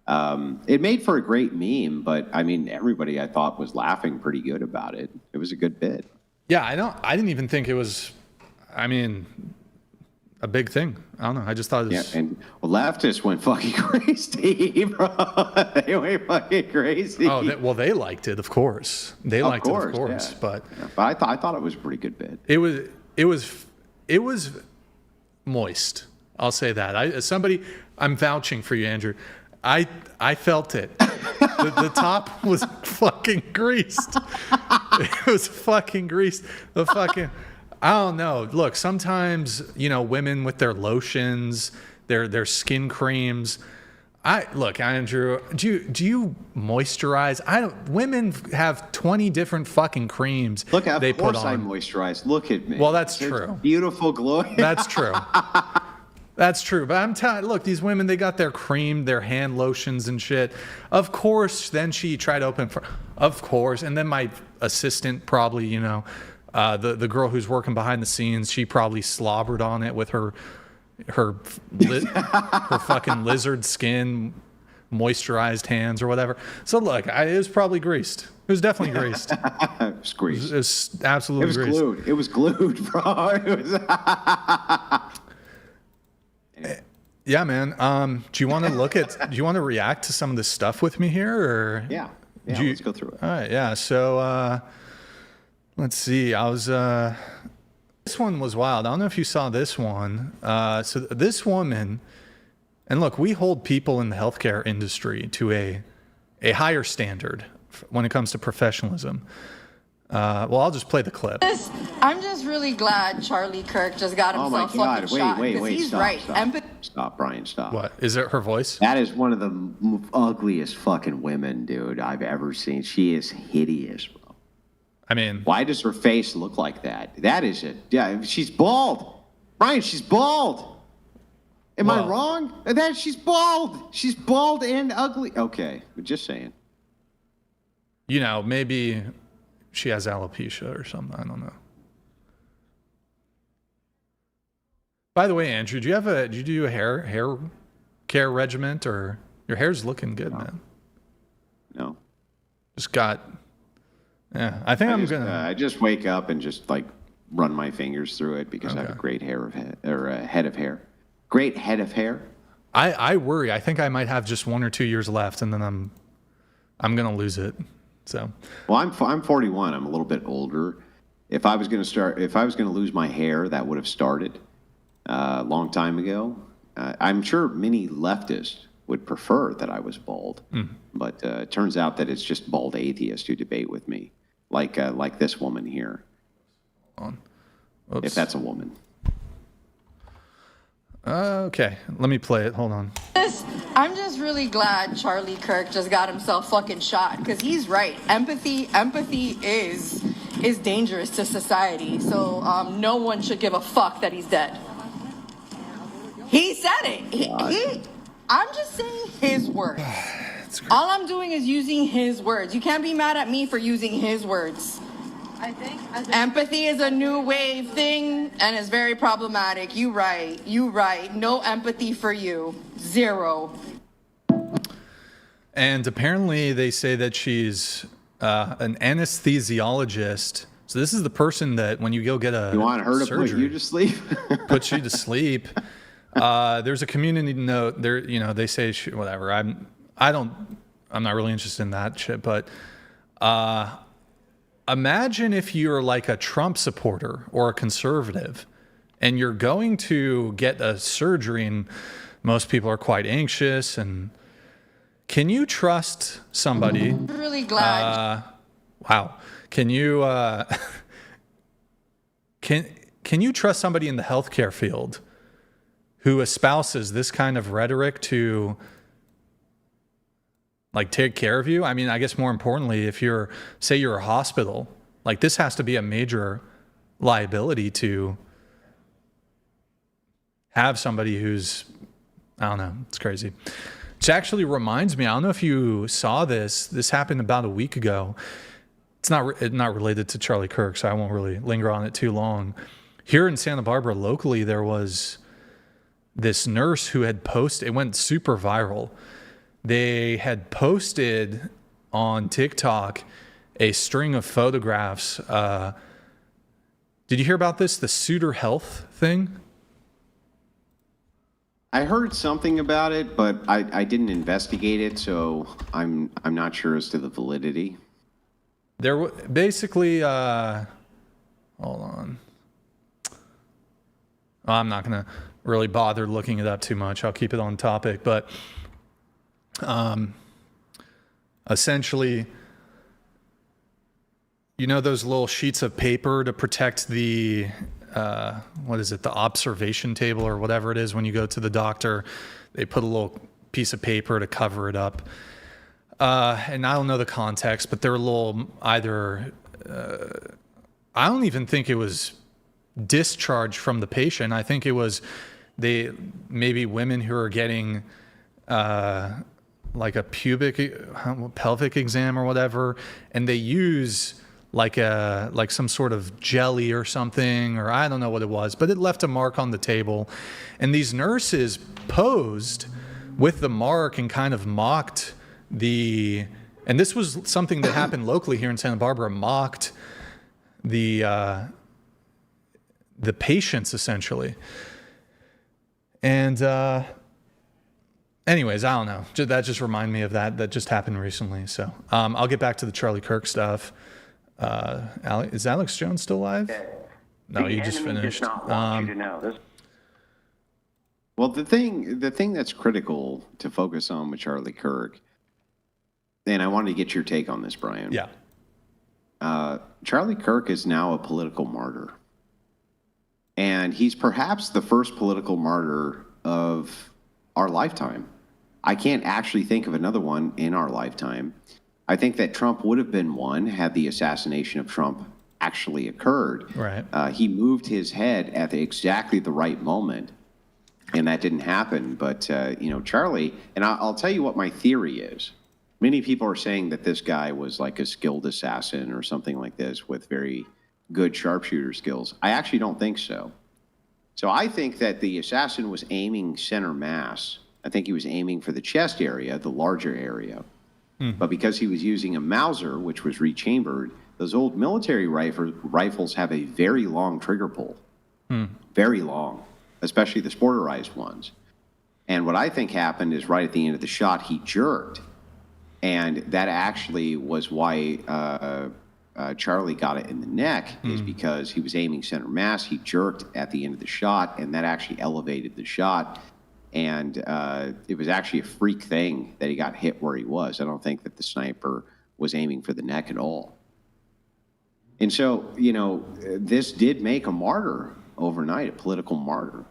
It made for a great meme, but I mean, everybody I thought was laughing pretty good about it. It was a good bit. Yeah, I didn't even think it was. I mean. A big thing. I don't know. I just thought it was... Yeah, and leftists went fucking crazy, bro. They went fucking crazy. Oh, they liked it, of course. They liked it, of course. Yeah. But I thought it was a pretty good bit. It was moist. I'll say that. I'm vouching for you, Andrew. I felt it. The top was fucking greased. It was fucking greased. The fucking... I don't know. Look, sometimes, women with their lotions, their skin creams. Andrew, do you moisturize? Women have 20 different fucking creams Look, of they course put on. I moisturize. Look at me. Well, that's true. Beautiful glow. That's true. That's true. But I'm telling you, look, these women, they got their cream, their hand lotions and shit. Of course, then she tried to open of course. And then my assistant probably, the girl who's working behind the scenes, she probably slobbered on it with her fucking lizard skin, moisturized hands or whatever. So look, it was probably greased. It was definitely greased. It was greased. It was absolutely greased. Glued. It was glued, bro. It was. Yeah, man. Do you want to react to some of this stuff with me here, or? Yeah. Let's go through it. All right. Yeah. So. Let's see. This one was wild. I don't know if you saw this one. So this woman, and look, we hold people in the healthcare industry to a higher standard when it comes to professionalism. Well, I'll just play the clip. I'm just really glad Charlie Kirk just got himself fucking shot. Wait, he's stop, right. Stop, Brian, stop. What? Is it her voice? That is one of the ugliest fucking women, dude, I've ever seen. She is hideous, bro. I mean, why does her face look like that? That is it. Yeah, she's bald. Brian, she's bald. Am I wrong? She's bald. She's bald and ugly. Okay, just saying. Maybe she has alopecia or something. I don't know. By the way, Andrew, did you do a hair care regimen, or your hair's looking good, man? No. Just got. Yeah, I think I'm gonna. I just wake up and just like run my fingers through it because I have a great head of hair. Great head of hair. I worry. I think I might have just 1 or 2 years left, and then I'm gonna lose it. So. Well, I'm 41. I'm a little bit older. If I was gonna lose my hair, that would have started. a long time ago. I'm sure many leftists would prefer that I was bald, but it turns out that it's just bald atheists who debate with me, like this woman here. If that's a woman. Okay, let me play it. Hold on. I'm just really glad Charlie Kirk just got himself fucking shot, because he's right. Empathy is dangerous to society. So no one should give a fuck that he's dead. He said it. I'm just saying his words. All I'm doing is using his words. You can't be mad at me for using his words. I think empathy is a new wave thing and is very problematic. You right. No empathy for you. Zero. And apparently they say that she's an anesthesiologist. So this is the person that when you go get a You want her to surgery, put you to sleep? puts you to sleep. There's a community note there. They say whatever. I'm not really interested in that shit. But imagine if you're like a Trump supporter or a conservative, and you're going to get a surgery, and most people are quite anxious. And can you trust somebody? I'm really glad. Wow. Can you can you trust somebody in the healthcare field who espouses this kind of rhetoric to like take care of you? I mean, I guess more importantly, if say you're a hospital, like this has to be a major liability to have somebody who's, I don't know, it's crazy. Which actually reminds me, I don't know if you saw this. This happened about a week ago. It's not related to Charlie Kirk, so I won't really linger on it too long. Here in Santa Barbara, locally, there was this nurse who had posted, it went super viral. They had posted on TikTok a string of photographs. Did you hear about this? The Suitor Health thing? I heard something about it, but I didn't investigate it, so I'm not sure as to the validity. There basically, hold on. I'm not going to really bother looking it up too much. I'll keep it on topic, but essentially, those little sheets of paper to protect the what is it, the observation table or whatever it is when you go to the doctor. They put a little piece of paper to cover it up. And I don't know the context, but they're a little either, I don't even think it was discharge from the patient. I think it was maybe women who are getting like a pelvic exam or whatever, and they use like some sort of jelly or something, or I don't know what it was, but it left a mark on the table. And these nurses posed with the mark and kind of mocked and this was something that happened locally here in Santa Barbara, mocked the patients essentially. And anyways, I don't know. That just reminded me of that just happened recently. So I'll get back to the Charlie Kirk stuff. Is Alex Jones still alive? No, you just finished. Well, the thing that's critical to focus on with Charlie Kirk, and I wanted to get your take on this, Brian. Yeah. Charlie Kirk is now a political martyr. And he's perhaps the first political martyr of our lifetime. I can't actually think of another one in our lifetime. I think that Trump would have been one had the assassination of Trump actually occurred. Right. He moved his head at exactly the right moment, and that didn't happen. But, Charlie, and I'll tell you what my theory is. Many people are saying that this guy was like a skilled assassin or something like this with very good sharpshooter skills. I actually don't think so. So I think that the assassin was aiming center mass. I think he was aiming for the chest area, the larger area. But because he was using a Mauser, which was rechambered, those old military rifles have a very long trigger pull. Very long, especially the sporterized ones. And what I think happened is right at the end of the shot, he jerked. And that actually was why Charlie got it in the neck is because he was aiming center mass. He jerked at the end of the shot, and that actually elevated the shot. And it was actually a freak thing that he got hit where he was. I don't think that the sniper was aiming for the neck at all. And so, this did make a martyr overnight, a political martyr.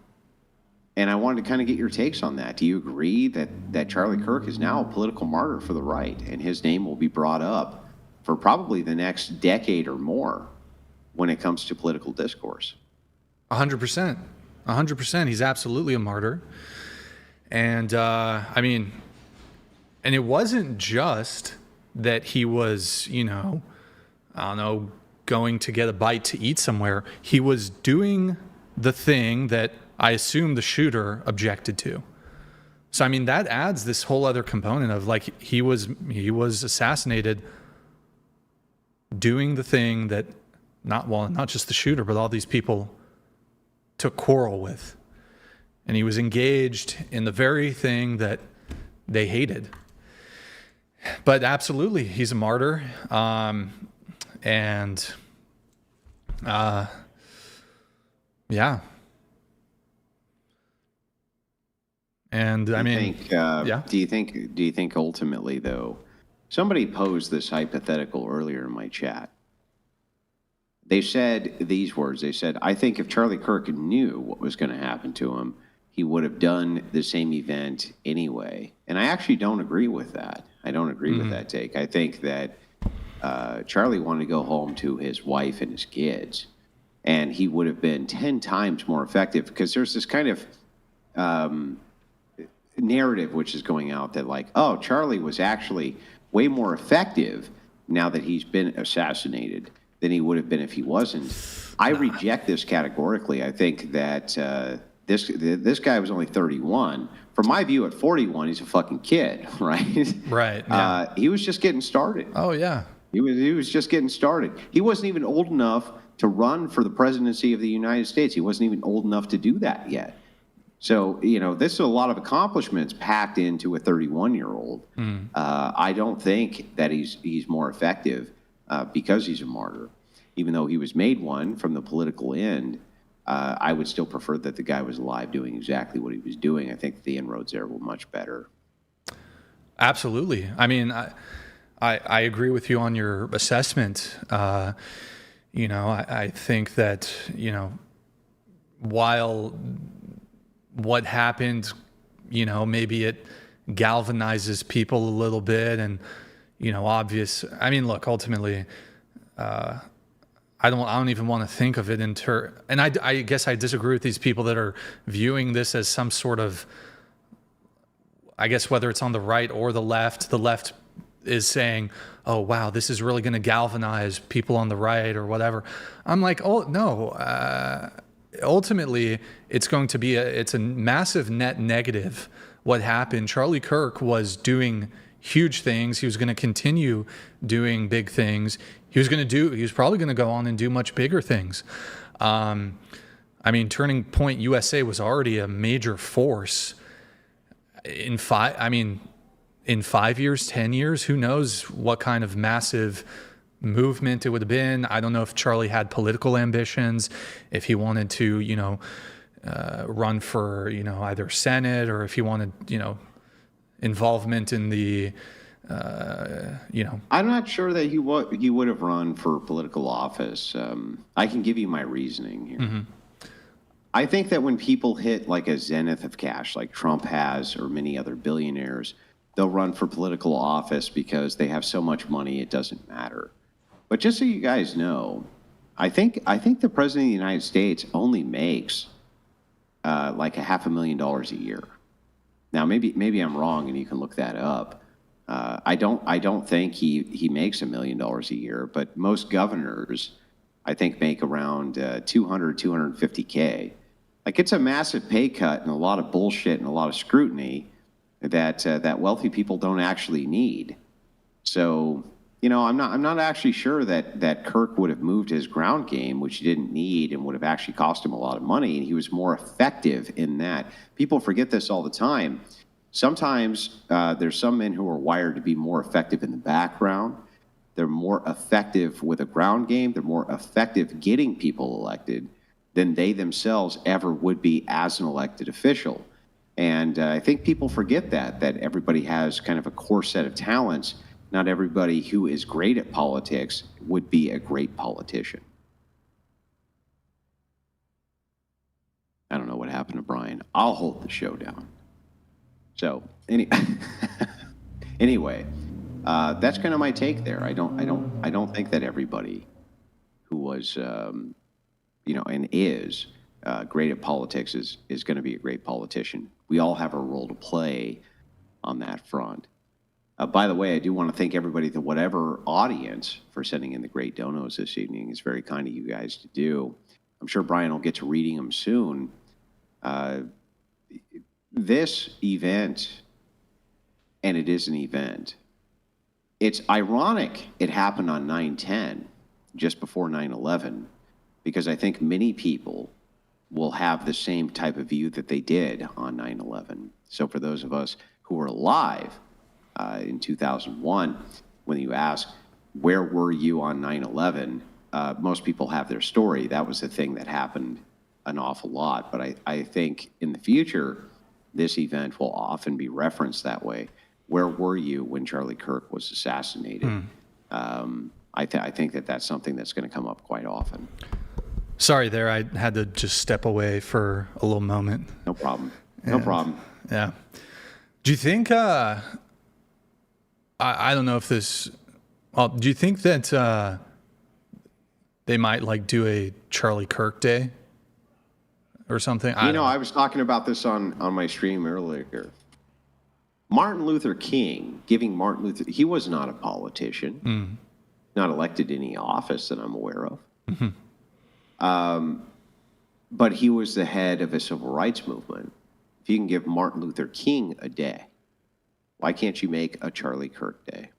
And I wanted to kind of get your takes on that. Do you agree that Charlie Kirk is now a political martyr for the right, and his name will be brought up for probably the next decade or more when it comes to political discourse? 100%. 100%. He's absolutely a martyr. And, and it wasn't just that he was, going to get a bite to eat somewhere. He was doing the thing that I assume the shooter objected to. So, that adds this whole other component of he was assassinated doing the thing that not just the shooter, but all these people took quarrel with. And he was engaged in the very thing that they hated. But absolutely, he's a martyr. Yeah. And do you think ultimately, though, somebody posed this hypothetical earlier in my chat. They said these words. They said, I think if Charlie Kirk knew what was going to happen to him, he would have done the same event anyway. And I actually don't agree with that. I don't agree with that take. I think that Charlie wanted to go home to his wife and his kids, and he would have been 10 times more effective, because there's this kind of narrative which is going out that Charlie was actually way more effective now that he's been assassinated than he would have been if he wasn't. I reject this categorically. I think that this guy was only 31. From my view, at 41, he's a fucking kid, right? Right. Yeah. He was just getting started. Oh, yeah. He was just getting started. He wasn't even old enough to run for the presidency of the United States. He wasn't even old enough to do that yet. So, this is a lot of accomplishments packed into a 31-year-old. I don't think that he's more effective because he's a martyr. Even though he was made one from the political end, I would still prefer that the guy was alive doing exactly what he was doing. I think the inroads there were much better. Absolutely. I agree with you on your assessment. I think that, while what happened, maybe it galvanizes people a little bit, and, look, ultimately, I don't even want to think of it and I guess I disagree with these people that are viewing this as some sort of, I guess whether it's on the right or the left is saying, oh, wow, this is really going to galvanize people on the right or whatever. I'm like, oh, no. Ultimately, it's going to be it's a massive net negative what happened. Charlie Kirk was doing huge things. He was going to continue doing big things. He was probably going to go on and do much bigger things. Turning Point USA was already a major force. In 5 years, 10 years, who knows what kind of massive movement it would have been. I don't know if Charlie had political ambitions, if he wanted to, run for, either Senate, or if he wanted, involvement in the, I'm not sure that he would have run for political office. I can give you my reasoning here. Mm-hmm. I think that when people hit like a zenith of cash, like Trump has, or many other billionaires, they'll run for political office because they have so much money it doesn't matter. But just so you guys know, I think the president of the United States only makes like $500,000 a year. Now maybe I'm wrong, and you can look that up. I don't think he makes $1 million a year, but most governors, I think, make around 250K. Like, it's a massive pay cut and a lot of bullshit and a lot of scrutiny that wealthy people don't actually need. So, I'm not actually sure that Kirk would have moved his ground game, which he didn't need, and would have actually cost him a lot of money. And he was more effective in that. People forget this all the time. Sometimes there's some men who are wired to be more effective in the background. They're more effective with a ground game. They're more effective getting people elected than they themselves ever would be as an elected official. And I think people forget that everybody has kind of a core set of talents. Not everybody who is great at politics would be a great politician. I don't know what happened to Brian. I'll hold the show down. So anyway, that's kind of my take there. I don't think that everybody who was, and is great at politics is going to be a great politician. We all have a role to play on that front. By the way, I do want to thank everybody, the whatever audience, for sending in the great donos this evening. It's very kind of you guys to do. I'm sure Brian will get to reading them soon. This event, and it is an event, it's ironic it happened on 9/10, just before 9/11, because I think many people will have the same type of view that they did on 9/11. So for those of us who were alive in 2001, when you ask, where were you on 9/11, most people have their story. That was the thing that happened an awful lot. But I think in the future, this event will often be referenced that way. Where were you when Charlie Kirk was assassinated? I think that's something that's going to come up quite often. Sorry there, I had to just step away for a little moment. No problem. No problem. Yeah. Do you think, I don't know if this, do you think that they might like do a Charlie Kirk Day or something? I was talking about this on my stream earlier. Martin Luther King, he was not a politician, not elected to any office that I'm aware of. But he was the head of a civil rights movement. If you can give Martin Luther King a day, why can't you make a Charlie Kirk Day?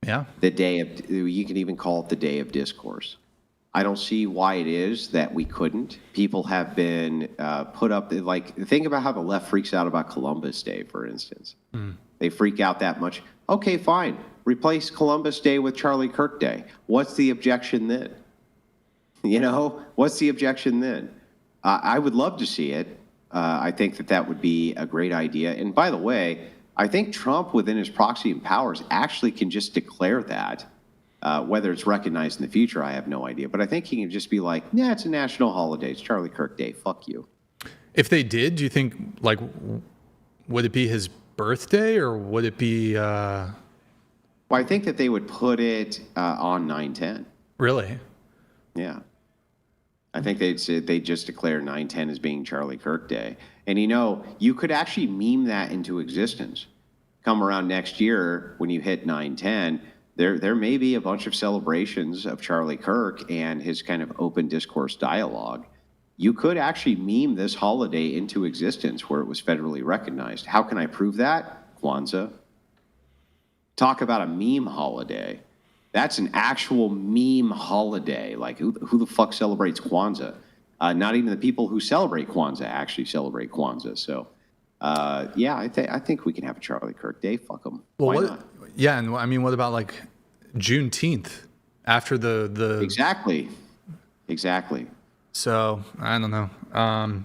Yeah. You can even call it the day of discourse. I don't see why it is that we couldn't. People have been put up, think about how the left freaks out about Columbus Day, for instance. They freak out that much. Okay, fine. Replace Columbus Day with Charlie Kirk Day. What's the objection then? What's the objection then? I would love to see it. I think that would be a great idea. And by the way, I think Trump, within his proxy and powers, actually can just declare that. Whether it's recognized in the future, I have no idea. But I think he can just be like, yeah, it's a national holiday. It's Charlie Kirk Day. Fuck you. If they did, do you think, would it be his birthday or would it be... Well, I think that they would put it on 9/10. Really? Yeah. I think they'd just declare 9/10 as being Charlie Kirk Day. And you could actually meme that into existence. Come around next year when you hit 9/10, there may be a bunch of celebrations of Charlie Kirk and his kind of open discourse dialogue. You could actually meme this holiday into existence where it was federally recognized. How can I prove that? Kwanzaa. Talk about a meme holiday. That's an actual meme holiday. Like, who the fuck celebrates Kwanzaa? Not even the people who celebrate Kwanzaa actually celebrate Kwanzaa. So, yeah, I think we can have a Charlie Kirk Day. Fuck them. Well, Why not? Yeah, and I mean, what about Juneteenth after the... Exactly. So, I don't know. I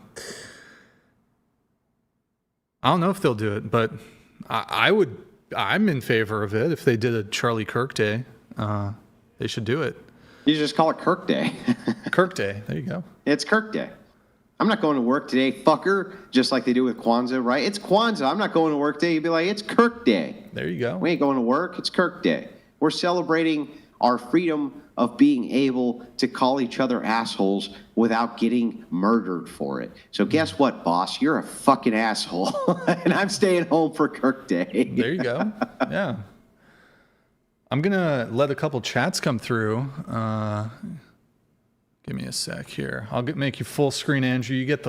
don't know if they'll do it, but I'm in favor of it. If they did a Charlie Kirk Day, they should do it. You just call it Kirk Day. Kirk Day. There you go. It's Kirk Day. I'm not going to work today, fucker, just like they do with Kwanzaa, right? It's Kwanzaa. I'm not going to work today. You'd be like, it's Kirk Day. There you go. We ain't going to work. It's Kirk Day. We're celebrating our freedom of being able to call each other assholes without getting murdered for it. So guess what, boss? You're a fucking asshole. And I'm staying home for Kirk Day. There you go. Yeah. I'm going to let a couple chats come through. Give me a sec here. I'll make you full screen, Andrew. You get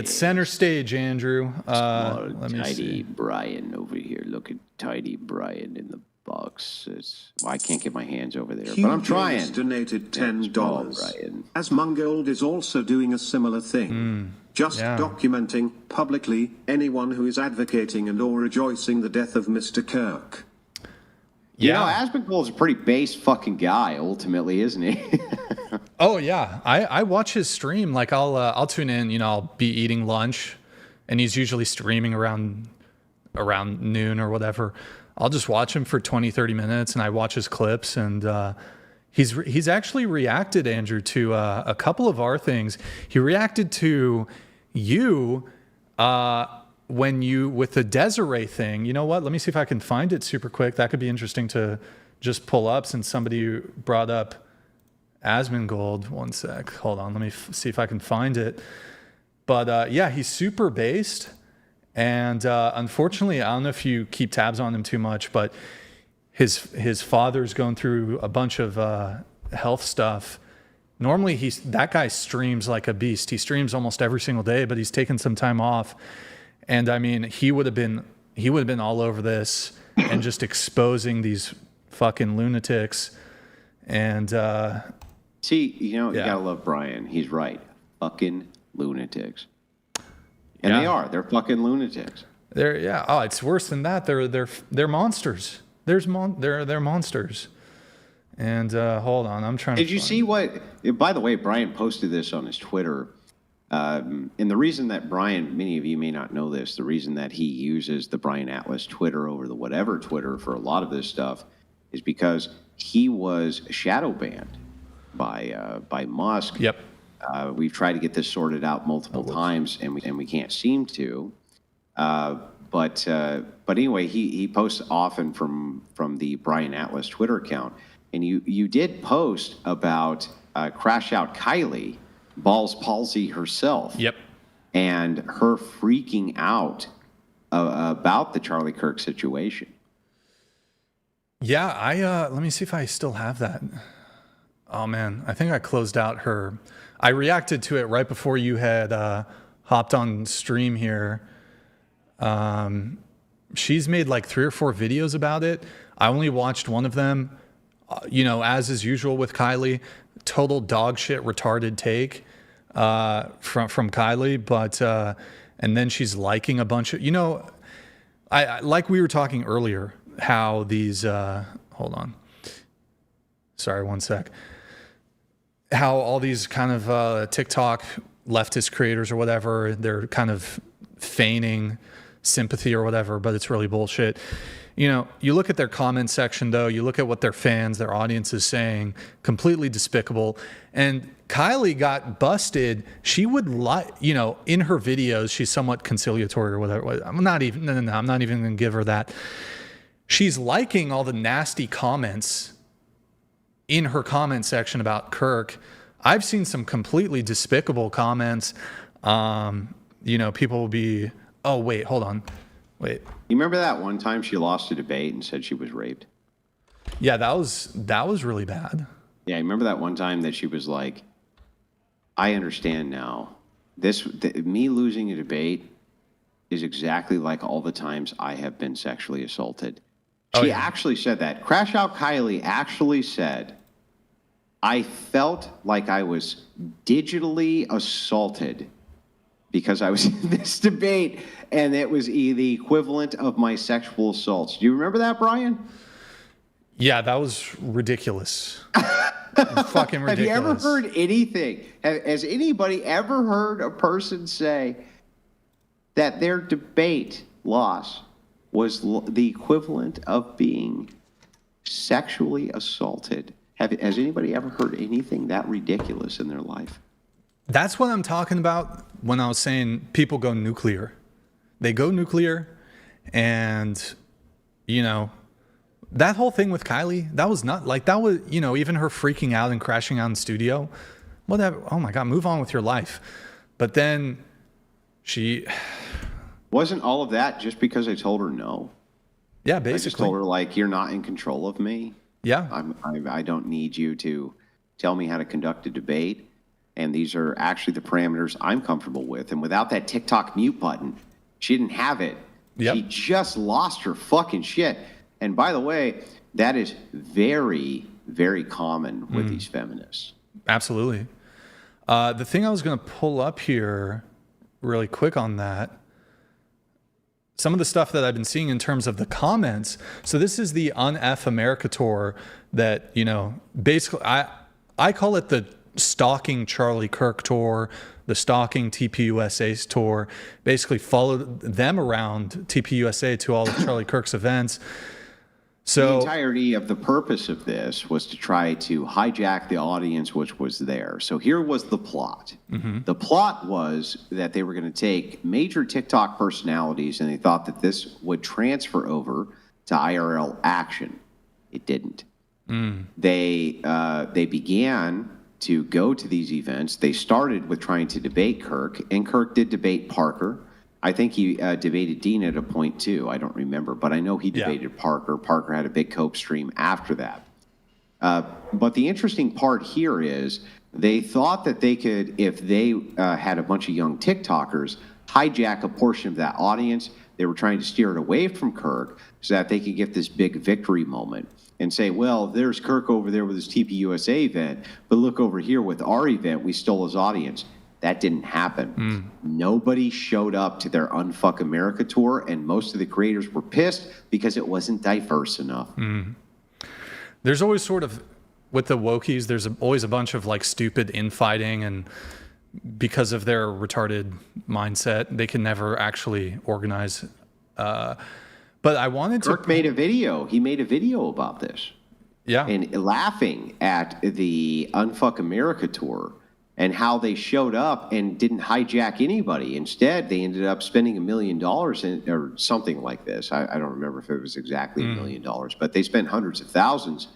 center stage, Andrew. Let me tidy see. Brian over here. Look at tidy Brian in the box. I can't get my hands over there, but I'm trying. Donated $10. Asmin Gold is also doing a similar thing. Documenting publicly anyone who is advocating and or rejoicing the death of Mr. Kirk. You know, Asmin Gold's a pretty base fucking guy, ultimately, isn't he? Oh yeah, I watch his stream. Like I'll tune in. You know, I'll be eating lunch, and he's usually streaming around noon or whatever. I'll just watch him for 20, 30 minutes, and I watch his clips. And he's actually reacted, Andrew, to a couple of our things. He reacted to you when you with the Desiree thing. You know what? Let me see if I can find it super quick. That could be interesting to just pull up since somebody brought up Asmin Gold. One sec. Hold on. Let me see if I can find it. But yeah, he's super based. And unfortunately, I don't know if you keep tabs on him too much, but his father's going through a bunch of health stuff. Normally, that guy streams like a beast. He streams almost every single day, but he's taken some time off. And I mean, he would have been all over this and just exposing these fucking lunatics. And see, you know, you gotta love Brian. He's right. Fucking lunatics. And they're fucking lunatics. Oh, it's worse than that. They're monsters. They're monsters. And hold on, I'm trying. Did you see what? By the way, Brian posted this on his Twitter. And the reason that Brian, many of you may not know this, the reason that he uses the Brian Atlas Twitter over the whatever Twitter for a lot of this stuff is because he was shadow banned by Musk. Yep. We've tried to get this sorted out multiple times, and we can't seem to. But anyway, he posts often from the Brian Atlas Twitter account, and you did post about Crash Out Kylie, Balls Palsy herself. Yep. And her freaking out about the Charlie Kirk situation. Yeah, let me see if I still have that. Oh man, I think I closed out her. I reacted to it right before you had hopped on stream here. She's made like 3 or 4 videos about it. I only watched one of them. You know, as is usual with Kylie, total dog shit retarded take from Kylie. But and then she's liking a bunch of, you know, I like we were talking earlier how these hold on. Sorry, one sec. How all these kind of TikTok leftist creators or whatever, they're kind of feigning sympathy or whatever, but it's really bullshit. You know, you look at their comment section though, you look at what their fans, their audience is saying, completely despicable. And Kylie got busted. She would you know, in her videos, she's somewhat conciliatory or whatever. I'm not even going to give her that. She's liking all the nasty comments in her comment section about Kirk. I've seen some completely despicable comments. You know, people will be, oh, wait, hold on. Wait. You remember that one time she lost a debate and said she was raped? Yeah, that was really bad. Yeah, I remember that one time that she was like, I understand now. Me losing a debate is exactly like all the times I have been sexually assaulted. She actually said that. Crash Out Kylie actually said, I felt like I was digitally assaulted because I was in this debate, and it was the equivalent of my sexual assaults. Do you remember that, Brian? Yeah, that was ridiculous. Fucking ridiculous. Have you ever heard anything? Has anybody ever heard a person say that their debate loss was the equivalent of being sexually assaulted? Has anybody ever heard anything that ridiculous in their life? That's what I'm talking about when I was saying people go nuclear. They go nuclear, and, you know, that whole thing with Kylie, that was not like, that was, you know, even her freaking out and crashing out in studio, whatever. Oh my God, move on with your life. But then she... Wasn't all of that just because I told her no? Yeah, basically. I just told her, like, you're not in control of me. Yeah. I don't need you to tell me how to conduct a debate. And these are actually the parameters I'm comfortable with. And without that TikTok mute button, she didn't have it. Yep. She just lost her fucking shit. And by the way, that is very, very common with these feminists. Absolutely. The thing I was going to pull up here really quick on that. some of the stuff that I've been seeing in terms of the comments. So this is the Un-F America tour that, you know, basically I call it the stalking Charlie Kirk tour, the stalking TPUSA's tour. Basically followed them around TPUSA to all of Charlie Kirk's events. So the entirety of the purpose of this was to try to hijack the audience which was there. So here was the plot. The plot was that they were going to take major TikTok personalities and they thought that this would transfer over to IRL action. It didn't. They began to go to these events. They started with trying to debate Kirk, and Kirk did debate Parker. I think he debated Dean at a point too. I don't remember, but I know he debated Parker. Parker had a big cope stream after that. But the interesting part here is they thought that they could, if they had a bunch of young TikTokers, hijack a portion of that audience. They were trying to steer it away from Kirk so that they could get this big victory moment and say, well, there's Kirk over there with his TPUSA event, but look over here with our event, we stole his audience. That didn't happen. Nobody showed up to their Unfuck America tour, and most of the creators were pissed because it wasn't diverse enough. There's always sort of, with the wokies, there's always a bunch of like stupid infighting, and because of their retarded mindset, they can never actually organize. But I wanted to... Kirk made a video. He made a video about this. Yeah. And laughing at the Unfuck America tour and how they showed up and didn't hijack anybody. Instead, they ended up spending $1 million or something like this. I don't remember if it was exactly $1 million, but they spent hundreds of thousands,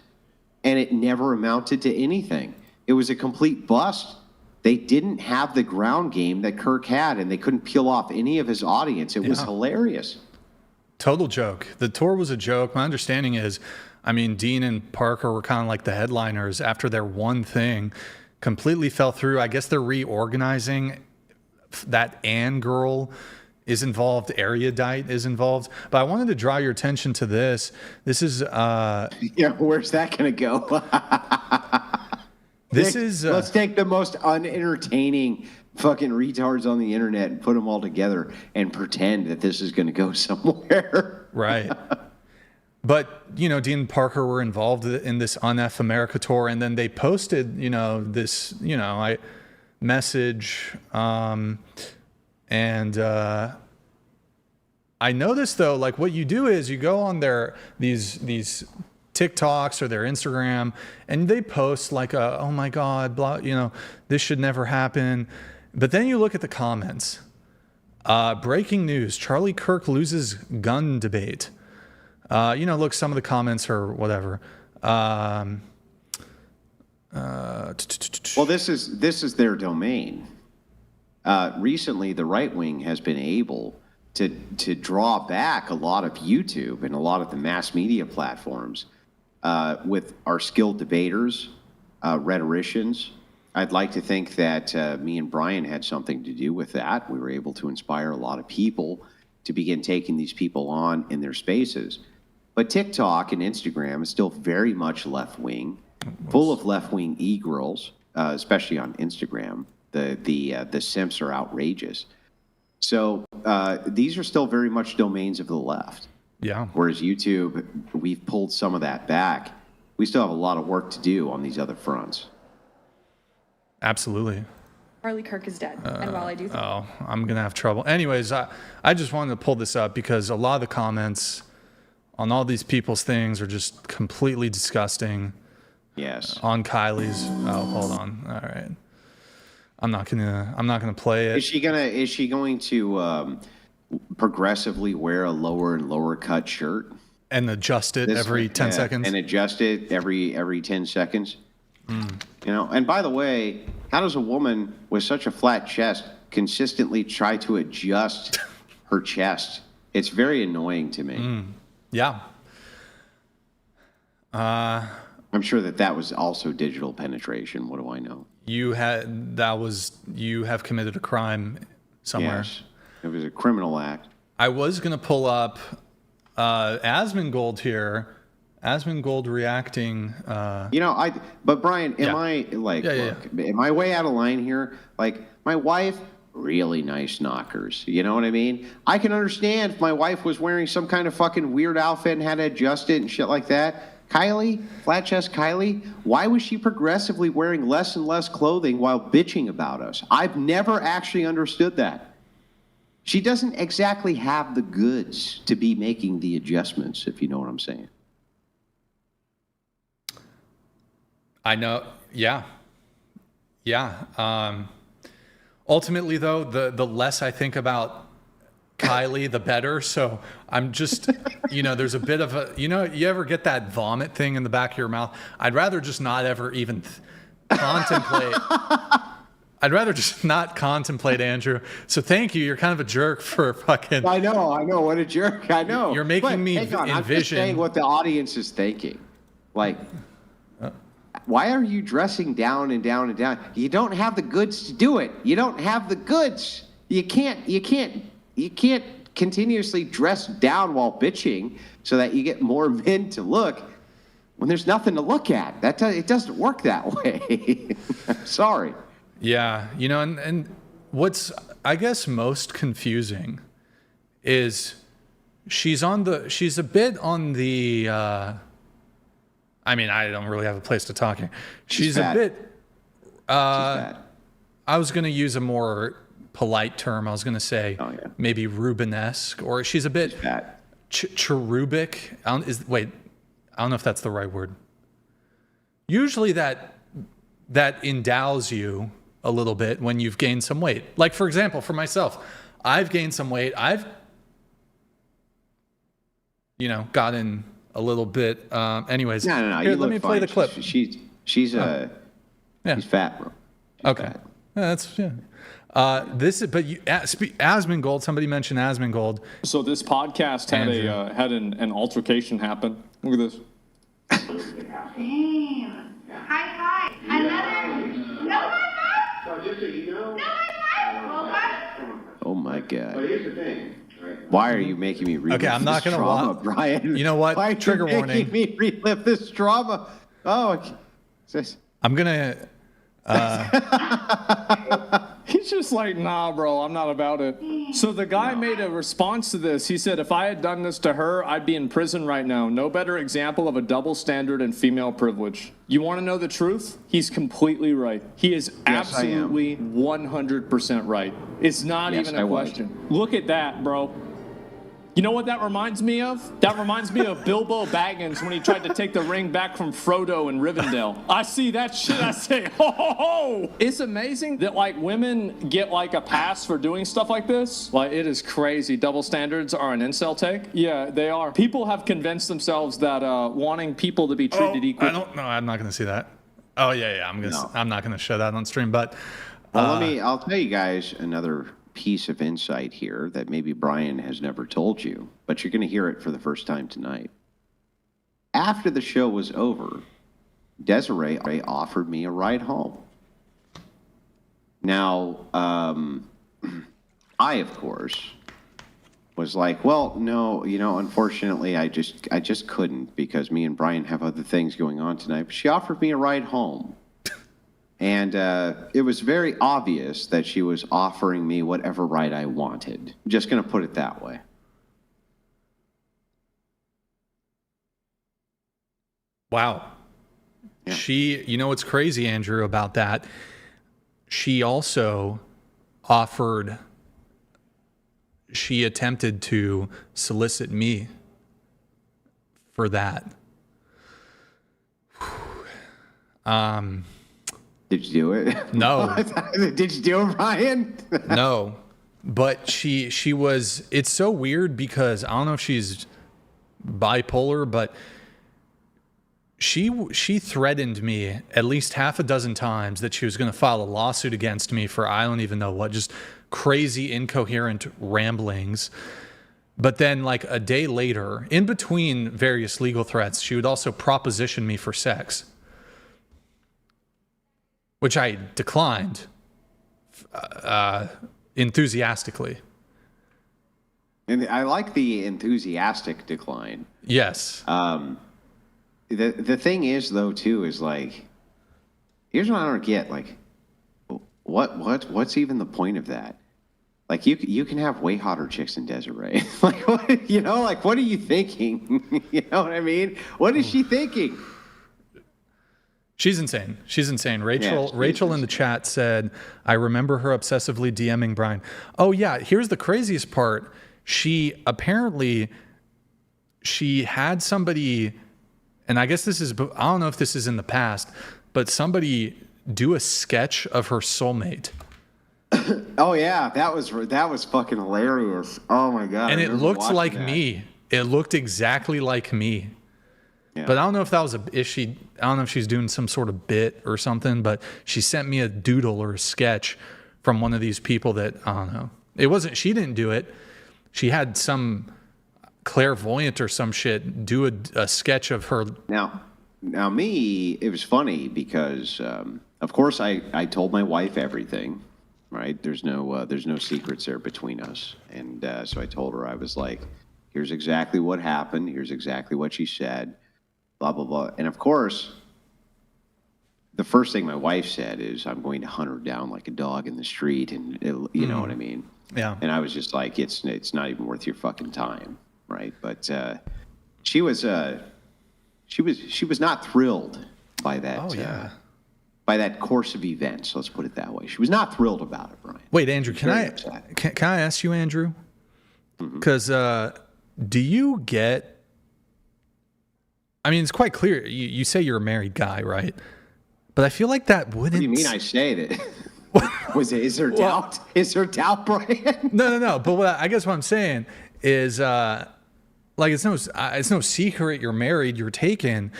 and it never amounted to anything. It was a complete bust. They didn't have the ground game that Kirk had, and they couldn't peel off any of his audience. It was hilarious. Total joke. The tour was a joke. My understanding is, I mean, Dean and Parker were kind of like the headliners after their one thing. Completely fell through. I guess they're reorganizing. That Ann girl is involved. Erudite is involved. But I wanted to draw your attention to this. This is... yeah, where's that going to go? Let's take the most unentertaining fucking retards on the internet and put them all together and pretend that this is going to go somewhere. Right. But, you know, Dean and Parker were involved in this Un-F America tour, and then they posted, you know, this, you know, message. I noticed, though, like what you do is you go on these TikToks or their Instagram, and they post like, oh my God, blah, you know, this should never happen. But then you look at the comments. Breaking news, Charlie Kirk loses gun debate. You know, look, some of the comments are whatever. Well, this is their domain. Recently, the right wing has been able to draw back a lot of YouTube and a lot of the mass media platforms with our skilled debaters, rhetoricians. I'd like to think that me and Brian had something to do with that. We were able to inspire a lot of people to begin taking these people on in their spaces. But TikTok and Instagram is still very much left-wing, full of left-wing e-girls, especially on Instagram. The simps are outrageous. So these are still very much domains of the left. Yeah. Whereas YouTube, we've pulled some of that back. We still have a lot of work to do on these other fronts. Absolutely. Charlie Kirk is dead. And while I do think... Oh, I'm going to have trouble. Anyways, I just wanted to pull this up because a lot of the comments on all these people's things are just completely disgusting. Yes. On Kylie's. Oh, hold on. All right. I'm not gonna play it. Is she going to progressively wear a lower and lower cut shirt and adjust it every 10 seconds? And adjust it every 10 seconds. You know, and by the way, how does a woman with such a flat chest consistently try to adjust her chest? It's very annoying to me. Yeah. I'm sure that was also digital penetration. What do I know? You have committed a crime somewhere. Yes, it was a criminal act. I was gonna pull up Asmin Gold here. Asmin Gold reacting. You know, but Brian, am I like, look, am I way out of line here? Like, my wife really nice knockers. You know what I mean? I can understand if my wife was wearing some kind of fucking weird outfit and had to adjust it and shit like that. Kylie, flat chest Kylie, why was she progressively wearing less and less clothing while bitching about us? I've never actually understood that. She doesn't exactly have the goods to be making the adjustments, if you know what I'm saying. I know. Yeah. Yeah. Ultimately, though, the less I think about Kylie, the better. So I'm just, there's a bit of a, you ever get that vomit thing in the back of your mouth? I'd rather just not ever even contemplate. I'd rather just not contemplate, Andrew. So thank you. You're kind of a jerk for fucking. I know. What a jerk. I know. You're making me envision. I'm just saying what the audience is thinking. Like, why are you dressing down and down and down? You don't have the goods to do it. You don't have the goods. You can't continuously dress down while bitching so that you get more men to look when there's nothing to look at. It doesn't work that way. I'm sorry. Yeah, and what's, I guess, most confusing is she's a bit on the, I mean, I don't really have a place to talk here. She's a bit, I was going to use a more polite term. I was going to say maybe Rubenesque, or she's a bit cherubic. I don't know if that's the right word. Usually that endows you a little bit when you've gained some weight. Like, for example, for myself, I've gained some weight. I've, gotten a little bit. Anyways, no. Here, let me play the clip. She's fat, bro. Okay, that's Asmin Gold. Somebody mentioned Asmin Gold. So this podcast had an altercation happen. Look at this. High five. Another. No high five. Just so you know. No high five. Oh my God. But here's the thing. Why are you making me relive I'm not this gonna trauma, Brian? You know what? Why Trigger are you warning. making me relive this trauma? Oh, I'm gonna. He's just like, nah, bro, I'm not about it. So the guy made a response to this. He said, if I had done this to her, I'd be in prison right now. No better example of a double standard and female privilege. You want to know the truth? He's completely right. He is absolutely 100% right. It's not even a question. Look at that, bro. You know what that reminds me of? That reminds me of Bilbo Baggins when he tried to take the ring back from Frodo in Rivendell. I see that shit, I say, ho, ho, ho! It's amazing that, women get, a pass for doing stuff like this. It is crazy. Double standards are an incel take. Yeah, they are. People have convinced themselves that wanting people to be treated equally. I'm not going to see that. Oh, yeah. I'm not going to show that on stream, but... I'll tell you guys another piece of insight here that maybe Brian has never told you, but you're going to hear it for the first time tonight. After the show was over, Desiree offered me a ride home. Now, I, of course, was like, well, no, unfortunately, I just couldn't because me and Brian have other things going on tonight. But she offered me a ride home. And it was very obvious that she was offering me whatever ride I wanted. I'm just going to put it that way. Wow. Yeah. What's crazy, Andrew, about that? She also she attempted to solicit me for that. Did you do it? No. Did you do it, Ryan? No. But she was, it's so weird because I don't know if she's bipolar, but she threatened me at least half a dozen times that she was going to file a lawsuit against me for I don't even know what, just crazy, incoherent ramblings. But then a day later, in between various legal threats, she would also proposition me for sex, which I declined enthusiastically. And I like the enthusiastic decline. Yes. The thing is, though, too, is here's what I don't get. What's even the point of that? Like you can have way hotter chicks than Desiree. Like what, you know, like what are you thinking? You know what I mean? What is she thinking? She's insane. She's insane. Rachel in the chat said, I remember her obsessively DMing Brian. Oh yeah, here's the craziest part. She had somebody, and I guess this is, I don't know if this is in the past, but somebody do a sketch of her soulmate. Oh yeah, that was fucking hilarious. Oh my god. And it looked like me. It looked exactly like me. Yeah. But I don't know if that was I don't know if she's doing some sort of bit or something, but she sent me a doodle or a sketch from one of these people that, I don't know. She didn't do it. She had some clairvoyant or some shit do a sketch of her. Now me, it was funny because, of course I told my wife everything, right? There's no secrets there between us. And so I told her, I was like, here's exactly what happened. Here's exactly what she said. Blah, blah, blah. And of course, the first thing my wife said is, I'm going to hunt her down like a dog in the street. And you know what I mean? Yeah. And I was just like, it's not even worth your fucking time. Right. But she was not thrilled by that. Oh, yeah. By that course of events. Let's put it that way. She was not thrilled about it, Brian. Wait, Andrew, can I ask you, Andrew? Because do you get, I mean, it's quite clear. You say you're a married guy, right? But I feel like that wouldn't. What do you mean I say that? Is there doubt? Is there doubt, Brian? No. But I guess what I'm saying is, like, it's no secret you're married, you're taken.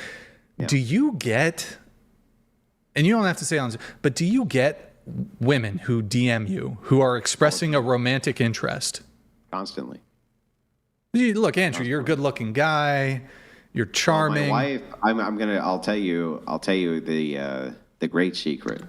Yeah. Do you get, and you don't have to say on, but do you get women who DM you who are expressing a romantic interest? Constantly. Look, Andrew, you're a good-looking guy. You're charming. Well, my wife, I'll tell you the great secret.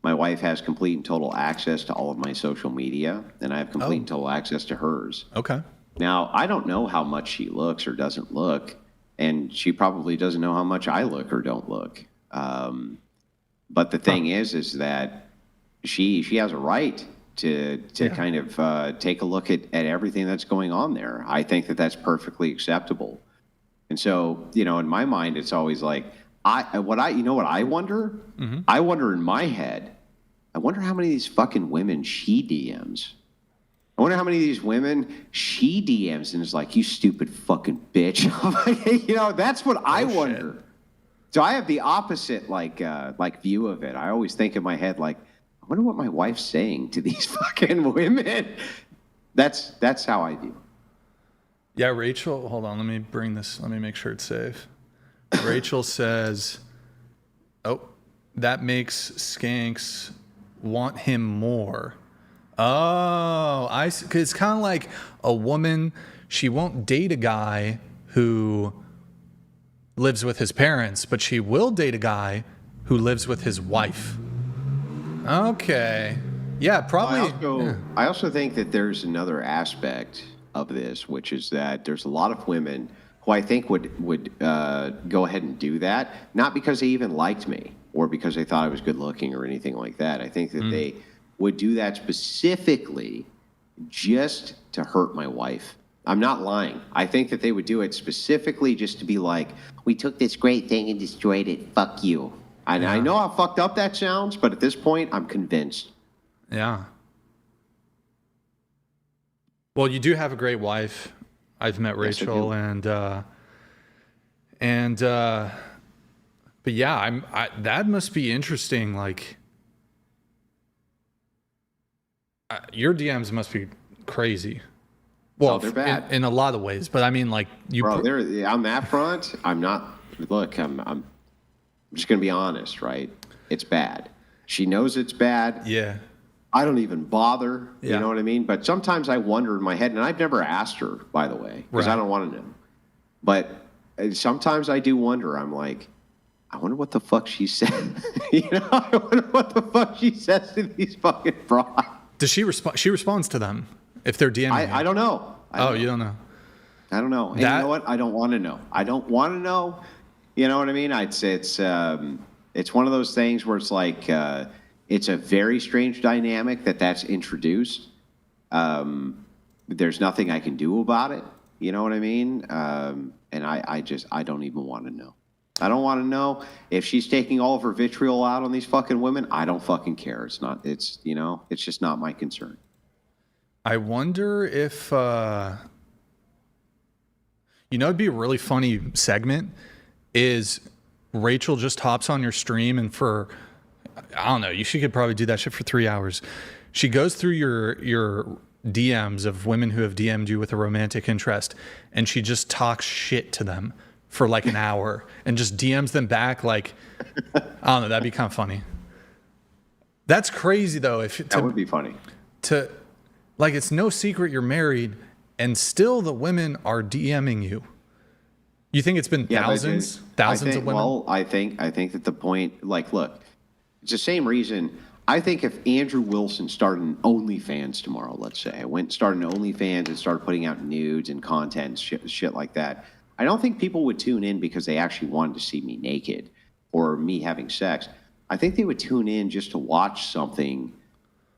My wife has complete and total access to all of my social media, and I have complete and total access to hers. Okay. Now, I don't know how much she looks or doesn't look, and she probably doesn't know how much I look or don't look. But the thing is that she has a right to kind of take a look at everything that's going on there. I think that that's perfectly acceptable. And so, you know, in my mind, it's always like, I wonder? Mm-hmm. I wonder in my head, I wonder how many of these fucking women she DMs. I wonder how many of these women she DMs and is like, you stupid fucking bitch. You know, that's what I wonder. Shit. So I have the opposite, like view of it. I always think in my head, like, I wonder what my wife's saying to these fucking women. That's how I view it. Yeah, Rachel, hold on, let me make sure it's safe. Rachel says, that makes skanks want him more. Oh, I see. 'Cause it's kind of like a woman, she won't date a guy who lives with his parents, but she will date a guy who lives with his wife. Okay. Yeah, probably. I also think that there's another aspect of this, which is that there's a lot of women who I think would go ahead and do that, not because they even liked me or because they thought I was good looking or anything like that. I think that they would do that specifically just to hurt my wife. I'm not lying. I think that they would do it specifically just to be like, we took this great thing and destroyed it. Fuck you. And I know how fucked up that sounds, but at this point, I'm convinced. Yeah. Well, you do have a great wife. I've met Rachel, but yeah, that must be interesting. Like, your DMs must be crazy. Well, they're bad in a lot of ways, but I mean, like, on that front, I'm not. Look, I'm just gonna be honest, right? It's bad. She knows it's bad. Yeah. I don't even bother, you know what I mean? But sometimes I wonder in my head, and I've never asked her, by the way, because I don't want to know. But sometimes I do wonder. I'm like, I wonder what the fuck she said. You know, I wonder what the fuck she says to these fucking frauds. Does she respond? She responds to them if they're DMing. I don't know. You don't know? I don't know. And you know what? I don't want to know. I don't want to know. You know what I mean? I'd say it's one of those things where it's like. It's a very strange dynamic that's introduced, There's nothing I can do about it. You know what I mean? And I don't even want to know. I don't want to know if she's taking all of her vitriol out on these fucking women. I don't fucking care. It's just not my concern. I wonder if, it'd be a really funny segment is Rachel just hops on your stream and I don't know, she could probably do that shit for 3 hours. She goes through your DMs of women who have DM'd you with a romantic interest, and she just talks shit to them for like an hour and just DMs them back. Like, I don't know, that'd be kind of funny. That's crazy though. That would be funny. Like, it's no secret you're married and still the women are DMing you. You think it's been thousands of women? Well, I think that the point, like, look, it's the same reason. I think if Andrew Wilson started an OnlyFans tomorrow, let's say, started an OnlyFans and started putting out nudes and content, shit like that, I don't think people would tune in because they actually wanted to see me naked or me having sex. I think they would tune in just to watch something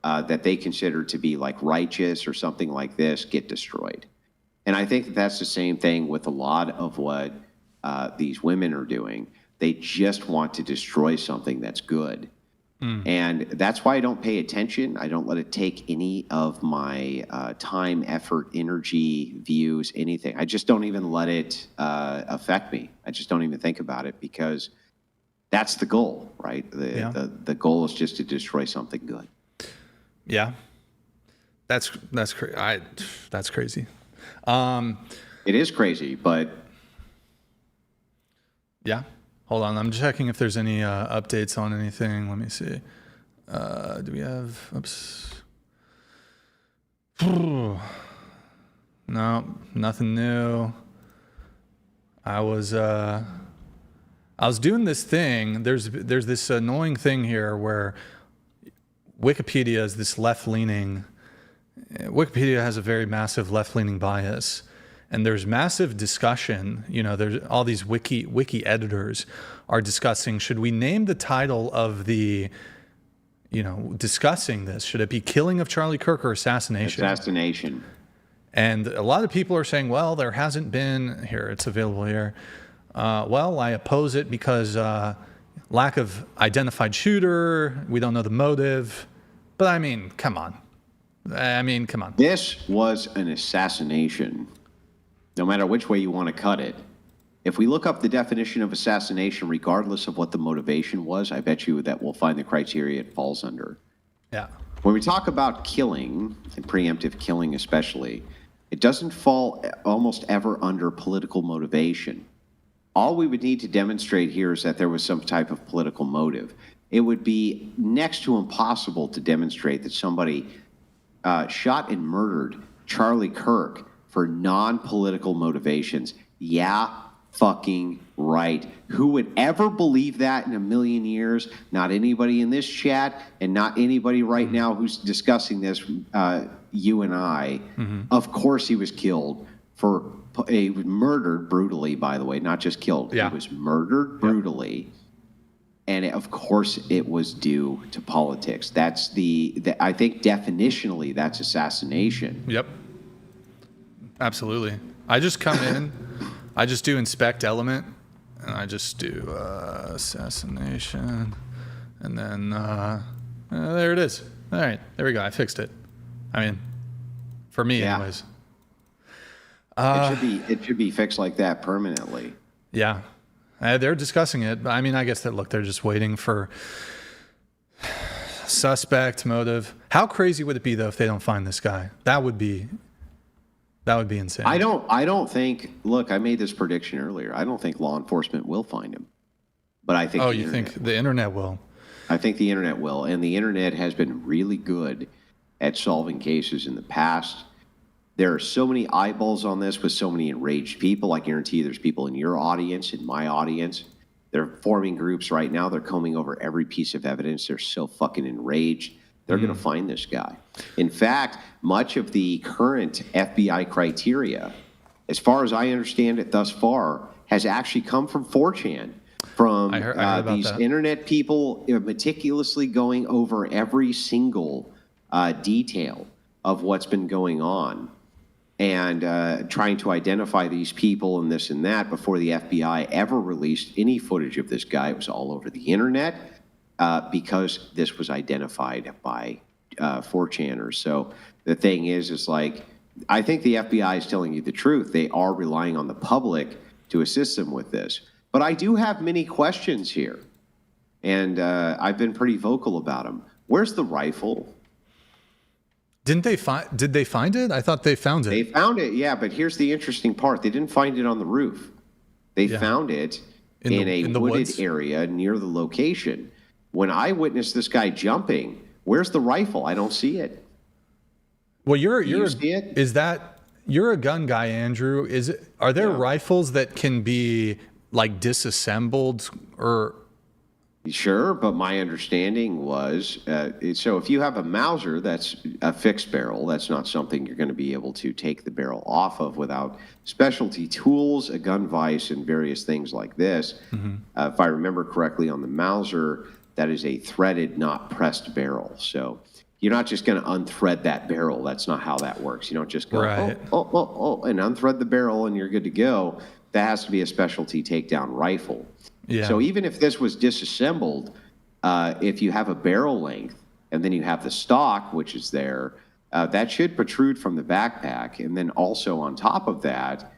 that they consider to be like righteous or something like this get destroyed. And I think that's the same thing with a lot of what these women are doing. They just want to destroy something that's good. And that's why I don't pay attention. I don't let it take any of my time, effort, energy, views, anything. I just don't even let it affect me. I just don't even think about it because that's the goal, right? The goal is just to destroy something good. Yeah, that's crazy. That's crazy. It is crazy, but yeah. Hold on, I'm checking if there's any updates on anything. Let me see. Do we have? Oops. No, nothing new. I was doing this thing. There's this annoying thing here where Wikipedia is this left-leaning. Wikipedia has a very massive left-leaning bias. And there's massive discussion, there's all these wiki editors are discussing, should we name the title of the, discussing this? Should it be Killing of Charlie Kirk or Assassination? Assassination. And a lot of people are saying, well, there hasn't been, here, it's available here. Well, I oppose it because lack of identified shooter, we don't know the motive. But I mean, come on. This was an assassination. No matter which way you want to cut it. If we look up the definition of assassination, regardless of what the motivation was, I bet you that we'll find the criteria it falls under. Yeah. When we talk about killing, and preemptive killing especially, it doesn't fall almost ever under political motivation. All we would need to demonstrate here is that there was some type of political motive. It would be next to impossible to demonstrate that somebody shot and murdered Charlie Kirk for non-political motivations. Yeah, fucking right. Who would ever believe that in a million years? Not anybody in this chat and not anybody right now who's discussing this, you and I. Of course he was killed he was murdered brutally, by the way, not just killed. Yeah. He was murdered brutally. And of course it was due to politics. That's I think definitionally that's assassination. Yep. Absolutely. I just come in, I just do inspect element, and I just do assassination, and then there it is. All right, there we go. I fixed it. I mean, for me, anyways. It should be fixed like that permanently. Yeah, they're discussing it. I mean, I guess that they're just waiting for suspect motive. How crazy would it be though if they don't find this guy? That would be insane. I don't think, look, I made this prediction earlier. I don't think law enforcement will find him. But I think think the internet will? I think the internet will. And the internet has been really good at solving cases in the past. There are so many eyeballs on this with so many enraged people. I guarantee you there's people in your audience, in my audience. They're forming groups right now. They're combing over every piece of evidence. They're so fucking enraged. They're going to find this guy. In fact, much of the current FBI criteria, as far as I understand it thus far, has actually come from 4chan, from these internet people meticulously going over every single detail of what's been going on and trying to identify these people and this and that before the FBI ever released any footage of this guy. It was all over the internet because this was identified by 4chaners. So the thing is like, I think the FBI is telling you the truth. They are relying on the public to assist them with this. But I do have many questions here, and I've been pretty vocal about them. Where's the rifle? Did they find it? I thought they found it. They found it, yeah, but here's the interesting part. They didn't find it on the roof. They found it in a wooded woods? Area near the location. When I witnessed this guy jumping, where's the rifle? I don't see it. Well, you're a gun guy, Andrew. Are there rifles that can be like disassembled or? Sure, but my understanding was, so if you have a Mauser that's a fixed barrel, that's not something you're going to be able to take the barrel off of without specialty tools, a gun vise, and various things like this. If I remember correctly, on the Mauser, that is a threaded, not pressed barrel. So you're not just going to unthread that barrel. That's not how that works. You don't just go, and unthread the barrel and you're good to go. That has to be a specialty takedown rifle. Yeah. So even if this was disassembled, if you have a barrel length and then you have the stock, which is there, that should protrude from the backpack. And then also on top of that,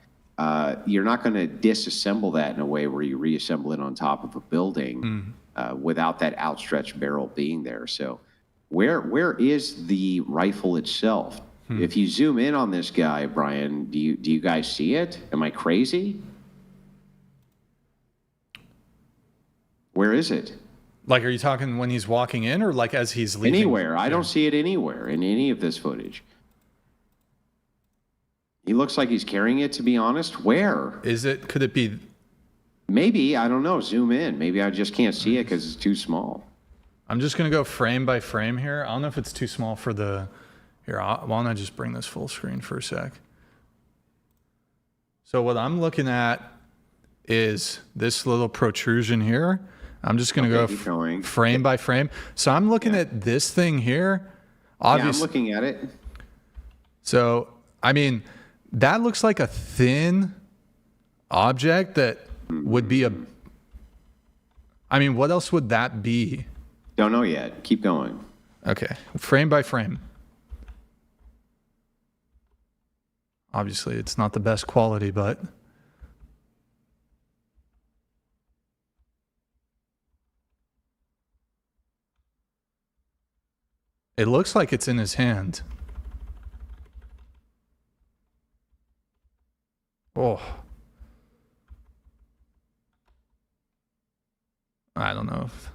you're not going to disassemble that in a way where you reassemble it on top of a building without that outstretched barrel being there. So where is the rifle itself? If you zoom in on this guy, Brian, do you guys see it? Am I crazy? Where is it? Like, are you talking when he's walking in or like as he's leaving? Anywhere. I don't see it anywhere in any of this footage. He looks like he's carrying it, to be honest. Where? Is it? Could it be? Maybe. I don't know. Zoom in. Maybe I just can't see it because it's too small. I'm just going to go frame by frame here. I don't know if it's too small for the... Here, why don't I just bring this full screen for a sec? So what I'm looking at is this little protrusion here. I'm just going to go frame by frame. So I'm looking at this thing here. Obviously, I'm looking at it. So, I mean, that looks like a thin object that would be a... I mean, what else would that be? Don't know yet. Keep going. Okay. Frame by frame. Obviously, it's not the best quality, but... It looks like it's in his hand. Oh. I don't know if...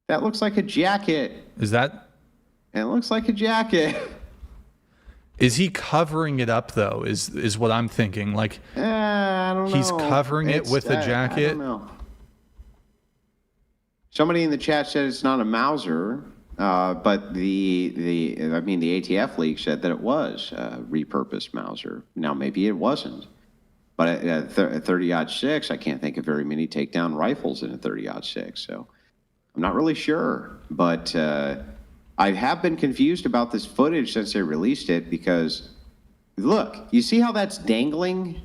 That looks like a jacket. Is that... It looks like a jacket. Is he covering it up, though, is what I'm thinking. Like, I don't know. He's covering it with a jacket. I don't know. Somebody in the chat said it's not a Mauser, but the ATF leak said that it was a repurposed Mauser. Now, maybe it wasn't. But at 30-06, I can't think of very many takedown rifles in a 30-06, so I'm not really sure. But I have been confused about this footage since they released it because, look, you see how that's dangling?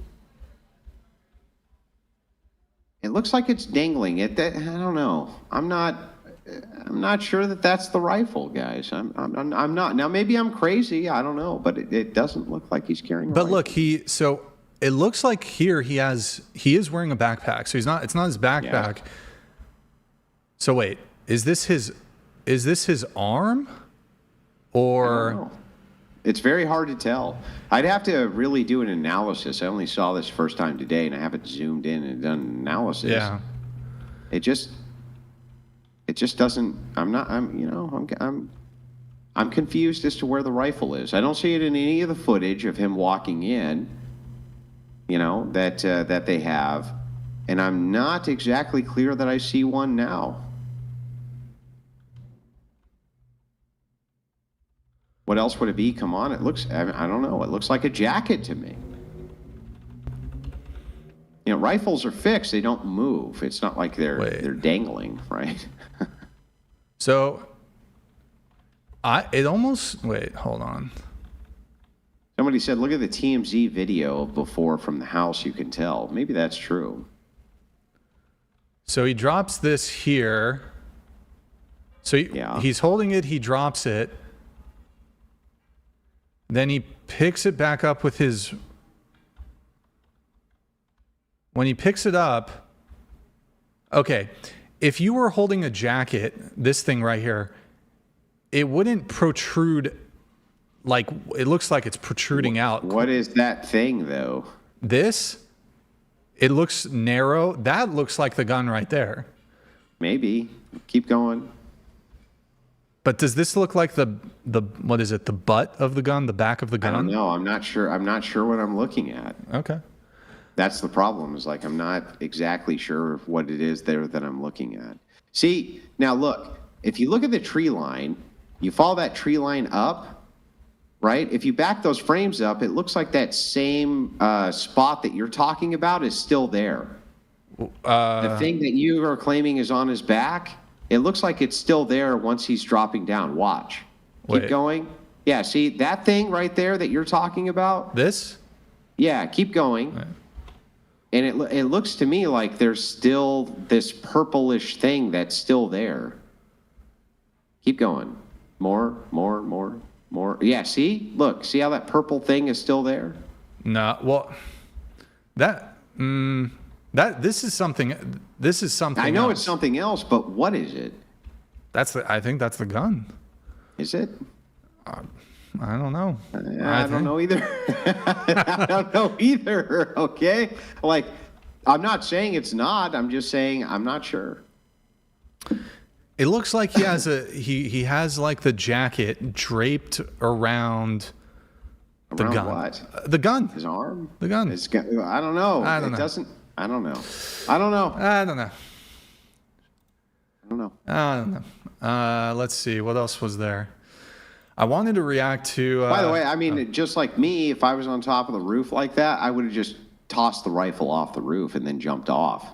It looks like it's dangling. I don't know. I'm not sure that that's the rifle, guys. I'm not. Now maybe I'm crazy. I don't know, but it doesn't look like he's carrying. But look, so it looks like here he is wearing a backpack. So it's not his backpack. Yeah. So wait, is this his arm, or? It's very hard to tell. I'd have to really do an analysis. I only saw this first time today, and I haven't zoomed in and done an analysis. Yeah. It just doesn't. I'm confused as to where the rifle is. I don't see it in any of the footage of him walking in. That they have, and I'm not exactly clear that I see one now. What else would it be? Come on, it looks, I don't know. It looks like a jacket to me. Rifles are fixed. They don't move. It's not like they're dangling, right? So, wait, hold on. Somebody said, look at the TMZ video before from the house, you can tell. Maybe that's true. So he drops this here. So he's holding it, he drops it. Then he picks it back up with his... When he picks it up... Okay, if you were holding a jacket, this thing right here, it wouldn't protrude... Like, it looks like it's protruding out. What is that thing, though? This? It looks narrow. That looks like the gun right there. Maybe. Keep going. But does this look like the what is it? The butt of the gun? The back of the gun? I don't know. I'm not sure. I'm not sure what I'm looking at. Okay. That's the problem. Is like I'm not exactly sure what it is there that I'm looking at. See, now look. If you look at the tree line, you follow that tree line up. Right? If you back those frames up, it looks like that same spot that you're talking about is still there. The thing that you are claiming is on his back, it looks like it's still there once he's dropping down. Watch. Keep going. Yeah, see that thing right there that you're talking about? This? Yeah, keep going. Right. And it looks to me like there's still this purplish thing that's still there. Keep going. More. Yeah, see? Look, see how that purple thing is still there? No, well, this is something I know it's something else, but what is it? I think that's the gun. Is it? I don't know. I don't know either. I don't know either, okay? Like, I'm not saying it's not. I'm just saying I'm not sure. It looks like he has he has like the jacket draped around the gun. What? The gun. His arm? The gun. I don't know. I don't know. Let's see. What else was there? I wanted to react to... By the way, I mean, just like me, if I was on top of the roof like that, I would have just tossed the rifle off the roof and then jumped off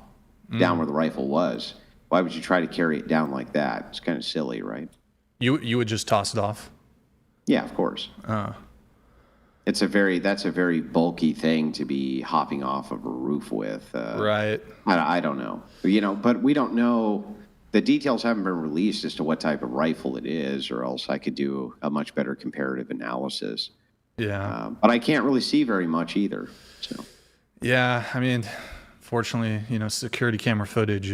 down where the rifle was. Why would you try to carry it down like that? It's kind of silly, right? You would just toss it off? Yeah, of course. That's a very bulky thing to be hopping off of a roof with. Right. I don't know. But we don't know. The details haven't been released as to what type of rifle it is, or else I could do a much better comparative analysis. Yeah. But I can't really see very much either. So. Yeah, I mean, fortunately, security camera footage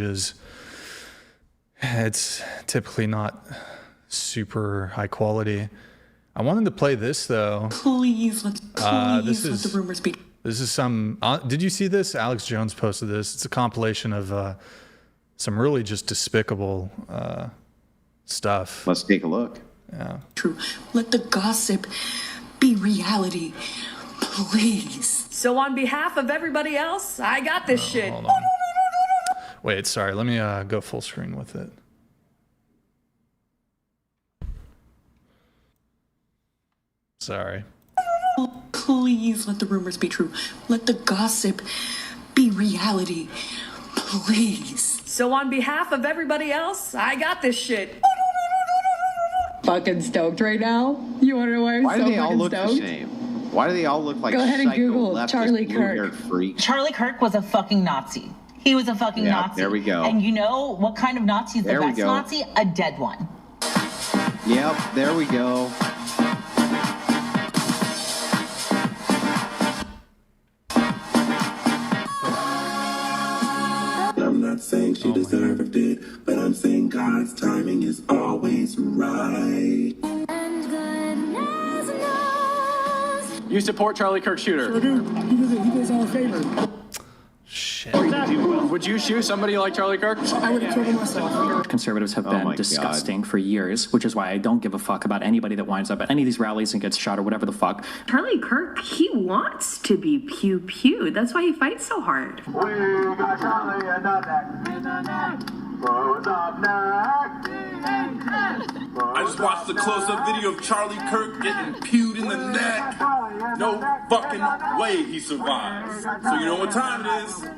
it's typically not super high quality. I wanted to play this though. Please let the rumors be. This is some. Did you see this? Alex Jones posted this. It's a compilation of some really just despicable stuff. Let's take a look. Yeah. True. Let the gossip be reality, please. So on behalf of everybody else, I got this shit. Hold on. Wait, sorry. Let me go full screen with it. Sorry. Please let the rumors be true. Let the gossip be reality, please. So on behalf of everybody else, I got this shit. Fucking stoked right now. You want to know why I'm Why so do they all fucking look stoked? the same? Why do they all look like Go ahead and psycho Google leftist Charlie Kirk. blue-haired freaks? Charlie Kirk was a fucking Nazi. He was a fucking Nazi. There we go. And you know what kind of Nazi is the There we best go. Nazi? A dead one. Yep, there we go. I'm not saying she deserved it, but I'm saying God's timing is always right. You support Charlie Kirk shooter? Sure do. He does all a favor. Shit. Would you shoot somebody like Charlie Kirk? I would have killed him myself. Conservatives have been disgusting for years, which is why I don't give a fuck about anybody that winds up at any of these rallies and gets shot or whatever the fuck. Charlie Kirk, he wants to be pew pew. That's why he fights so hard. We got Charlie in the neck. Who's up next? I just watched a close-up video of Charlie Kirk getting pewed in the neck. No fucking way he survives. So you know what time it is. We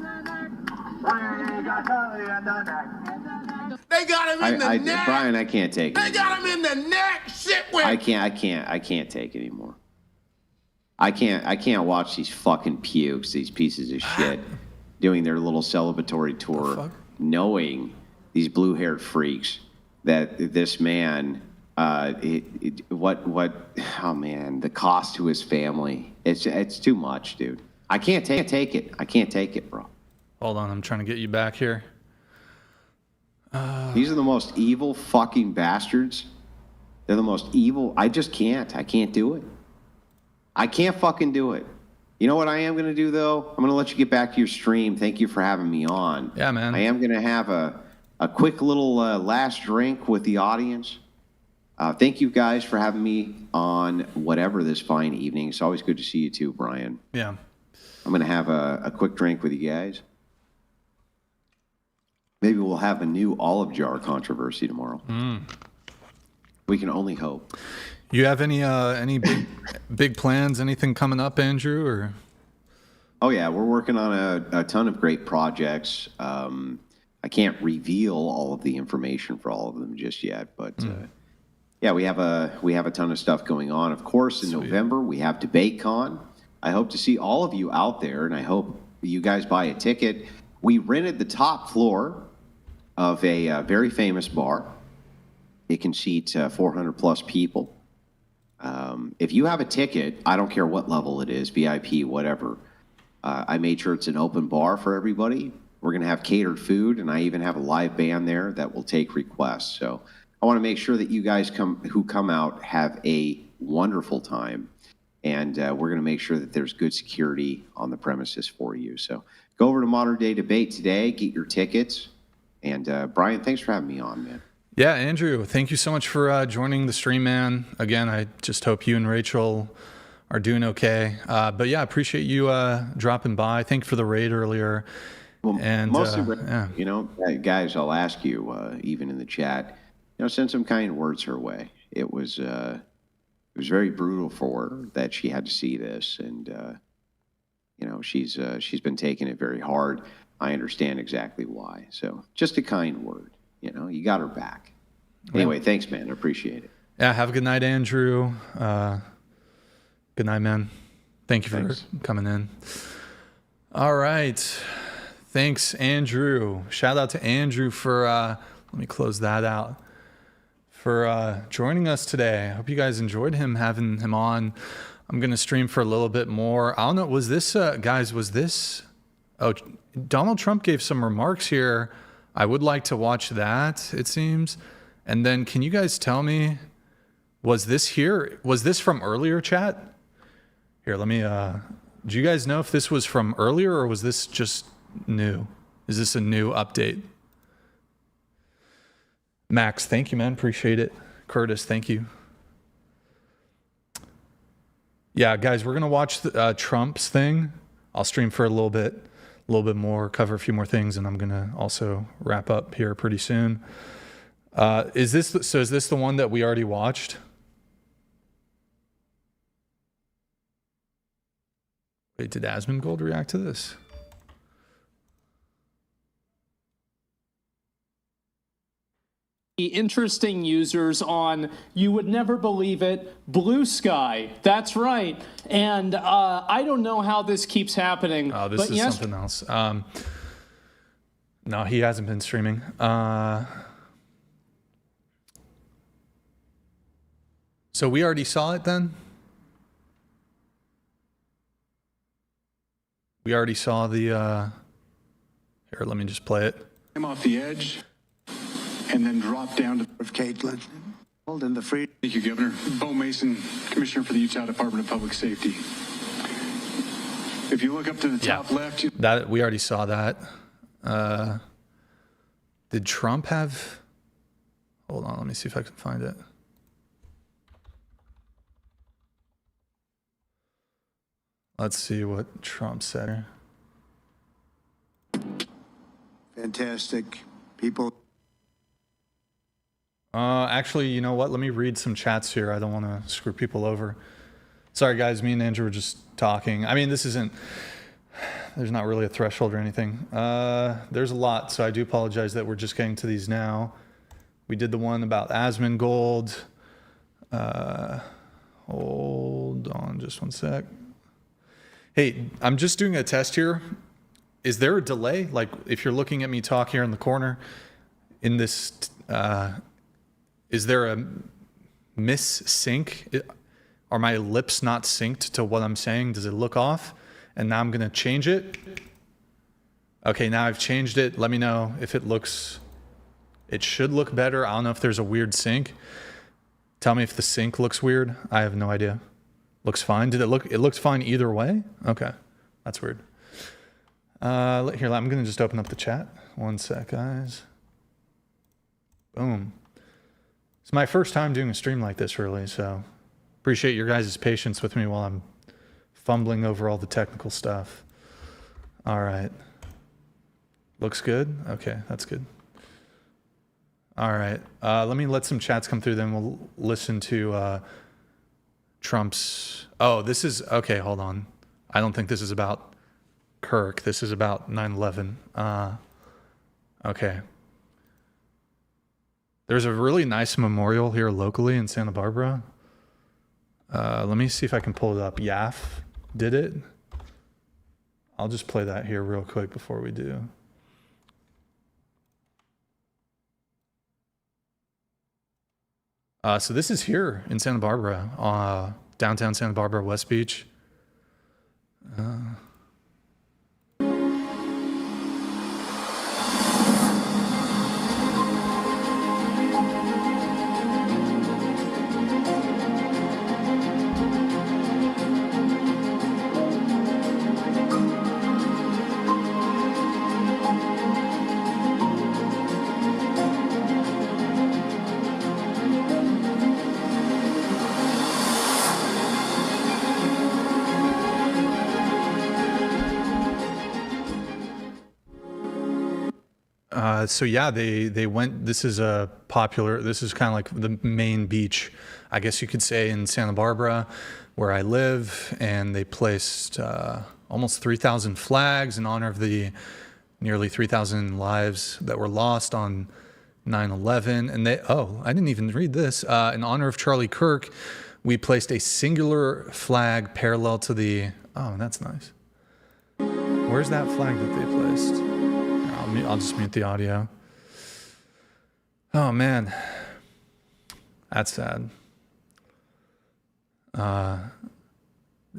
got Charlie in the neck. They got him in the neck. Brian, I can't take it. They got him in the neck. Shit with. I can't take it anymore. I can't watch these fucking pukes, these pieces of shit, doing their little celebratory tour, knowing these blue-haired freaks that this man, oh man, the cost to his family, it's too much, dude. I can't take it. I can't take it, bro. Hold on, I'm trying to get you back here. These are the most evil fucking bastards. They're the most evil. I just can't. I can't do it. I can't fucking do it. You know what I am going to do, though? I'm going to let you get back to your stream. Thank you for having me on. Yeah, man. I am going to have a quick little last drink with the audience. Thank you guys for having me on whatever this fine evening. It's always good to see you too, Brian. Yeah. I'm going to have a quick drink with you guys. Maybe we'll have a new olive jar controversy tomorrow. We can only hope. You have any big plans? Anything coming up, Andrew? Or oh yeah, we're working on a ton of great projects. I can't reveal all of the information for all of them just yet, but yeah, we have a ton of stuff going on. Of course, in November we have DebateCon. I hope to see all of you out there, and I hope you guys buy a ticket. We rented the top floor of a very famous bar. It can seat 400 plus people. If you have a ticket, I don't care what level it is, VIP, whatever. I made sure it's an open bar for everybody. We're going to have catered food, and I even have a live band there that will take requests. So I want to make sure that you guys who come out have a wonderful time, and we're going to make sure that there's good security on the premises for you. So go over to Modern Day Debate today, get your tickets, and Brian, thanks for having me on, man. Yeah, Andrew, thank you so much for joining the stream, man. Again, I just hope you and Rachel are doing okay. But yeah, I appreciate you dropping by. Thank you for the raid earlier. Well, and mostly, yeah. you know, guys, I'll ask you, even in the chat, you know, send some kind words her way. It was very brutal for her that she had to see this, and you know, she's been taking it very hard. I understand exactly why. So just a kind word. You know, you got her back. Anyway, thanks, man. I appreciate it. Yeah, have a good night, Andrew. Good night, man. Thank you for coming in. All right. Thanks, Andrew. Shout out to Andrew for, let me close that out, for joining us today. I hope you guys enjoyed having him on. I'm going to stream for a little bit more. I don't know, was this, guys, oh, Donald Trump gave some remarks here. I would like to watch that, it seems. And then can you guys tell me, was this from earlier, chat? Here, let me, do you guys know if this was from earlier or was this just new? Is this a new update? Max, thank you, man. Appreciate it. Curtis, thank you. Yeah, guys, we're going to watch Trump's thing. I'll stream for a little bit more, cover a few more things, and I'm going to also wrap up here pretty soon. Is this the one that we already watched? Wait, did Asmin Gold react to this? Interesting users on, you would never believe it, Blue Sky. That's right. And I don't know how this keeps happening. Oh, this is something else. No, he hasn't been streaming. So we already saw it then? We already saw the... Here, let me just play it. I'm off the edge. And then drop down to Caitlin. And the free. Thank you, Governor. Bo Mason, Commissioner for the Utah Department of Public Safety. If you look up to the top left, that we already saw that. Did Trump have? Hold on, let me see if I can find it. Let's see what Trump said. Fantastic people. Actually, you know what? Let me read some chats here. I don't want to screw people over. Sorry, guys. Me and Andrew were just talking. I mean, this isn't... There's not really a threshold or anything. There's a lot, so I do apologize that we're just getting to these now. We did the one about Asmin Gold. Hold on just one sec. Hey, I'm just doing a test here. Is there a delay? Like, if you're looking at me talk here in the corner, in this, is there a miss-sync? Are my lips not synced to what I'm saying? Does it look off? And now I'm going to change it. Okay, now I've changed it. Let me know if it looks... It should look better. I don't know if there's a weird sync. Tell me if the sync looks weird. I have no idea. Looks fine. Did it look... It looks fine either way? Okay, that's weird. Here, I'm going to just open up the chat. One sec, guys. Boom. It's my first time doing a stream like this, really, so appreciate your guys' patience with me while I'm fumbling over all the technical stuff. All right. Looks good? Okay, that's good. All right. Let me let some chats come through, then we'll listen to Trump's... Oh, this is... Okay, hold on. I don't think this is about Kirk. This is about 9/11. Okay. There's a really nice memorial here locally in Santa Barbara. Let me see if I can pull it up. YAF did it. I'll just play that here real quick before we do. So this is here in Santa Barbara, downtown Santa Barbara, West Beach. So yeah, they went, this is a popular, this is kind of like the main beach, I guess you could say, in Santa Barbara, where I live, and they placed almost 3,000 flags in honor of the nearly 3,000 lives that were lost on 9/11. And they, oh, I didn't even read this. In honor of Charlie Kirk, we placed a singular flag parallel to the, oh, that's nice. Where's that flag that they placed? I'll just mute the audio. Oh, man. That's sad. Yeah,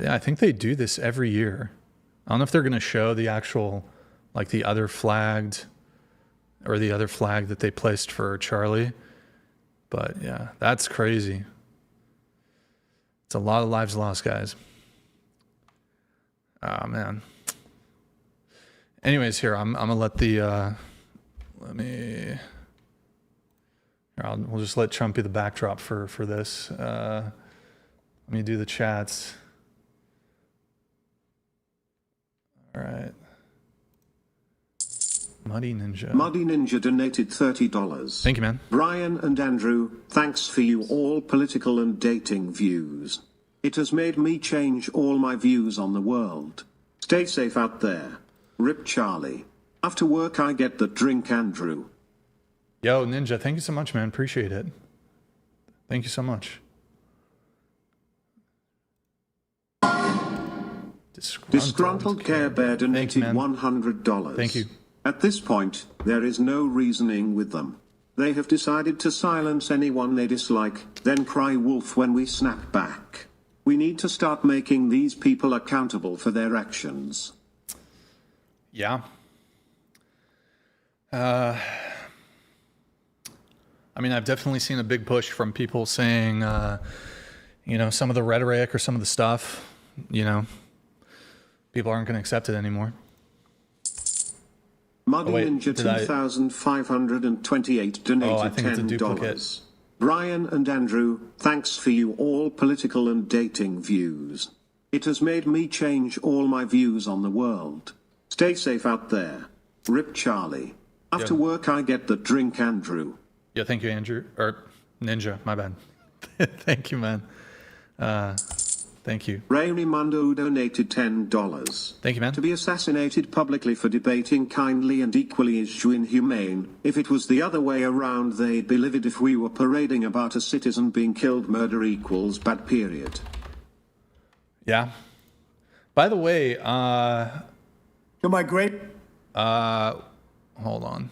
I think they do this every year. I don't know if they're going to show the actual, like the other flagged, or the other flag that they placed for Charlie. But yeah, that's crazy. It's a lot of lives lost, guys. Oh, man. Anyways, here, I'm going to let the, we'll just let Trump be the backdrop for this. Let me do the chats. All right. Muddy Ninja. Muddy Ninja donated $30. Thank you, man. Brian and Andrew, thanks for you all political and dating views. It has made me change all my views on the world. Stay safe out there. Rip Charlie. After work I get the drink, Andrew. Yo, Ninja, thank you so much, man. Appreciate it. Thank you so much. Disgruntled Care Bear donated $100. Thank you. At this point, there is no reasoning with them. They have decided to silence anyone they dislike, then cry wolf when we snap back. We need to start making these people accountable for their actions. Yeah. I mean, I've definitely seen a big push from people saying, you know, some of the rhetoric or some of the stuff, you know, people aren't going to accept it anymore. Muddy Ninja 2,528 donated $10. Brian and Andrew, thanks for you all political and dating views. It has made me change all my views on the world. Stay safe out there. Rip Charlie. After work I get the drink, Andrew. Yeah, thank you, Andrew. Or Ninja, my bad. Thank you, man. Thank you. Raymundo donated $10. Thank you, man. To be assassinated publicly for debating kindly and equally is inhumane. If it was the other way around, they'd be livid if we were parading about a citizen being killed. Murder equals bad, period. Yeah. By the way, to my great... hold on.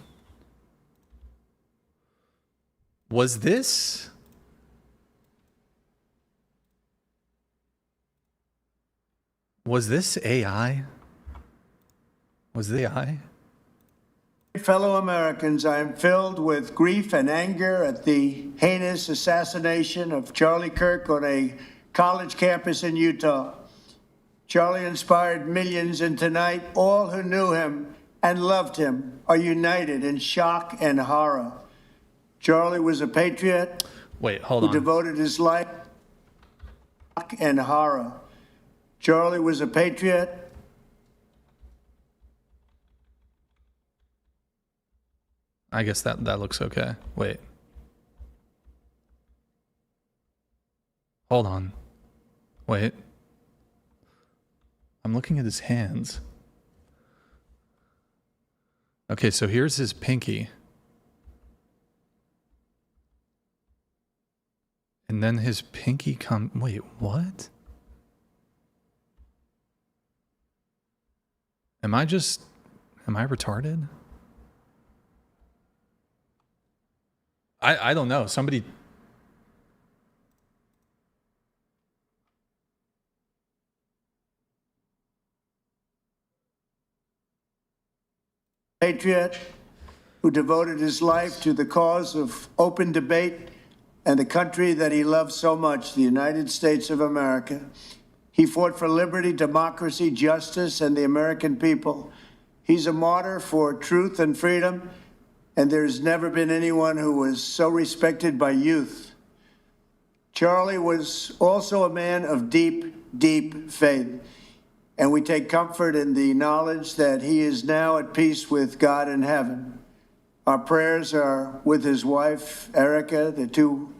Was this... Was this AI? Was the AI? Fellow Americans, I am filled with grief and anger at the heinous assassination of Charlie Kirk on a college campus in Utah. Charlie inspired millions, and tonight all who knew him and loved him are united in shock and horror. Charlie was a patriot. Wait, hold who on. Devoted his life to shock and horror. Charlie was a patriot. I guess that looks okay. Wait. Hold on. Wait. I'm looking at his hands. Okay, so here's his pinky. And then his pinky wait, what? Am I retarded? I don't know. Somebody... Patriot who devoted his life to the cause of open debate and the country that he loved so much, the United States of America. He fought for liberty, democracy, justice, and the American people. He's a martyr for truth and freedom, and there's never been anyone who was so respected by youth. Charlie was also a man of deep, deep faith, and we take comfort in the knowledge that he is now at peace with God in heaven. Our prayers are with his wife, Erica, the two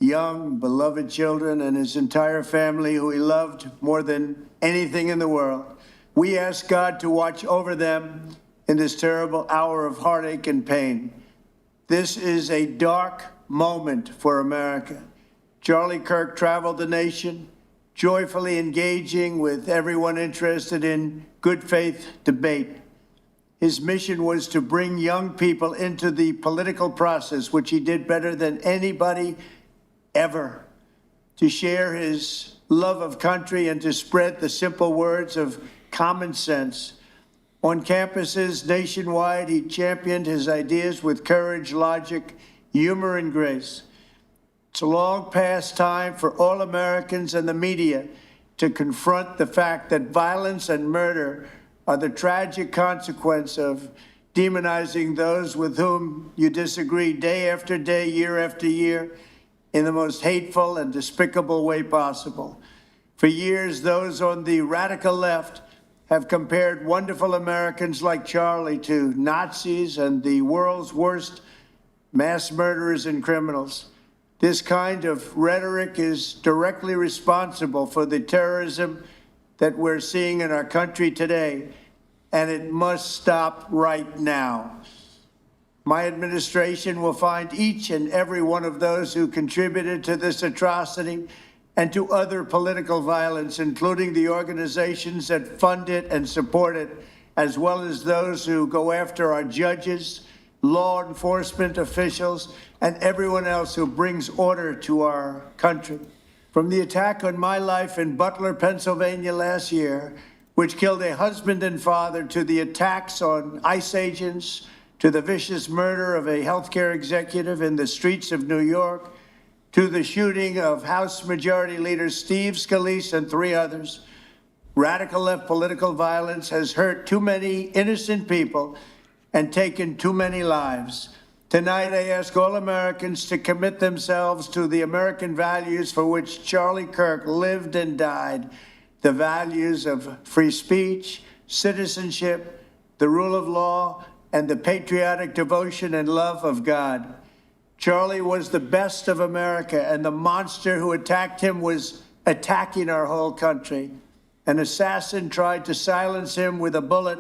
young, beloved children, and his entire family, who he loved more than anything in the world. We ask God to watch over them in this terrible hour of heartache and pain. This is a dark moment for America. Charlie Kirk traveled the nation, joyfully engaging with everyone interested in good faith debate. His mission was to bring young people into the political process, which he did better than anybody ever, to share his love of country and to spread the simple words of common sense. On campuses nationwide, he championed his ideas with courage, logic, humor, and grace. It's a long past time for all Americans and the media to confront the fact that violence and murder are the tragic consequence of demonizing those with whom you disagree day after day, year after year, in the most hateful and despicable way possible. For years, those on the radical left have compared wonderful Americans like Charlie to Nazis and the world's worst mass murderers and criminals. This kind of rhetoric is directly responsible for the terrorism that we're seeing in our country today, and it must stop right now. My administration will find each and every one of those who contributed to this atrocity and to other political violence, including the organizations that fund it and support it, as well as those who go after our judges, law enforcement officials, and everyone else who brings order to our country. From the attack on my life in Butler, Pennsylvania last year, which killed a husband and father, to the attacks on ICE agents, to the vicious murder of a healthcare executive in the streets of New York, to the shooting of House Majority Leader Steve Scalise and 3 others, radical left political violence has hurt too many innocent people and taken too many lives. Tonight, I ask all Americans to commit themselves to the American values for which Charlie Kirk lived and died, the values of free speech, citizenship, the rule of law, and the patriotic devotion and love of God. Charlie was the best of America, and the monster who attacked him was attacking our whole country. An assassin tried to silence him with a bullet,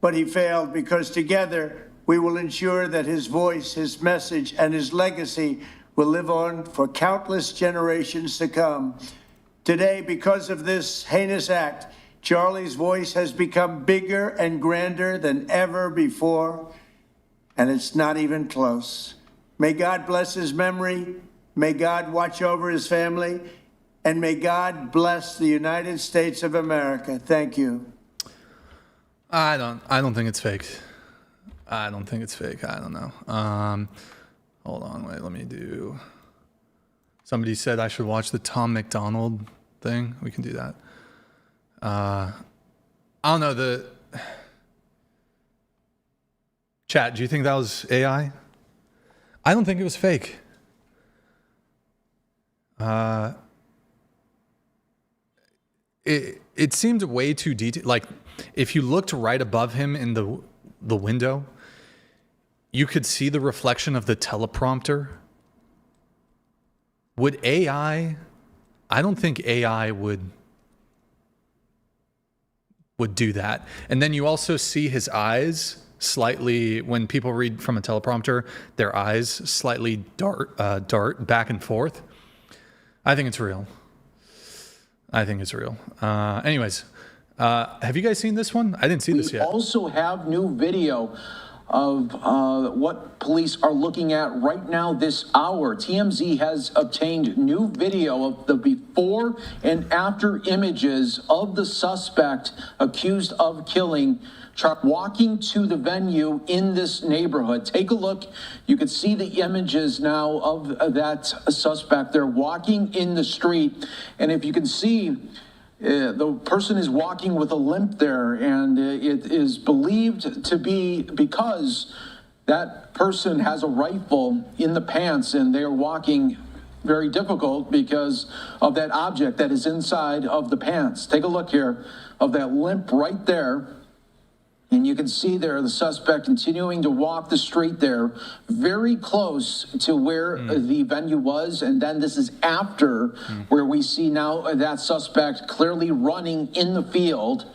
but he failed because together we will ensure that his voice, his message, and his legacy will live on for countless generations to come. Today, because of this heinous act, Charlie's voice has become bigger and grander than ever before, and it's not even close. May God bless his memory, may God watch over his family, and may God bless the United States of America. Thank you. I don't think it's fake. I don't think it's fake. I don't know. Hold on, wait, let me do. Somebody said I should watch the Tom MacDonald thing. We can do that. I don't know, chat, do you think that was AI? I don't think it was fake. It seemed way too detailed. Like, if you looked right above him in the window, you could see the reflection of the teleprompter. Would AI? I don't think AI would do that. And then you also see his eyes slightly, when people read from a teleprompter, their eyes slightly dart back and forth. I think it's real. Anyways, have you guys seen this one? I didn't see this yet. We also have new video of what police are looking at right now this hour. TMZ has obtained new video of the before and after images of the suspect accused of killing walking to the venue in this neighborhood. Take a look. You can see the images now of that suspect. They're walking in the street. And if you can see, the person is walking with a limp there, and it is believed to be because that person has a rifle in the pants, and they are walking very difficult because of that object that is inside of the pants. Take a look here of that limp right there. And you can see there the suspect continuing to walk the street there, very close to where the venue was. And then this is after where we see now that suspect clearly running in the field.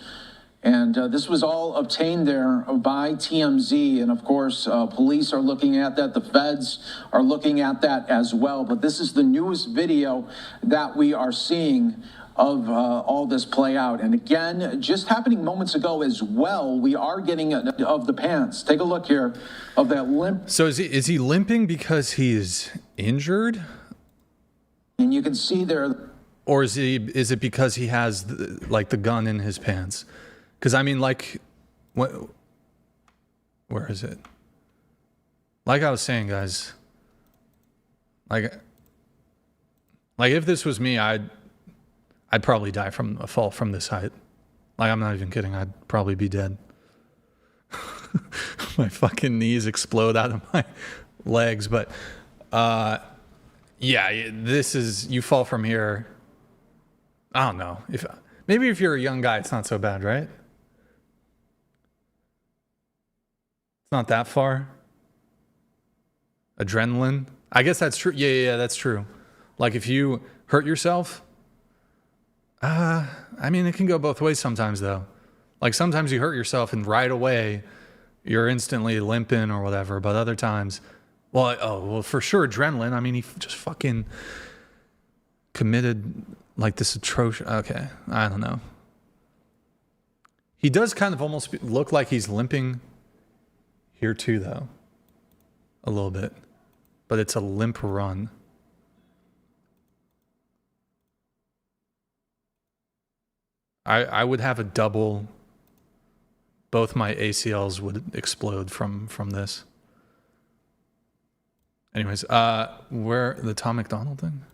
And this was all obtained there by TMZ. And of course, police are looking at that. The feds are looking at that as well. But this is the newest video that we are seeing of all this play out. And again, just happening moments ago as well, we are getting of the pants. Take a look here of that limp. So is he limping because he's injured? And you can see there. Or is it because he has the gun in his pants? Because I mean, like, what? Where is it? Like I was saying, guys. Like if this was me, I'd probably die from a fall from this height. Like, I'm not even kidding. I'd probably be dead. My fucking knees explode out of my legs. But yeah, this is, you fall from here. I don't know. Maybe if you're a young guy, it's not so bad, right? It's not that far. Adrenaline. I guess that's true. Yeah, that's true. Like, if you hurt yourself, I mean, it can go both ways sometimes, though. Like, sometimes you hurt yourself and right away you're instantly limping or whatever. But other times, well, for sure, adrenaline. I mean, he just fucking committed like this atrocious. Okay, I don't know. He does kind of almost look like he's limping here too, though. A little bit. But it's a limp run. I would have a double. Both my ACLs would explode from this. Anyways, where the Tom MacDonald thing?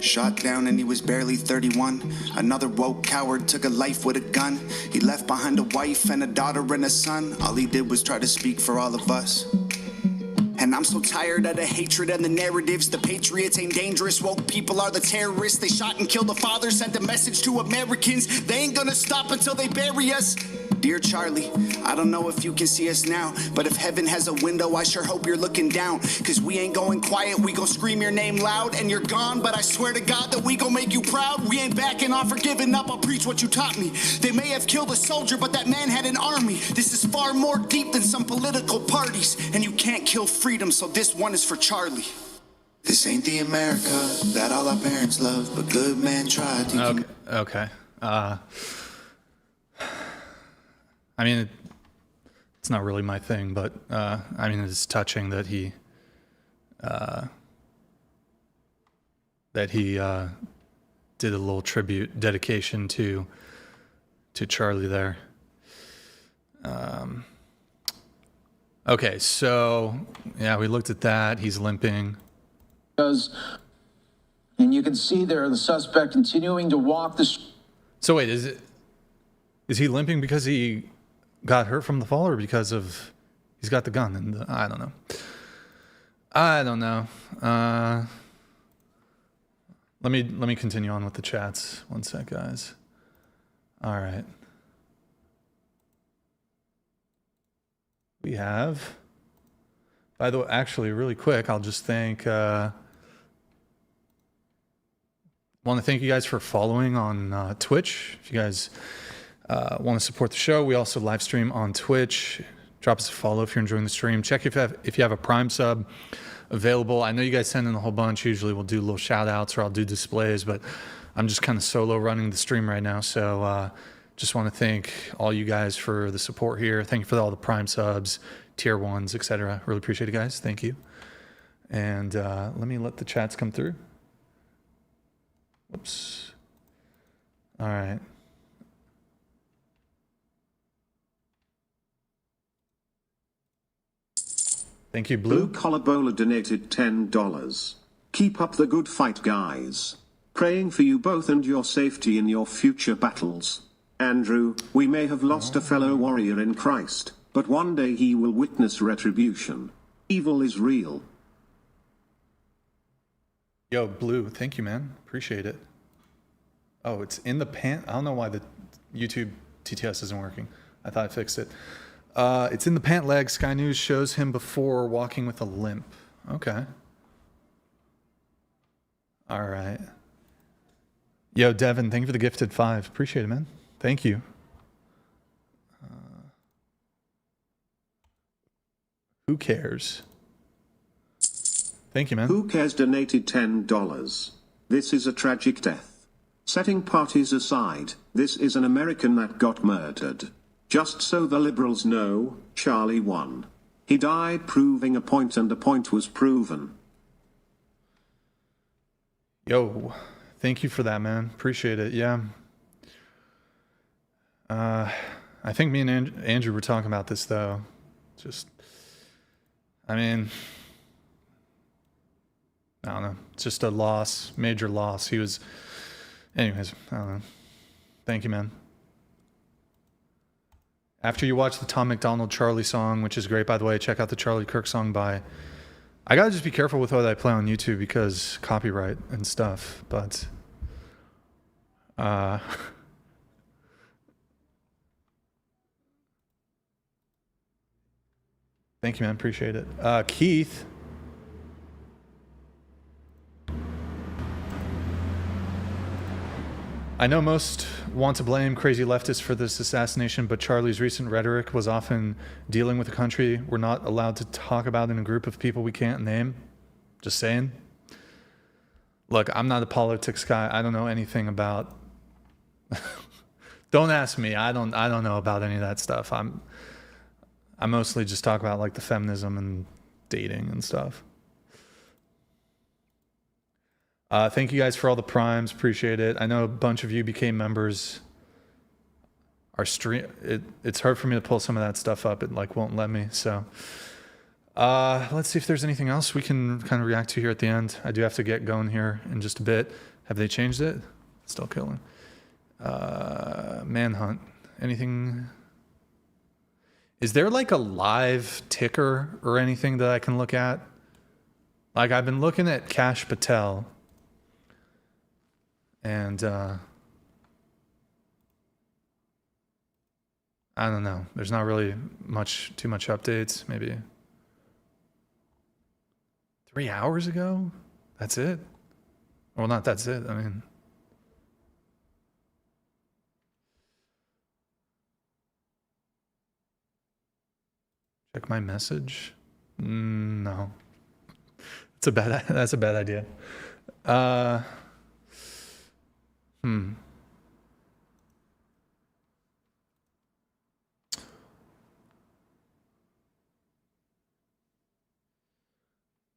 Shot down and he was barely 31. Another woke coward took a life with a gun. He left behind a wife and a daughter and a son. All he did was try to speak for all of us. And I'm so tired of the hatred and the narratives. The patriots ain't dangerous, woke people are the terrorists. They shot and killed the father, sent a message to Americans. They ain't gonna stop until they bury us. Dear Charlie, I don't know if you can see us now, but if heaven has a window, I sure hope you're looking down. Cause we ain't going quiet, we gon' scream your name loud, and you're gone, but I swear to God that we gon' make you proud. We ain't backing off or giving up, I'll preach what you taught me. They may have killed a soldier, but that man had an army. This is far more deep than some political parties, and you can't kill freedom, so this one is for Charlie. This ain't the America that all our parents love, but good man tried to. Okay. I mean, it's not really my thing, but I mean, it's touching that he did a little tribute dedication to Charlie there. Okay, so yeah, we looked at that. He's limping. And you can see there the suspect continuing to walk the. So wait, is he limping because he got hurt from the fall, or because of he's got the gun? And I don't know. Let me continue on with the chats. One sec, guys. All right. We have. By the way, actually, really quick, I'll just thank. Want to thank you guys for following on Twitch. If you guys want to support the show, we also live stream on Twitch. Drop us a follow if you're enjoying the stream. Check if you have a Prime sub available. I know you guys send in a whole bunch. Usually we'll do little shout outs or I'll do displays, but I'm just kind of solo running the stream right now. So just want to thank all you guys for the support here. Thank you for all the Prime subs, tier 1s, etc. Really appreciate it, guys. Thank you. And let me let the chats come through. Whoops. All right. Thank you, Blue. Blue Collar Bowler donated $10. Keep up the good fight, guys. Praying for you both and your safety in your future battles. Andrew, we may have lost a fellow warrior in Christ, but one day he will witness retribution. Evil is real. Yo, Blue, thank you, man. Appreciate it. Oh, it's in the pant. I don't know why the YouTube TTS isn't working. I thought I fixed it. It's in the pant leg. Sky News shows him before walking with a limp. Okay. All right. Yo, Devin, thank you for the gifted 5. Appreciate it, man. Thank you. Who cares? Thank you, man. Who cares donated $10. This is a tragic death. Setting parties aside, this is an American that got murdered. Just so the liberals know, Charlie won. He died proving a point, and a point was proven. Yo, thank you for that, man. Appreciate it. Yeah. I think me and Andrew were talking about this, though. Just, I mean, I don't know. It's just a loss, major loss. He was, anyways, I don't know. Thank you, man. After you watch the Tom MacDonald Charlie song, which is great, by the way, check out the Charlie Kirk song by... I gotta just be careful with what I play on YouTube because copyright and stuff, but... Thank you, man. Appreciate it. Keith... I know most want to blame crazy leftists for this assassination, but Charlie's recent rhetoric was often dealing with a country we're not allowed to talk about in a group of people we can't name. Just saying. Look, I'm not a politics guy. I don't know anything about... Don't ask me. I don't know about any of that stuff. I mostly just talk about like the feminism and dating and stuff. Thank you guys for all the primes. Appreciate it. I know a bunch of you became members. Our stream, it's hard for me to pull some of that stuff up. It like won't let me. So let's see if there's anything else we can kind of react to here at the end. I do have to get going here in just a bit. Have they changed it? Still killing. Manhunt. Anything? Is there like a live ticker or anything that I can look at? Like I've been looking at Cash Patel. And I don't know. There's not really too much updates. Maybe 3 hours ago. That's it. Well, not that's it. I mean, check my message. No, that's a bad idea.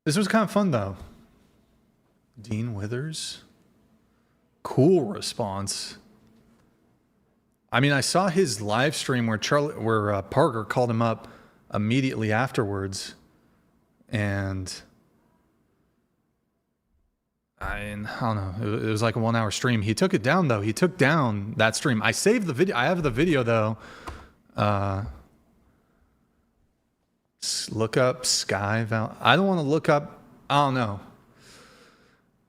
This was kind of fun though. Dean Withers. Cool response. I mean, I saw his live stream where Parker called him up immediately afterwards, and I don't know. It was like a 1 hour stream. He took it down though. He took down that stream. I saved the video. I have the video though. Look up Sky Val. I don't want to look up. I don't know.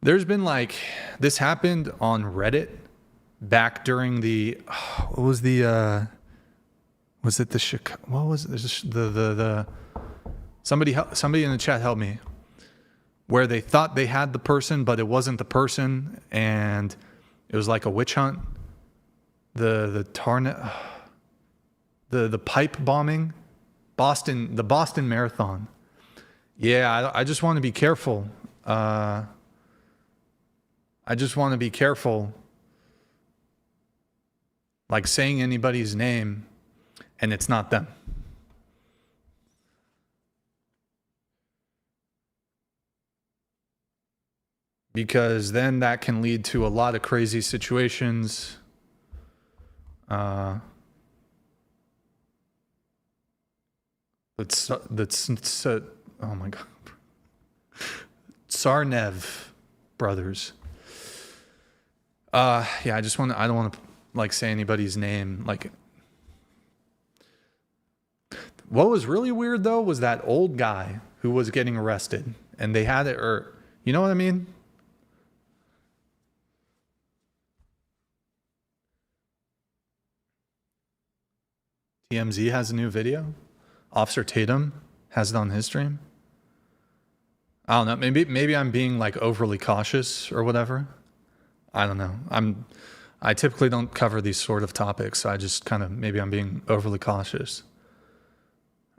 There's been like, this happened on Reddit back during the, what was the, was it the Chicago, what was it? The somebody in the chat help me, where they thought they had the person, but it wasn't the person. And it was like a witch hunt. The pipe bombing, the Boston Marathon. Yeah. I just want to be careful. I just want to be careful, like saying anybody's name and it's not them. Because then that can lead to a lot of crazy situations. Oh my God. Tsarnev brothers. Yeah, I don't want to like say anybody's name. Like, what was really weird though was that old guy who was getting arrested, and they had it, or you know what I mean? TMZ has a new video. Officer Tatum has it on his stream. I don't know. Maybe I'm being like overly cautious or whatever. I don't know. I typically don't cover these sort of topics. So I just kind of, maybe I'm being overly cautious.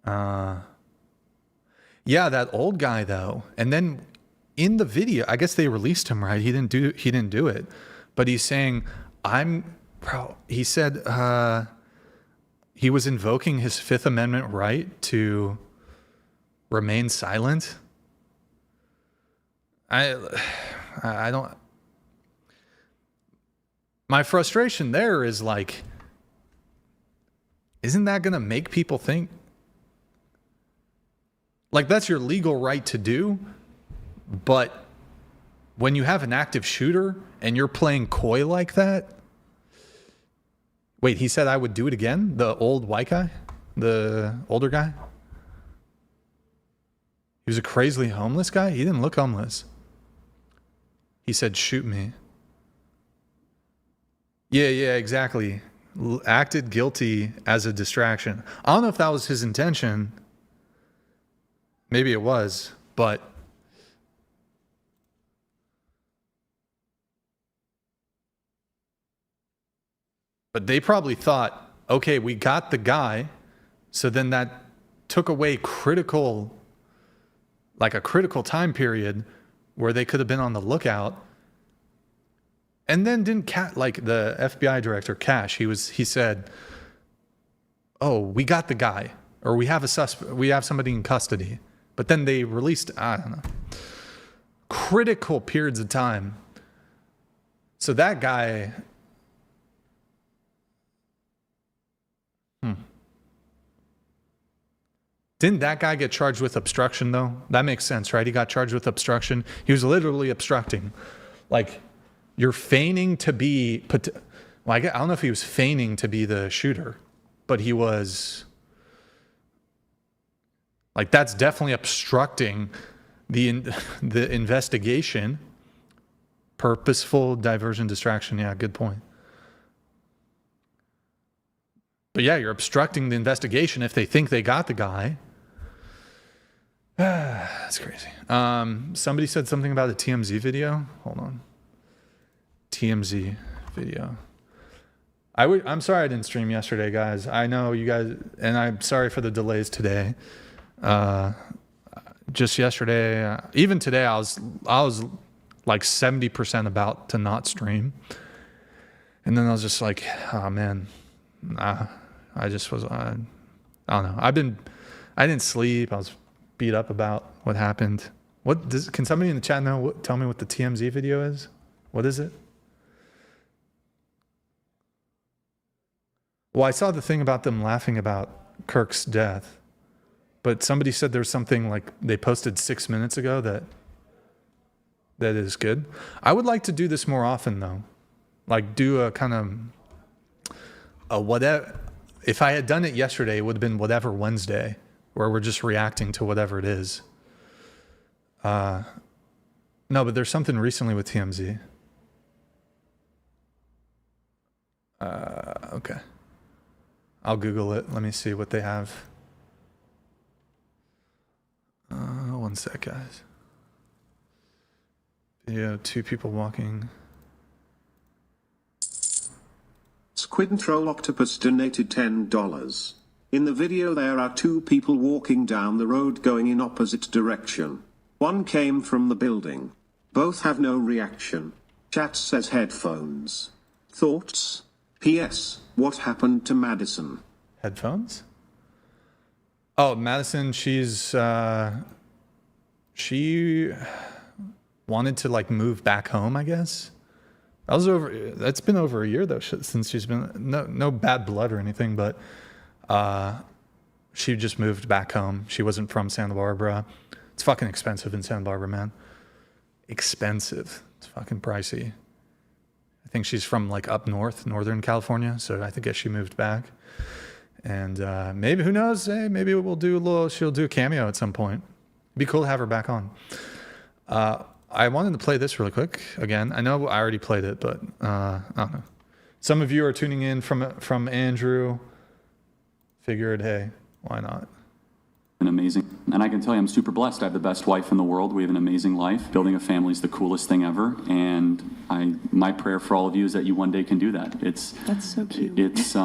Yeah, that old guy though. And then in the video, I guess they released him, right? He didn't do it. But he's saying, he said he was invoking his Fifth Amendment right to remain silent. I don't. My frustration there is like, isn't that going to make people think? Like, that's your legal right to do, but when you have an active shooter and you're playing coy like that. Wait, he said I would do it again? The old white guy? The older guy? He was a crazily homeless guy? He didn't look homeless. He said, shoot me. Yeah, exactly. Acted guilty as a distraction. I don't know if that was his intention. Maybe it was, but they probably thought, okay, we got the guy, so then that took away a critical time period where they could have been on the lookout. And then like the FBI director, Cash, he said, oh, we got the guy, or we have somebody in custody. But then they released, I don't know, critical periods of time. So that guy, didn't that guy get charged with obstruction though? That makes sense, right? He got charged with obstruction. He was literally obstructing. Like, you're feigning to be, I don't know if he was feigning to be the shooter, but he was, like, that's definitely obstructing the investigation. Purposeful diversion, distraction. Yeah, good point. But yeah, you're obstructing the investigation if they think they got the guy. That's crazy. Somebody said something about a TMZ video. Hold on. TMZ video. I'm sorry I didn't stream yesterday, guys. I know you guys, and I'm sorry for the delays today. Just yesterday, even today, I was like 70% about to not stream, and then I was just like, oh man, I just was. I don't know. I didn't sleep. I was beat up about what happened. Can somebody in the chat know? Tell me what the TMZ video is. What is it? Well, I saw the thing about them laughing about Kirk's death, but somebody said there's something like they posted 6 minutes ago that is good. I would like to do this more often though. Like do a kind of a whatever. If I had done it yesterday, it would have been whatever Wednesday, where we're just reacting to whatever it is. No, but there's something recently with TMZ. Okay. I'll Google it. Let me see what they have. One sec, guys. Video, 2 people walking. Squid and Troll Octopus donated $10. In the video there are 2 people walking down the road going in opposite direction. One came from the building. Both have no reaction. Chat says headphones. Thoughts? P.S. What happened to Madison? Headphones? Oh, Madison, she wanted to like move back home, I guess. That's been over a year though, since she's been, no bad blood or anything, but she just moved back home. She wasn't from Santa Barbara. It's fucking expensive in Santa Barbara, man. Expensive. It's fucking pricey. I think she's from like up north, Northern California. So I guess she moved back. And maybe, who knows? Hey, maybe she'll do a cameo at some point. It'd be cool to have her back on. I wanted to play this really quick again. I know I already played it, but I don't know. Some of you are tuning in from Andrew. Figured, hey, why not? Amazing. And I can tell you I'm super blessed. I have the best wife in the world. We have an amazing life. Building a family is the coolest thing ever. And my prayer for all of you is that you one day can do that. That's so cute. It's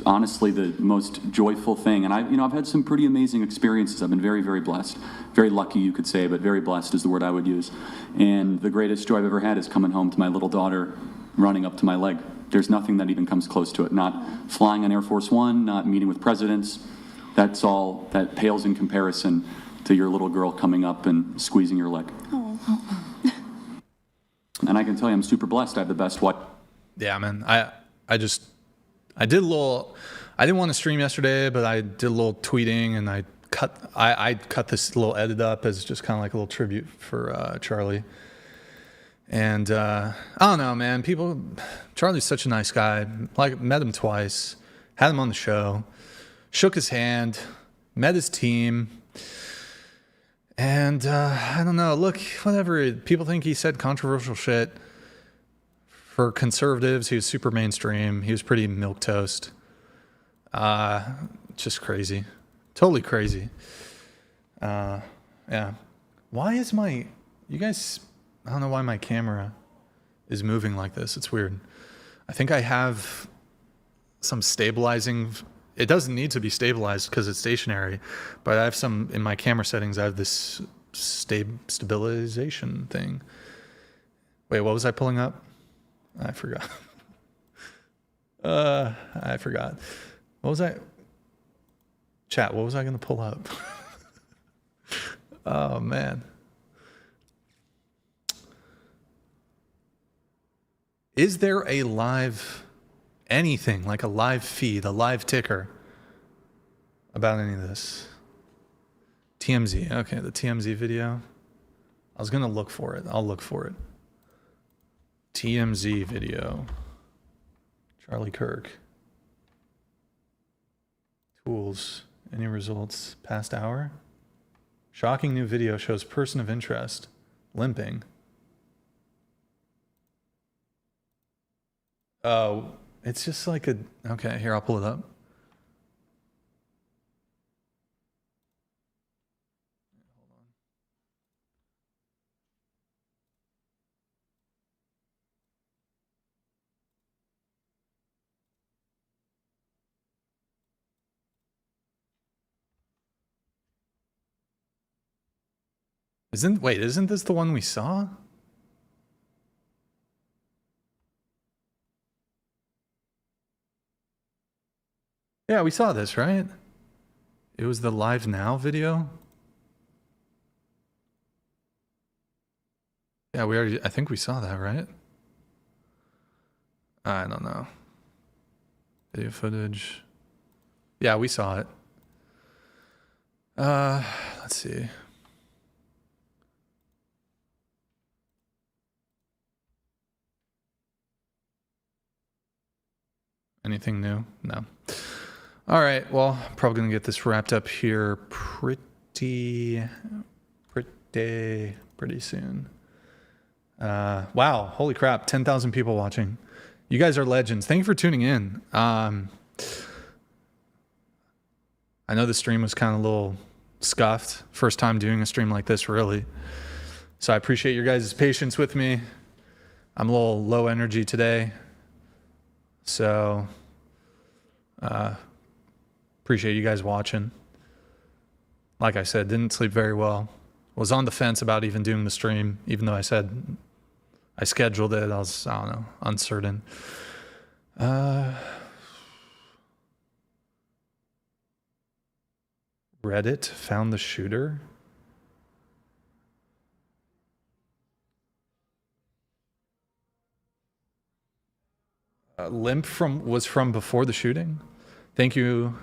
honestly the most joyful thing. And I've had some pretty amazing experiences. I've been very, very blessed. Very lucky, you could say, but very blessed is the word I would use. And the greatest joy I've ever had is coming home to my little daughter running up to my leg. There's nothing that even comes close to it. Not flying on Air Force One, not meeting with presidents. That pales in comparison to your little girl coming up and squeezing your leg. Oh. And I can tell you I'm super blessed. I have the best wife. Yeah, man. I didn't want to stream yesterday, but I did a little tweeting and I cut this little edit up as just kind of like a little tribute for Charlie. And I don't know, man. Charlie's such a nice guy. Like, met him twice, had him on the show. Shook his hand, met his team, and I don't know, look, whatever, people think he said controversial shit. For conservatives, he was super mainstream. He was pretty milquetoast. Just crazy. Totally crazy. Yeah. Why is you guys, I don't know why my camera is moving like this. It's weird. I think I have some stabilizing. It doesn't need to be stabilized because it's stationary, but I have some in my camera settings. I have this stabilization thing. Wait, what was I pulling up? I forgot. I forgot. What was I? Chat, what was I going to pull up? Oh, man. Is there a anything like a live feed, a live ticker about any of this? TMZ. Okay, the TMZ video. I was going to look for it. I'll look for it. TMZ video. Charlie Kirk. Tools. Any results? Past hour? Shocking new video shows person of interest limping. Oh, it's just like okay, here, I'll pull it up. Isn't this the one we saw? Yeah, we saw this, right? It was the Live Now video. Yeah, I think we saw that, right? I don't know. Video footage. Yeah, we saw it. Let's see. Anything new? No. All right, well, probably gonna get this wrapped up here pretty soon. Wow, holy crap, 10,000 people watching. You guys are legends. Thank you for tuning in. I know the stream was kind of a little scuffed. First time doing a stream like this, really. So I appreciate your guys' patience with me. I'm a little low energy today. So, appreciate you guys watching. Like I said, didn't sleep very well. Was on the fence about even doing the stream, even though I said I scheduled it. I don't know, uncertain. Reddit found the shooter. Limp was from before the shooting. Thank you.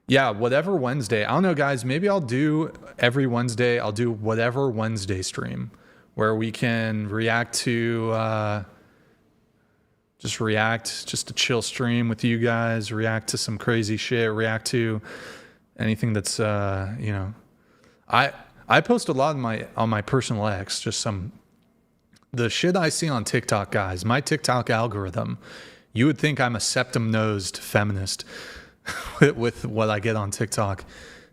Yeah, whatever Wednesday. I don't know, guys. Maybe I'll do every Wednesday. I'll do whatever Wednesday stream where we can react to, just a chill stream with you guys, react to some crazy shit, react to anything that's, you know. I post a lot on my personal X, just the shit I see on TikTok, guys. My TikTok algorithm, you would think I'm a septum-nosed feminist with what I get on TikTok.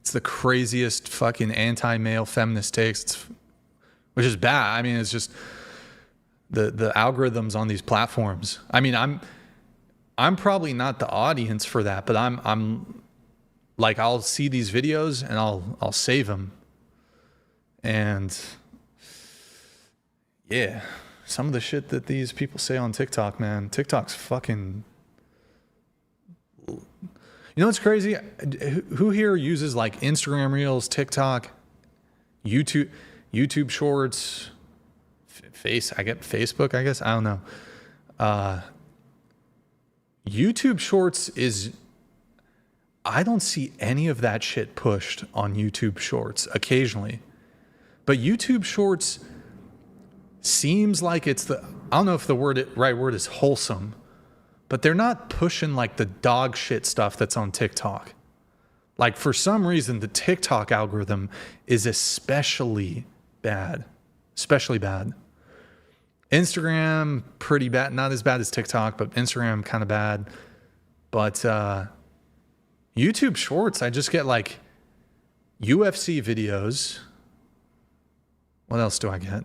It's the craziest fucking anti-male feminist takes, which is bad. I mean, it's just the algorithms on these platforms. I mean, I'm probably not the audience for that, but I'm like, I'll see these videos and I'll save them. And yeah, some of the shit that these people say on TikTok, man, TikTok's fucking... You know what's crazy? Who here uses like Instagram Reels, TikTok, YouTube Shorts, Facebook, I guess? I don't know. YouTube Shorts I don't see any of that shit pushed on YouTube Shorts occasionally. But YouTube Shorts seems like I don't know if the right word is wholesome, but they're not pushing like the dog shit stuff that's on TikTok. Like for some reason, the TikTok algorithm is especially bad. Instagram, pretty bad. Not as bad as TikTok, but Instagram kind of bad. But YouTube Shorts, I just get like UFC videos. What else do I get?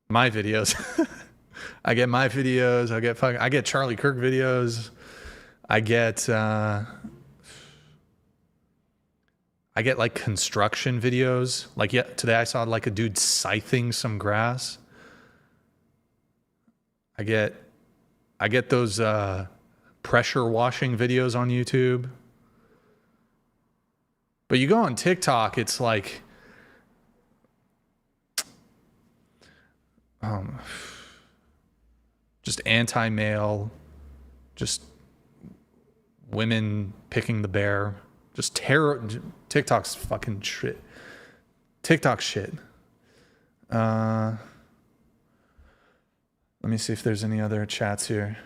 My videos. I get my videos. I get Charlie Kirk videos. I get like construction videos. Like today I saw like a dude scything some grass. I get those pressure washing videos on YouTube. But you go on TikTok, it's like just anti-male, just women picking the bear, just terror. TikTok's fucking shit. TikTok shit. Let me see if there's any other chats here.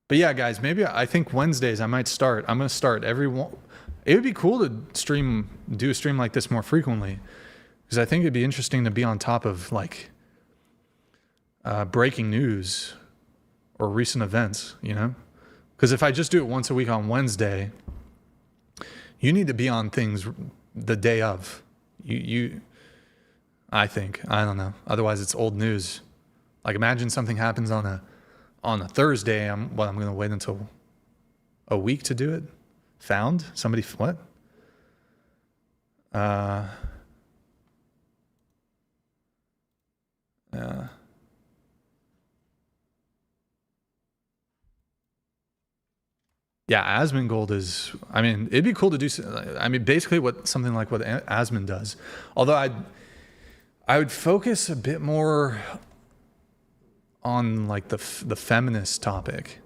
But yeah, guys, maybe I think Wednesdays I might start. I'm going to start every one. It would be cool to do a stream like this more frequently, because I think it'd be interesting to be on top of like breaking news or recent events, you know? Because if I just do it once a week on Wednesday, you need to be on things the day of. I think. I don't know. Otherwise, it's old news. Like imagine something happens on on a Thursday, I'm going to wait until a week to do it. Found somebody what? Yeah, Asmin Gold is, I mean, it'd be cool to do, I mean, basically something like what Asmin does. Although I would focus a bit more on like the feminist topic.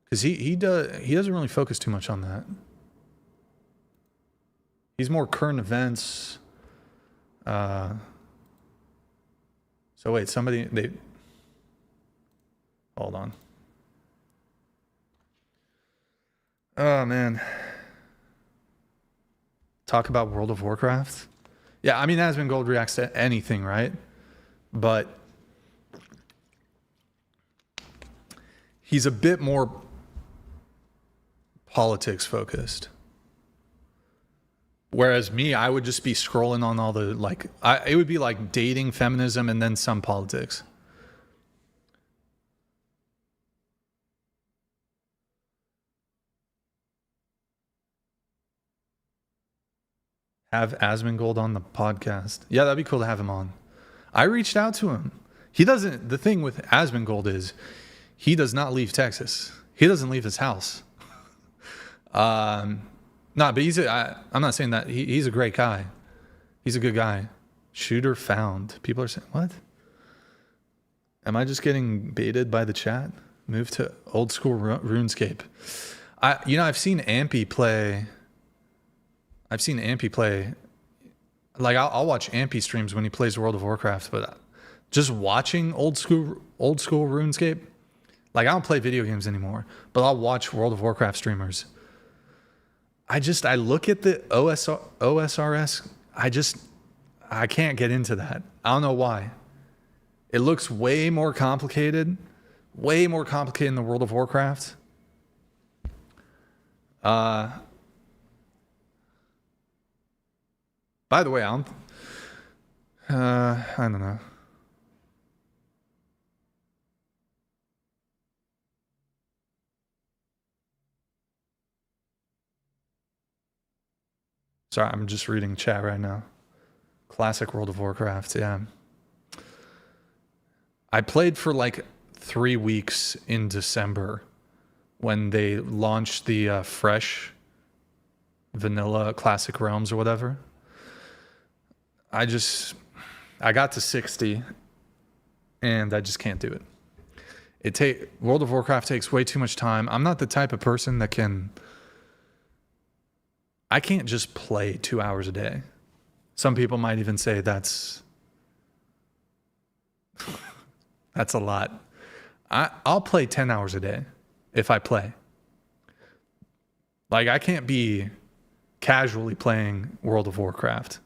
Because he doesn't really focus too much on that. He's more current events. So wait, hold on. Oh man. Talk about World of Warcraft. Yeah, I mean, Asmin Gold reacts to anything, right? But he's a bit more politics focused. Whereas me, I would just be scrolling on all the, like, it would be like dating, feminism, and then some politics. Have Asmin Gold on the podcast. Yeah, that'd be cool to have him on. I reached out to him. The thing with Asmin Gold is he does not leave Texas. He doesn't leave his house. But I'm not saying that. He's a great guy. He's a good guy. Shooter found. People are saying, what? Am I just getting baited by the chat? Move to old school RuneScape. I've seen Ampy play. Like I'll watch Ampy streams when he plays World of Warcraft, but just watching old school RuneScape, like I don't play video games anymore, but I'll watch World of Warcraft streamers. I look at the OSRS, I can't get into that. I don't know why. It looks way more complicated in the World of Warcraft. By the way, I don't know. Sorry, I'm just reading chat right now. Classic World of Warcraft, yeah. I played for like 3 weeks in December when they launched the fresh vanilla classic realms or whatever. I got to 60 and I just can't do it. World of Warcraft takes way too much time. I'm not the type of person that I can't just play 2 hours a day. Some people might even say that's a lot. I'll play 10 hours a day if I play. Like I can't be casually playing World of Warcraft.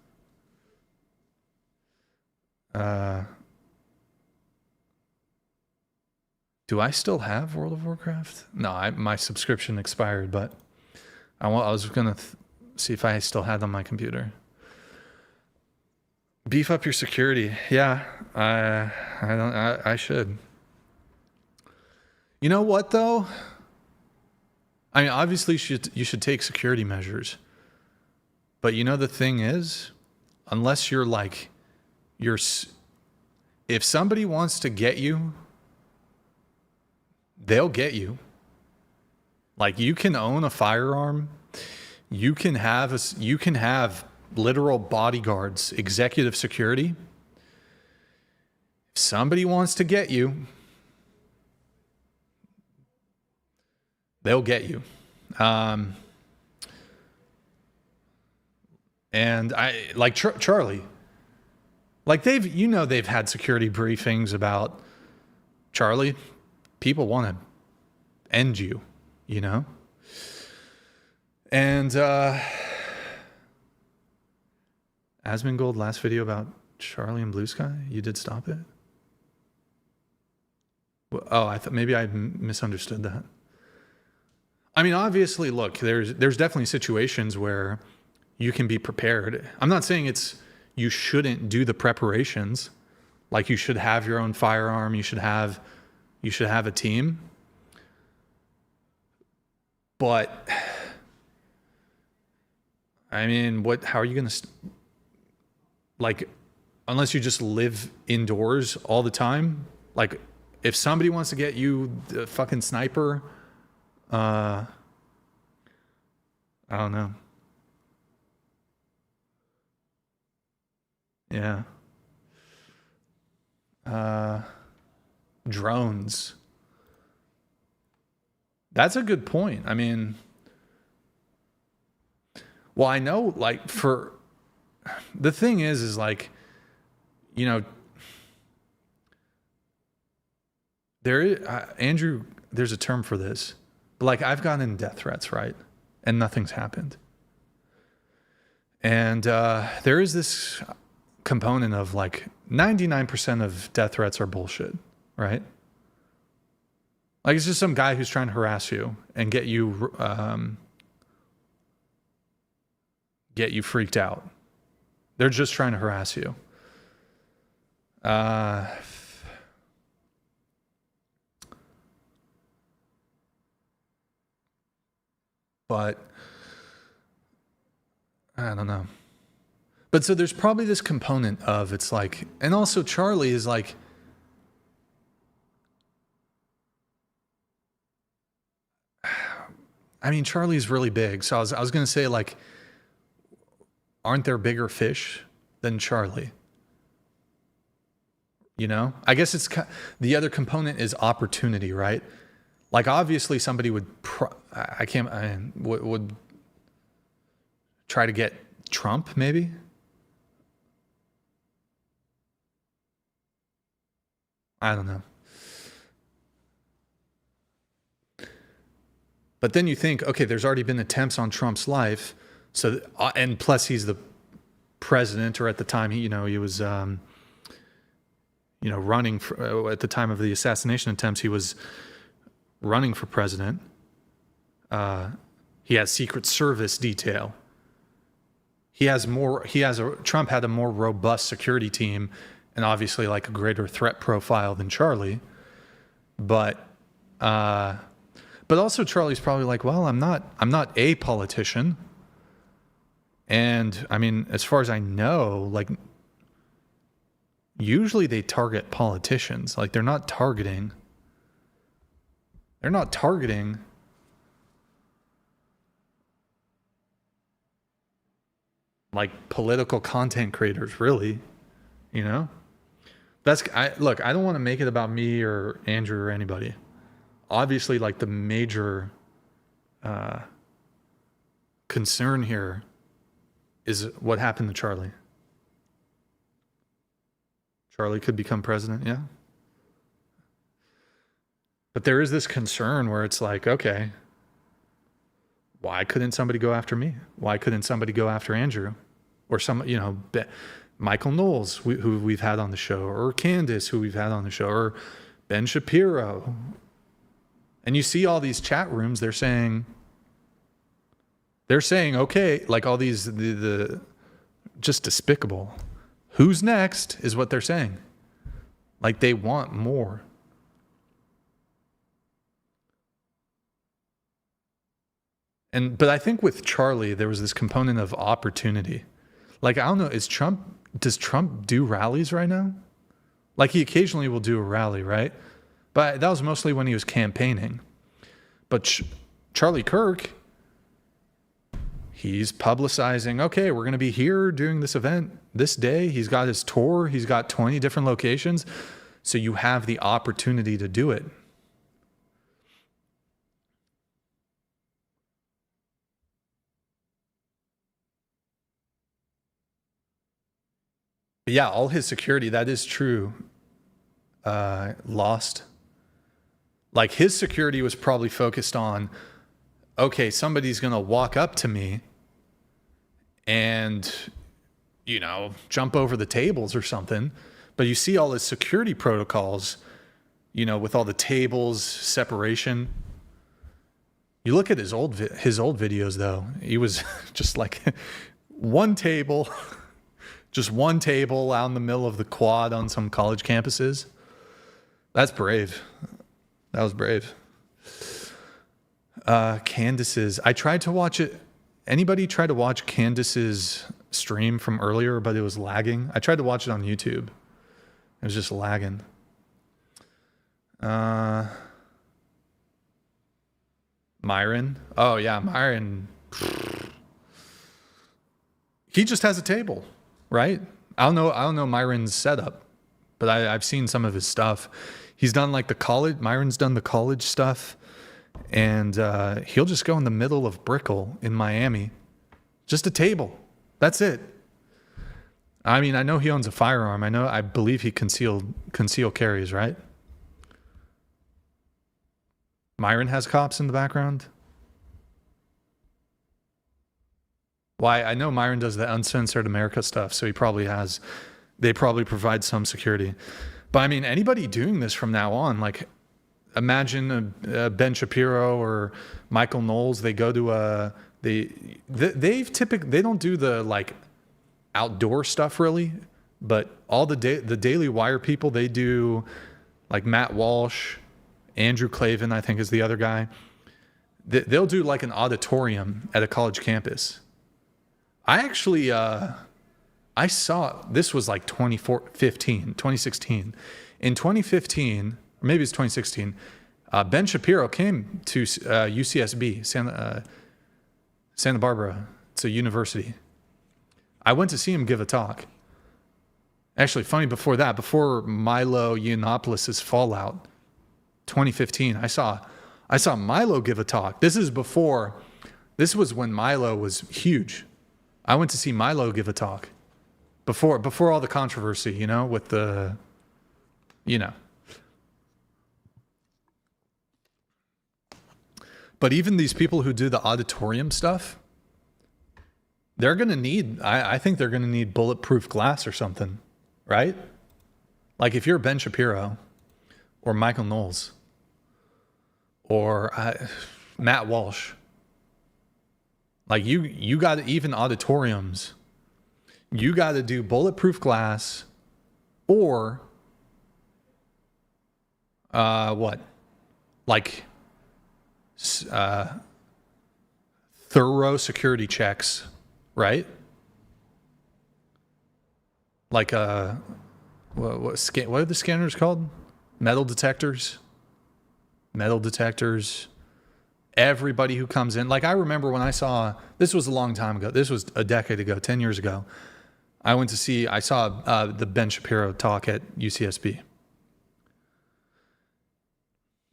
Do I still have World of Warcraft? No, my subscription expired, but I was gonna see if I still had it on my computer. Beef up your security. Yeah, I should. You know what though? I mean, obviously you should take security measures. But you know the thing is, unless you're like if somebody wants to get you, they'll get you. Like you can own a firearm, you can have literal bodyguards, executive security. If somebody wants to get you, they'll get you. And I like Charlie. Like they've had security briefings about Charlie. People want to end you, you know? And Asmin Gold, last video about Charlie and Blue Sky, you did stop it? Oh, I thought maybe I misunderstood that. I mean, obviously, look, there's definitely situations where you can be prepared. I'm not saying you shouldn't do the preparations, Like, you should have your own firearm. You should have a team. But I mean, how are you going to, like, unless you just live indoors all the time? Like, if somebody wants to get you the fucking sniper, I don't know. Yeah. Drones. That's a good point. I mean, well, I know, like, the thing is like, you know, Andrew, there's a term for this, but like, I've gotten death threats, right? And nothing's happened. And there is this component of like 99% of death threats are bullshit, right? Like, it's just some guy who's trying to harass you and get you freaked out. They're just trying to harass you. But I don't know. But so there's probably this component of, it's like, and also Charlie is like, I mean, Charlie's really big. So I was going to say, like, aren't there bigger fish than Charlie? You know, I guess the other component is opportunity, right? Like, obviously somebody would would try to get Trump, maybe. I don't know. But then you think, okay, there's already been attempts on Trump's life. So, and plus he's the president, or at the time he was, running for, at the time of the assassination attempts, he was running for president. He has Secret Service detail. Trump had a more robust security team, and obviously like a greater threat profile than Charlie. But also Charlie's probably like, well, I'm not a politician. And I mean, as far as I know, like, usually they target politicians. Like, they're not targeting like political content creators, really, you know? Look, I don't want to make it about me or Andrew or anybody. Obviously, like, the major concern here is what happened to Charlie. Charlie could become president, yeah. But there is this concern where it's like, okay, why couldn't somebody go after me? Why couldn't somebody go after Andrew? Or Michael Knowles, who we've had on the show, or Candace, who we've had on the show, or Ben Shapiro. And you see all these chat rooms, they're saying, okay, like, all these, the just despicable. Who's next is what they're saying. Like, they want more. But I think with Charlie, there was this component of opportunity. Like, I don't know, does Trump do rallies right now? Like, he occasionally will do a rally, right? But that was mostly when he was campaigning. But Charlie Kirk, he's publicizing, okay, we're going to be here doing this event this day. He's got his tour. He's got 20 different locations. So you have the opportunity to do it. But yeah, all his security, that is true, lost. Like, his security was probably focused on, okay, somebody's going to walk up to me and, jump over the tables or something. But you see all his security protocols, with all the tables, separation. You look at his old videos, though. He was just like one table, Just one table out in the middle of the quad on some college campuses. That's brave. That was brave. Candace's. I tried to watch it. Anybody try to watch Candace's stream from earlier, but it was lagging? I tried to watch it on YouTube. It was just lagging. Myron. Oh yeah, Myron. He just has a table, right? I don't know Myron's setup, but I've seen some of his stuff. He's done like the college. Myron's done the college stuff, and he'll just go in the middle of Brickell in Miami, just a table. That's it. I mean, I know he owns a firearm. I believe he conceal carries, right? Myron has cops in the background. Why? I know Myron does the Uncensored America stuff, so they probably provide some security. But I mean, anybody doing this from now on, like, imagine Ben Shapiro or Michael Knowles. They go to they don't do the like outdoor stuff really, but all the Daily Wire people, they do, like Matt Walsh, Andrew Clavin, I think is the other guy. They'll do like an auditorium at a college campus. I actually, I saw, this was like 2016. In 2015, or maybe it's 2016, Ben Shapiro came to UCSB, Santa Barbara. It's a university. I went to see him give a talk. Actually, funny, before Milo Yiannopoulos' fallout, 2015, I saw Milo give a talk. This was when Milo was huge. I went to see Milo give a talk before all the controversy, with the, But even these people who do the auditorium stuff, they're going to need, I think they're going to need bulletproof glass or something, right? Like if you're Ben Shapiro or Michael Knowles or Matt Walsh, like you got to, even auditoriums, you got to do bulletproof glass or what? Like thorough security checks, right? Like what are the scanners called? Metal detectors. Everybody who comes in, like I remember when I saw, this was a long time ago. This was a decade ago, 10 years ago. I saw the Ben Shapiro talk at UCSB.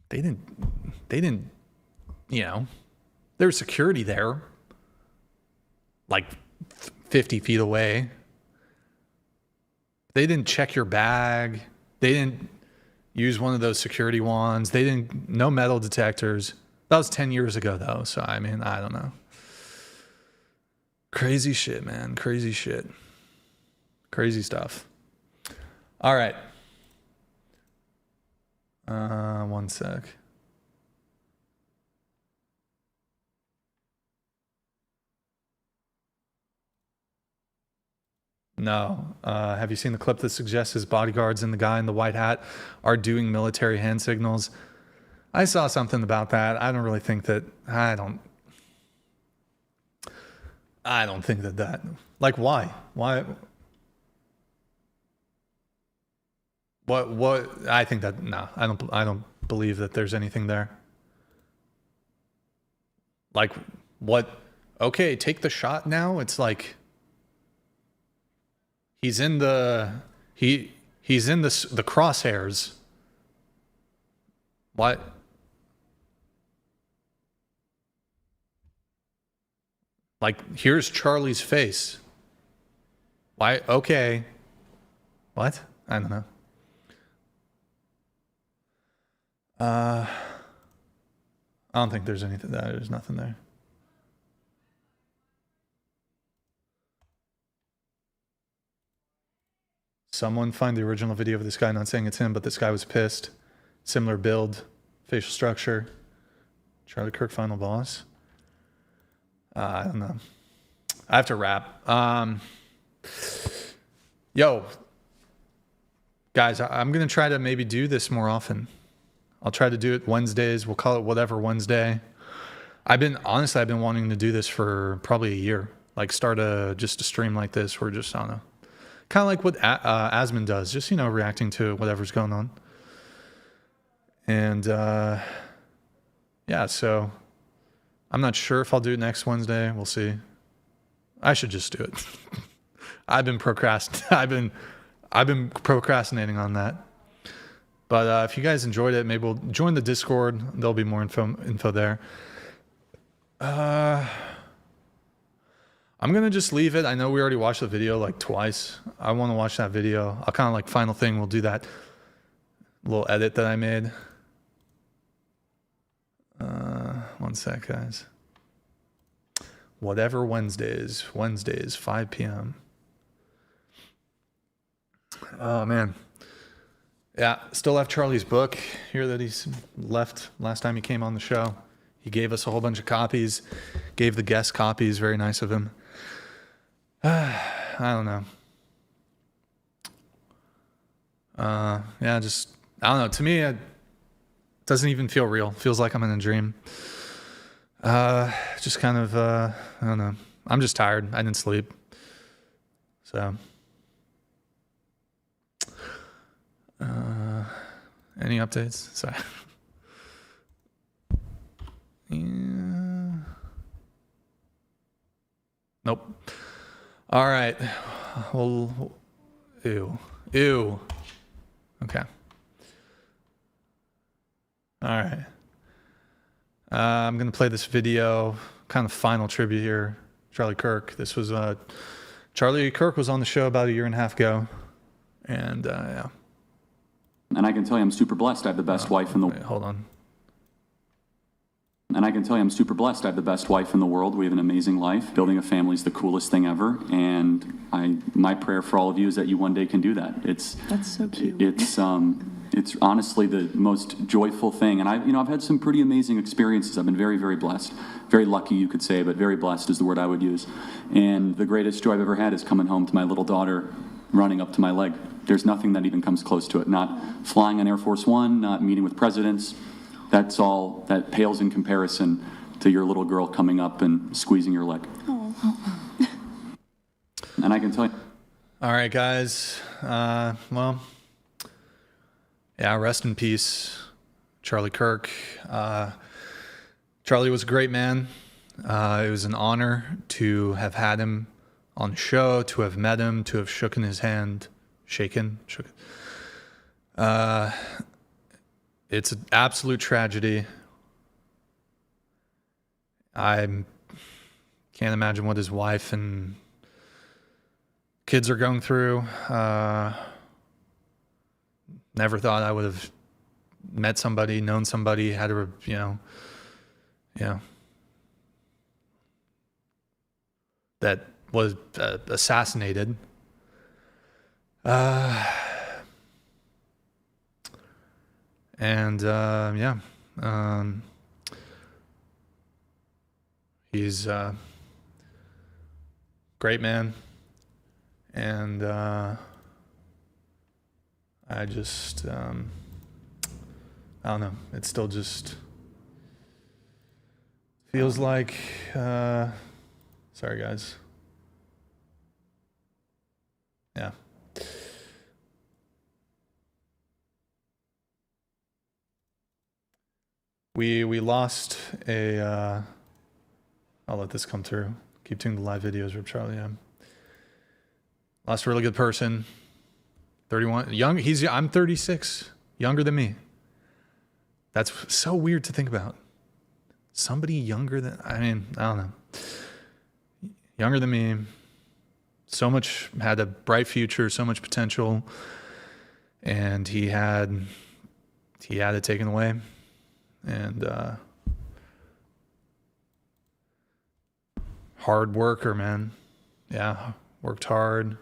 They didn't, there's security there, like 50 feet away. They didn't check your bag. They didn't use one of those security wands. No metal detectors. That was 10 years ago though. So, I mean, I don't know. Crazy shit, man. Crazy shit. Crazy stuff. All right. One sec. No. Have you seen the clip that suggests his bodyguards and the guy in the white hat are doing military hand signals? I saw something about that. I don't really think that. I don't think that. Like, why? Why? What? I think that. No, I don't believe that there's anything there. Like, what? Okay, take the shot now. It's like. He's in the crosshairs. What? Like, here's Charlie's face. Why? Okay. What? I don't know. I don't think there's anything there. There's nothing there. Someone find the original video of this guy, not saying it's him, but this guy was pissed. Similar build, facial structure. Charlie Kirk, final boss. I don't know. I have to wrap. Yo, guys, I'm going to try to maybe do this more often. I'll try to do it Wednesdays. We'll call it whatever Wednesday. I've been wanting to do this for probably a year. Like start just a stream like this where just, I don't know, kind of like what Asmin does, just, you know, reacting to whatever's going on. And yeah, so I'm not sure if I'll do it next Wednesday. We'll see. I should just do it. I've been procrastinating on that. But if you guys enjoyed it, maybe we'll join the Discord. There'll be more info there. I'm gonna just leave it. I know we already watched the video like twice. I want to watch that video. I'll kind of like final thing. We'll do that little edit that I made. One sec, guys. Whatever Wednesdays, 5 p.m. Oh man. Yeah, still have Charlie's book here that he's left last time he came on the show. He gave us a whole bunch of copies, gave the guest copies. Very nice of him. I don't know. Yeah, just, I don't know. To me, it doesn't even feel real. Feels like I'm in a dream. Just kind of, I don't know. I'm just tired. I didn't sleep. So, any updates? Sorry. Yeah. Nope. All right. Well, ew. Okay. All right. I'm going to play this video, kind of final tribute here. Charlie Kirk. This was, Charlie Kirk was on the show about a year and a half ago. And, yeah. And I can tell you I'm super blessed. I have the best wife in the world. Hold on. And I can tell you I'm super blessed. I have the best wife in the world. We have an amazing life. Building a family is the coolest thing ever. And my prayer for all of you is that you one day can do that. That's so cute. It's honestly the most joyful thing. And I've had some pretty amazing experiences. I've been very, very blessed. Very lucky, you could say, but very blessed is the word I would use. And the greatest joy I've ever had is coming home to my little daughter running up to my leg. There's nothing that even comes close to it. Not flying on Air Force One, not meeting with presidents. That's all, that pales in comparison to your little girl coming up and squeezing your leg. And I can tell you. All right, guys. Well, yeah, rest in peace, Charlie Kirk. Charlie was a great man. It was an honor to have had him on the show, to have met him, to have shaken his hand. It's an absolute tragedy. I can't imagine what his wife and kids are going through. Never thought I would have met somebody, known somebody, had a, that was assassinated. He's a great man. And I just, I don't know. It still just feels like, sorry guys. Yeah. We lost a, I'll let this come through. Keep tuning to live videos with Charlie. Yeah. Lost a really good person. 31, young. I'm 36, younger than me. That's so weird to think about. Somebody younger than, I don't know. Younger than me. So much, had a bright future, so much potential. And he had it taken away. And hard worker, man. Yeah, worked hard.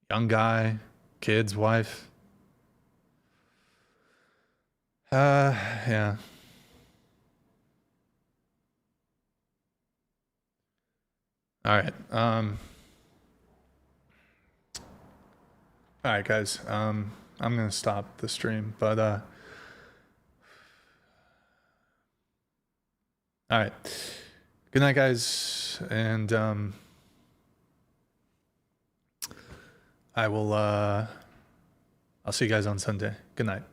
Young guy, kids, wife. Yeah. All right. All right, guys. I'm gonna stop the stream, but all right. Good night, guys, and I will. I'll see you guys on Sunday. Good night.